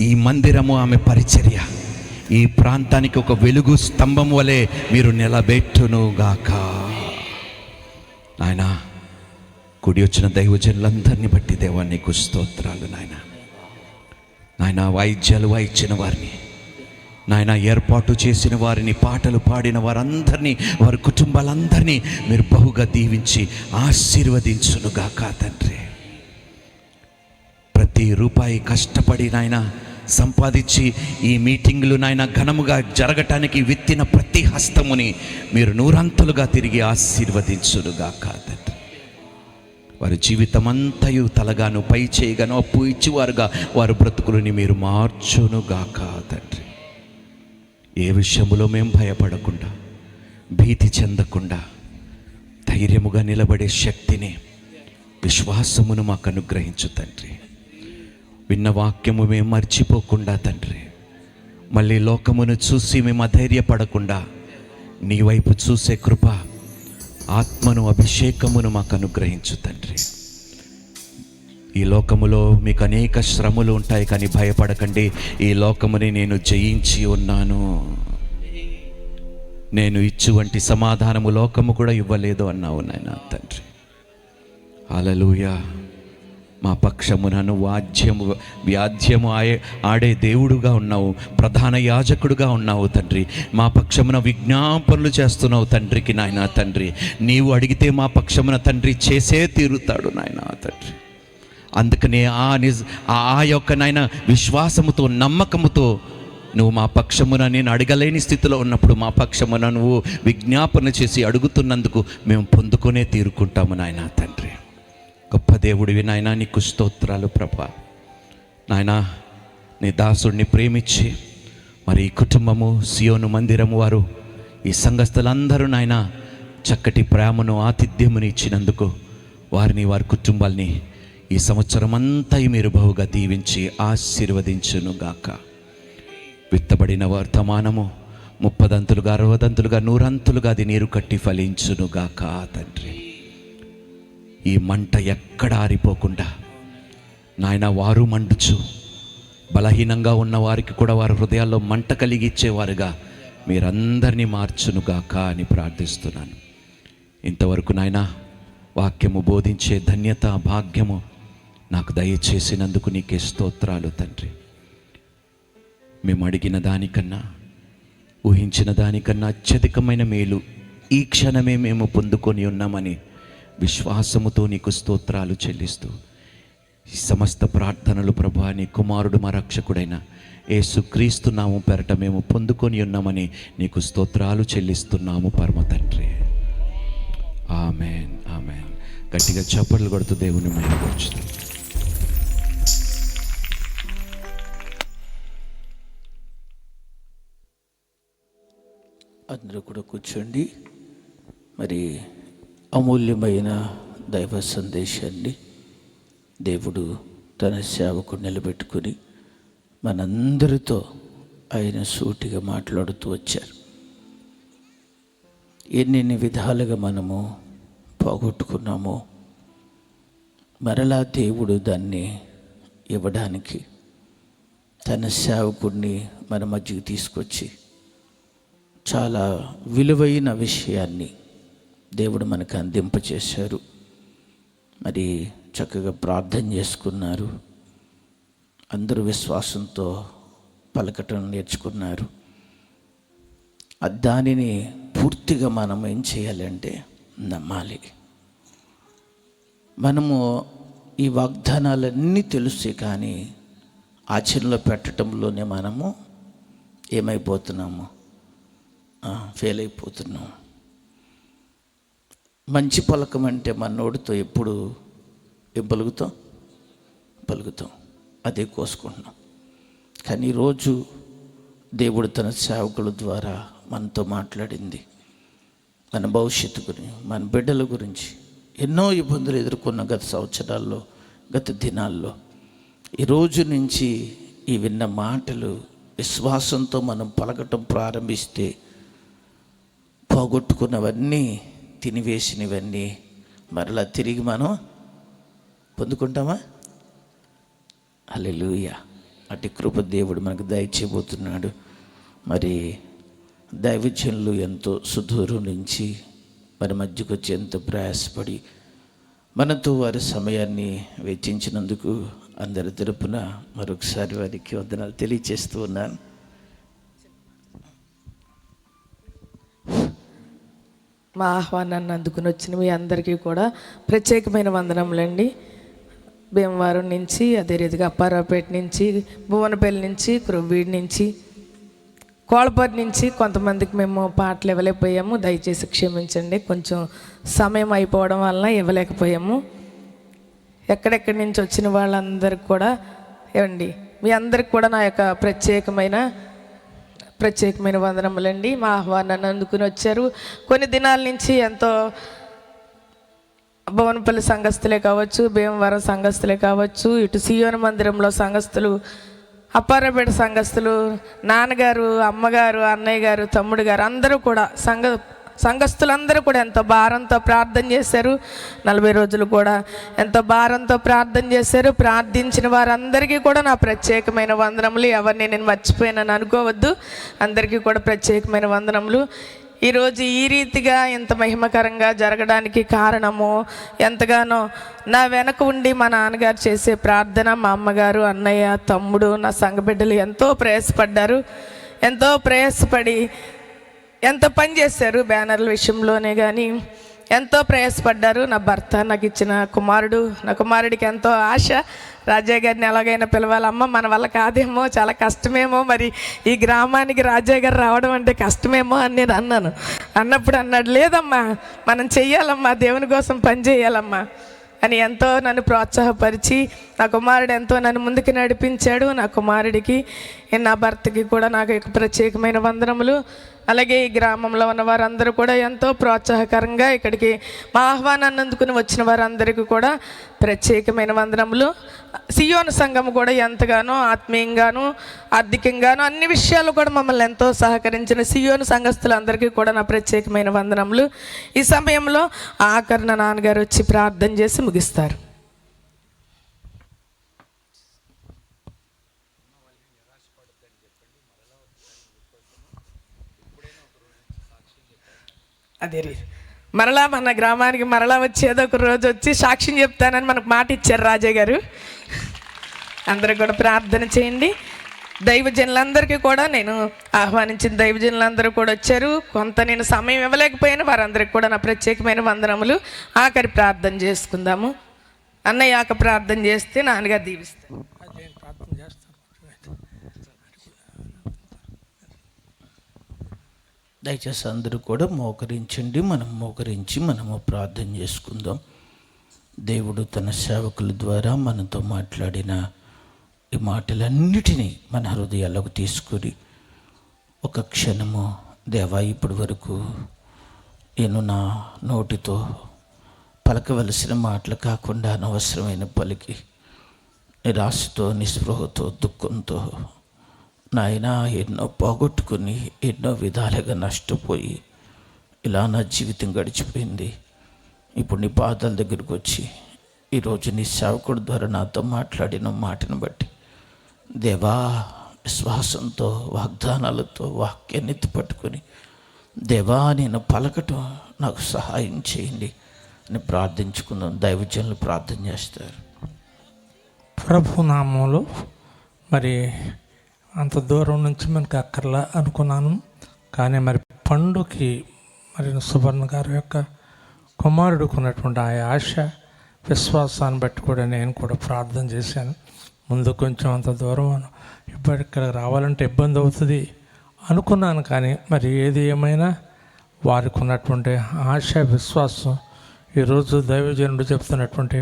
S5: ఈ మందిరము, ఆమె పరిచర్య ఈ ప్రాంతానికి ఒక వెలుగు స్తంభం వలె మీరు నిలబెట్టును గాక నాయన. కూడి వచ్చిన దైవజనులందరినీ బట్టి దేవా నీకు స్తోత్రాలు నాయన. నాయన, వాయిద్యాలు వాయించిన వారిని నాయన, ఏర్పాటు చేసిన వారిని, పాటలు పాడిన వారందరినీ, వారి కుటుంబాలందరినీ మీరు బహుగా దీవించి ఆశీర్వదించును గాక తండ్రి. ప్రతి రూపాయి కష్టపడి నాయన సంపాదించి ఈ మీటింగులు నాయన ఘనముగా జరగటానికి విత్తిన ప్రతి హస్తముని మీరు నూరంతలుగా తిరిగి ఆశీర్వదించునుగాక తండ్రి. వారి జీవితమంతయు తలగాను పై చేయగాను అప్పు ఇచ్చివారుగా వారి బ్రతుకులని మీరు మార్చునుగాక తండ్రి. ఏ విషయములో మేము భయపడకుండా, భీతి చెందకుండా ధైర్యముగా నిలబడే శక్తిని, విశ్వాసమును మాకు అనుగ్రహించు తండ్రి. విన్న వాక్యము మేము మర్చిపోకుండా తండ్రి, మళ్ళీ లోకమును చూసి మేము అధైర్యపడకుండా నీ వైపు చూసే కృప, ఆత్మను, అభిషేకమును మాకు అనుగ్రహించు తండ్రి. ఈ లోకములో మీకు అనేక శ్రమలు ఉంటాయి, కానీ భయపడకండి. ఈ లోకముని నేను జయించి ఉన్నాను. నేను ఇచ్చువంటి సమాధానము లోకము కూడా ఇవ్వలేదు అన్నావు నాయన తండ్రి. హల్లెలూయా. మా పక్షమునను వ్యాధ్యము ఆడే దేవుడుగా ఉన్నావు, ప్రధాన యాజకుడుగా ఉన్నావు తండ్రి. మా పక్షమున విజ్ఞాపనలు చేస్తున్నావు తండ్రికి నాయన తండ్రి. నీవు అడిగితే మా పక్షమున తండ్రి చేసే తీరుతాడు నాయన తండ్రి. అందుకనే ఆ యొక్క నాయన విశ్వాసముతో, నమ్మకముతో నువ్వు మా పక్షమున, నేను అడగలేని స్థితిలో ఉన్నప్పుడు మా పక్షమున నువ్వు విజ్ఞాపన చేసి అడుగుతున్నందుకు మేము పొందుకొనే తీరుకుంటాము నాయన తండ్రి. గొప్ప దేవుడివి నాయన, నీకు స్తోత్రాలు ప్రభా. నాయన, నీ దాసుడిని ప్రేమించి మరి ఈ కుటుంబము, సియోను మందిరము వారు, ఈ సంఘస్థులందరూ నాయన చక్కటి ప్రేమను, ఆతిథ్యమును ఇచ్చినందుకు వారిని, వారి కుటుంబాల్ని ఈ సంవత్సరం అంతా మీరు బహుగా దీవించి ఆశీర్వదించునుగాక. విత్తబడిన వర్తమానము 30 60 100 అది నీరు కట్టి ఫలించునుగాక తండ్రి. ఈ మంట ఎక్కడ ఆరిపోకుండా నాయన వారు మండుచు బలహీనంగా ఉన్న వారికి కూడా వారి హృదయాల్లో మంట కలిగించేవారుగా మీరందరినీ మార్చునుగాక అని ప్రార్థిస్తున్నాను. ఇంతవరకు నాయన వాక్యము బోధించే ధన్యత భాగ్యము నాకు దయచేసినందుకు నీకే స్తోత్రాలు తండ్రి. మేము అడిగిన దానికన్నా ఊహించిన దానికన్నా అత్యధికమైన మేలు ఈ క్షణమే మేము పొందుకొని ఉన్నామని విశ్వాసముతో నీకు స్తోత్రాలు చెల్లిస్తూ ఈ సమస్త ప్రార్థనలు ప్రభువా నీ కుమారుడు మా రక్షకుడైన యేసుక్రీస్తు నామం పేరట మేము పొందుకొని ఉన్నామని నీకు స్తోత్రాలు చెల్లిస్తున్నాము పరమ తండ్రి. ఆమేన్, ఆమేన్. గట్టిగా చప్పట్లు కొడుతూ దేవుని మహిమపరచుదాం.
S1: అందరూ కూడా కూర్చోండి. మరి అమూల్యమైన దైవ సందేశాన్ని దేవుడు తన సేవకు నిలబెట్టుకుని మనందరితో ఆయన సూటిగా మాట్లాడుతూ వచ్చారు. ఎన్నెన్ని విధాలుగా మనము పోగొట్టుకున్నామో మరలా దేవుడు దాన్ని ఇవ్వడానికి తన సేవకుడిని మన మధ్యకి తీసుకొచ్చి చాలా విలువైన విషయాన్ని దేవుడు మనకు అందింపచేశారు. మరి చక్కగా ప్రార్థన చేసుకున్నారు. అందరూ విశ్వాసంతో పలకటం నేర్చుకున్నారు. దానిని పూర్తిగా మనం ఏం చేయాలంటే నమ్మాలి. మనము ఈ వాగ్దానాలన్నీ తెలుసు, కానీ ఆచరణలో పెట్టడంలోనే మనము ఏమైపోతున్నాము, ఫెయిల్ అయిపోతున్నాము. మంచి పలకం అంటే మన నోటితో ఎప్పుడు ఏం పలుకుతాం అదే కోసుకుంటున్నాం. కానీ ఈరోజు దేవుడు తన సేవకుల ద్వారా మనతో మాట్లాడింది మన భవిష్యత్తు గురించి, మన బిడ్డల గురించి. ఎన్నో ఇబ్బందులు ఎదుర్కొన్న గత సంవత్సరాల్లో, గత దినాల్లో, ఈరోజు నుంచి ఈ విన్న మాటలు విశ్వాసంతో మనం పలకటం ప్రారంభిస్తే పోగొట్టుకున్నవన్నీ, తినివేసినవన్నీ మరలా తిరిగి మనం పొందుకుంటామా? హల్లెలూయా. అటు కృప దేవుడు మనకు దయచేయబోతున్నాడు. మరి దైవజనులు ఎంతో సుదూరం నుంచి మన మధ్యకు వచ్చి ఎంతో ప్రయాసపడి మనతో వారి సమయాన్ని వెచ్చించినందుకు అందరి తరపున మరొకసారి వారికి వందనాలు తెలియచేస్తూ ఉన్నాను.
S9: మా ఆహ్వానాన్ని అందుకుని వచ్చిన మీ అందరికీ కూడా ప్రత్యేకమైన వందనములండి. భీమవరం నుంచి, అదే రీతిగా అప్పారావుపేట నుంచి, భువనపల్లి నుంచి, క్రొవ్వీడి నుంచి, కోళపూర్ నుంచి కొంతమందికి మేము పాటలు ఇవ్వలేకపోయాము. దయచేసి క్షమించండి, కొంచెం సమయం అయిపోవడం వలన ఇవ్వలేకపోయాము. ఎక్కడెక్కడి నుంచి వచ్చిన వాళ్ళందరికీ కూడా ఏమండి, మీ అందరికి కూడా నా యొక్క ప్రత్యేకమైన వందనములండి. మా ఆహ్వానాన్ని అందుకుని వచ్చారు. కొన్ని దినాల నుంచి ఎంతో భువనపల్లి సంఘస్థులే కావచ్చు, భీమవరం సంఘస్థులే కావచ్చు, ఇటు సియోను మందిరంలో సంఘస్థులు, అప్పారావుపేట సంఘస్థులు, నాన్నగారు, అమ్మగారు, అన్నయ్య గారు, తమ్ముడు గారు అందరూ కూడా సంఘస్థులందరూ కూడా ఎంతో భారంతో ప్రార్థన చేశారు. 40 రోజులు కూడా ఎంతో భారంతో ప్రార్థన చేశారు. ప్రార్థించిన వారందరికీ కూడా నా ప్రత్యేకమైన వందనములు. ఎవరిని నేను మర్చిపోయానని అనుకోవద్దు. అందరికీ కూడా ప్రత్యేకమైన వందనములు. ఈరోజు ఈ రీతిగా ఇంత మహిమకరంగా జరగడానికి కారణము ఎంతగానో నా వెనక ఉండి మా నాన్నగారు చేసే ప్రార్థన, మా అమ్మగారు, అన్నయ్య, తమ్ముడు, నా సంఘ బిడ్డలు ఎంతో ప్రయాసపడ్డారు. ఎంతో ప్రయాసపడి ఎంతో పని చేశారు. బ్యానర్ల విషయంలోనే కానీ ఎంతో ప్రయాసపడ్డారు. నా భర్త, నాకు ఇచ్చిన కుమారుడు, నా కుమారుడికి ఎంతో ఆశ. రాజయ్య గారిని ఎలాగైనా పిలవాలమ్మ, మన వల్ల కాదేమో, చాలా కష్టమేమో, మరి ఈ గ్రామానికి రాజయ్య గారు రావడం అంటే కష్టమేమో అని నేను అన్నాను. అన్నప్పుడు అన్నాడు, లేదమ్మా మనం చెయ్యాలమ్మా, దేవుని కోసం పని చేయాలమ్మా అని ఎంతో నన్ను ప్రోత్సాహపరిచి నా కుమారుడు ఎంతో నన్ను ముందుకు నడిపించాడు. నా కుమారుడికి, నా భర్తకి కూడా నాకు ప్రత్యేకమైన వందనములు. అలాగే ఈ గ్రామంలో ఉన్న వారందరూ కూడా ఎంతో ప్రోత్సాహకరంగా ఇక్కడికి మా ఆహ్వానాన్ని అందుకుని వచ్చిన వారందరికీ కూడా ప్రత్యేకమైన వందనములు. సియోను సంఘం కూడా ఎంతగానో ఆత్మీయంగాను, ఆర్థికంగాను అన్ని విషయాలు కూడా మమ్మల్ని ఎంతో సహకరించిన సియోను సంఘస్థులందరికీ కూడా నా ప్రత్యేకమైన వందనములు. ఈ సమయంలో ఆఖరణ నాన్నగారు వచ్చి ప్రార్థన చేసి ముగిస్తారు. అదే మరలా మన గ్రామానికి మరలా వచ్చి ఏదో ఒక రోజు వచ్చి సాక్ష్యం చెప్తానని మనకు మాట ఇచ్చారు రాజయ్య గారు. అందరూ కూడా ప్రార్థన చేయండి. దైవజనులందరికీ కూడా నేను ఆహ్వానించిన దైవజనులందరూ కూడా వచ్చారు. కొంత నేను సమయం ఇవ్వలేకపోయినా వారందరికీ కూడా నా ప్రత్యేకమైన వందనములు. ఆఖరి ప్రార్థన చేసుకుందాము. అన్నయ్య ఆక ప్రార్థన చేస్తే నాన్నగారు దీవిస్తాను.
S1: దయచేసి అందరూ కూడా మోకరించండి. మనము ప్రార్థన చేసుకుందాం. దేవుడు తన సేవకుల ద్వారా మనతో మాట్లాడిన ఈ మాటలన్నిటినీ మన హృదయాల్లోకి తీసుకుని ఒక క్షణము, దేవా, ఇప్పటి వరకు నేను నా నోటితో పలకవలసిన మాటలు కాకుండా అనవసరమైన పలికి నిరాశతో, నిస్పృహతో, దుఃఖంతో నాయన ఎన్నో పోగొట్టుకుని ఎన్నో విధాలుగా నష్టపోయి ఇలా నా జీవితం గడిచిపోయింది. ఇప్పుడు నీ పాదాల దగ్గరికి వచ్చి ఈరోజు నీ సేవకుడి ద్వారా నాతో మాట్లాడిన మాటను బట్టి దేవా, విశ్వాసంతో, వాగ్దానాలతో వాక్యాన్ని ఎత్తి పట్టుకొని దేవా నేను పలకటం నాకు సహాయం చేయండి అని ప్రార్థించుకుందాం. దైవజనులు ప్రార్థన చేస్తారు.
S10: ప్రభు నామంలో మరి అంత దూరం నుంచి మనకు అక్కర్లా అనుకున్నాను, కానీ మరి పండుకి మరి సువర్ణ గారి యొక్క కుమారుడికి ఉన్నటువంటి ఆ ఆశ, విశ్వాసాన్ని బట్టి కూడా నేను కూడా ప్రార్థన చేశాను. ముందు కొంచెం అంత దూరం ఇప్పటికి రావాలంటే ఇబ్బంది అవుతుంది అనుకున్నాను, కానీ మరి ఏది ఏమైనా వారికి ఉన్నటువంటి ఆశ, విశ్వాసం ఈరోజు దైవజనుడు చెప్తున్నటువంటి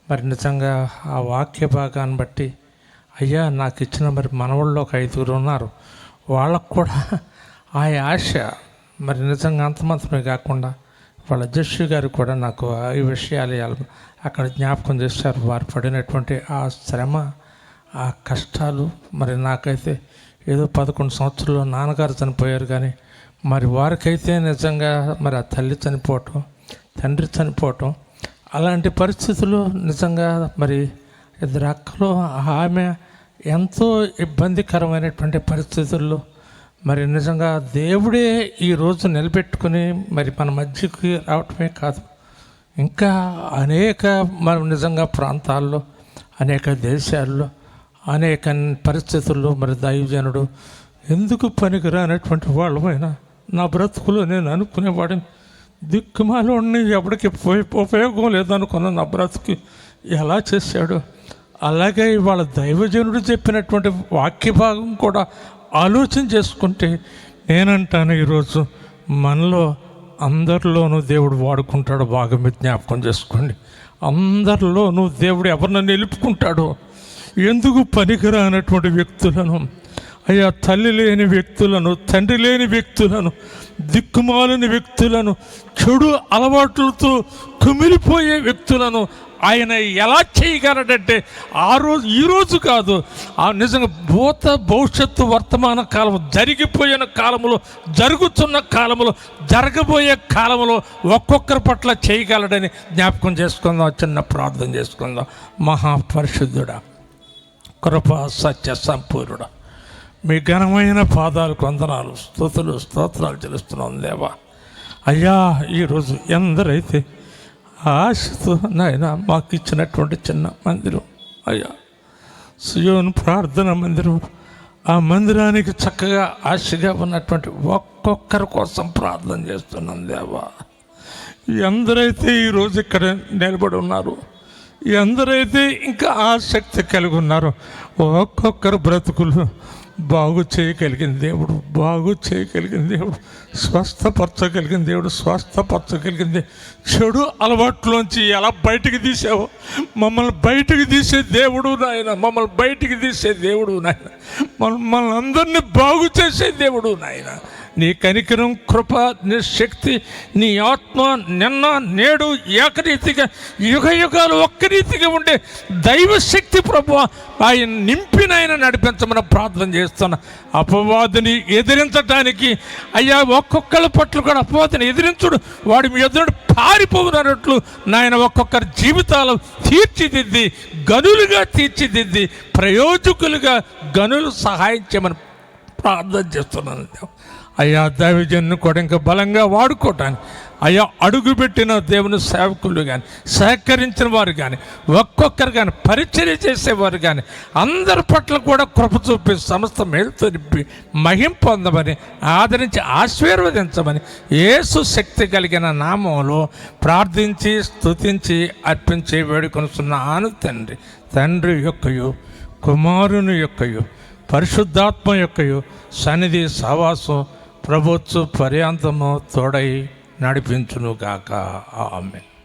S10: మరి నిజంగా ఆ వాక్య భాగాన్ని బట్టి, అయ్యా నాకు ఇచ్చిన మరి మనవాళ్ళు ఒక 5 ఉన్నారు, వాళ్ళకు కూడా ఆ ఆశ మరి నిజంగా అంతమాత్రమే కాకుండా వాళ్ళ జస్సు గారు కూడా నాకు ఈ విషయాలు అక్కడ జ్ఞాపకం చేశారు. వారు పడినటువంటి ఆ శ్రమ, ఆ కష్టాలు. మరి నాకైతే ఏదో 11 సంవత్సరాల్లో నాన్నగారు చనిపోయారు, కానీ మరి వారికైతే నిజంగా మరి ఆ తల్లి చనిపోవటం, తండ్రి చనిపోవటం, అలాంటి పరిస్థితులు నిజంగా మరి 2 అక్కలు, ఆమె ఎంతో ఇబ్బందికరమైనటువంటి పరిస్థితుల్లో మరి నిజంగా దేవుడే ఈరోజు నిలబెట్టుకుని మరి మన మధ్యకి రావటమే కాదు, ఇంకా అనేక మనం నిజంగా ప్రాంతాల్లో, అనేక దేశాల్లో, అనేక పరిస్థితుల్లో మరి దైవజనుడు ఎందుకు పనికిరానటువంటి వాళ్ళమైనా నా బ్రతుకులో నేను అనుకునేవాడిని, దిక్కుమాలని ఎవరికి ఉపయోగం లేదనుకున్న నా బ్రతుకు ఎలా చేశాడు. అలాగే ఇవాళ దైవజనుడు చెప్పినటువంటి వాక్య భాగం కూడా ఆలోచన చేసుకుంటే నేనంటాను, ఈరోజు మనలో అందరిలోనూ దేవుడు వాడుకుంటాడు. బాగా మీరు జ్ఞాపకం చేసుకోండి. అందరిలోనూ దేవుడు ఎవరిని నిలుపుకుంటాడో, ఎందుకు పనికిరానటువంటి వ్యక్తులను, అయ్యా తల్లి లేని వ్యక్తులను, తండ్రి లేని వ్యక్తులను, దిక్కుమాలని వ్యక్తులను, చెడు అలవాట్లతో కుమిలిపోయే వ్యక్తులను ఆయన ఎలా చేయగలడంటే ఈరోజు కాదు, ఆ నిజంగా భవిష్యత్తు, వర్తమాన కాలం, జరిగిపోయిన కాలంలో, జరుగుతున్న కాలంలో, జరగబోయే కాలంలో ఒక్కొక్కరి పట్ల చేయగలడని జ్ఞాపకం చేసుకుందాం. చిన్న ప్రార్థన చేసుకుందాం. మహాపరిశుద్ధుడా, కృపా సత్య సంపూర్ణుడా, మీ ఘనమైన పాదాలకు వందనాలు, స్తుతులు, స్తోత్రాలు చెల్లిస్తున్నాం దేవా. అయ్యా ఈరోజు ఎందరైతే ఆశతో నాయన మాకు ఇచ్చినటువంటి చిన్న మందిరం, అయ్యా సియోను ప్రార్థన మందిరం, ఆ మందిరానికి చక్కగా ఆశగా ఉన్నటువంటి ఒక్కొక్కరి కోసం ప్రార్థన చేస్తున్నాం దేవా. ఎందరైతే ఈరోజు ఇక్కడ నిలబడి ఉన్నారు, ఎందరైతే ఇంకా ఆసక్తి కలిగి ఉన్నారో ఒక్కొక్కరు బ్రతుకులు బాగు చేయగలిగిన దేవుడు, బాగు చేయగలిగిన దేవుడు, స్వస్థపరచగలిగిన దేవుడు, స్వస్థపరచగలిగింది. చెడు అలవాట్లోంచి ఎలా బయటికి తీసావో మమ్మల్ని బయటికి తీసే దేవుడు నాయన, మమ్మల్ని బయటికి తీసే దేవుడు నాయన, మమ్మల్ని అందరినీ బాగు చేసే దేవుడు నాయన. నీ కనికరం, కృప, నీ శక్తి, నీ ఆత్మ నిన్న నేడు ఏకరీతిగా యుగ యుగాలు ఒక్క రీతిగా ఉండే దైవశక్తి ప్రభువా ఆయన నింపిన ఆయన నడిపించమని ప్రార్థన చేస్తున్నా. అపవాదిని ఎదిరించడానికి అయ్యా ఒక్కొక్కరి పట్ల కూడా అపవాదిని ఎదిరించుడు, వాడి మీ ఎదురు పారిపోనట్లు నాయన ఒక్కొక్కరి జీవితాలు తీర్చిదిద్ది, గనులుగా తీర్చిదిద్ది, ప్రయోజకులుగా గనులు సహాయం చేయమని ప్రార్థన చేస్తున్నాను. అయ్యా దైవజన్ను కూడా ఇంకా బలంగా వాడుకోవటానికి అయ్యా అడుగుపెట్టిన దేవుని సేవకులు కానీ సహకరించిన వారు కానీ ఒక్కొక్కరు కానీ పరిచర్య చేసేవారు కానీ అందరి పట్ల కూడా కృప చూపి సమస్త మేలుతో నింపి మహిం పొందమని ఆదరించి ఆశీర్వదించమని యేసు శక్తి కలిగిన నామంలో ప్రార్థించి స్తుతించి అర్పించి వేడుకొనుచున్నాను తండ్రి. తండ్రి యొక్కయు కుమారుని యొక్కయు పరిశుద్ధాత్మ యొక్కయు సన్నిధి సహవాసం ప్రభుత్వ పర్యాంతము తోడై నడిపించును గాక. ఆమేన్.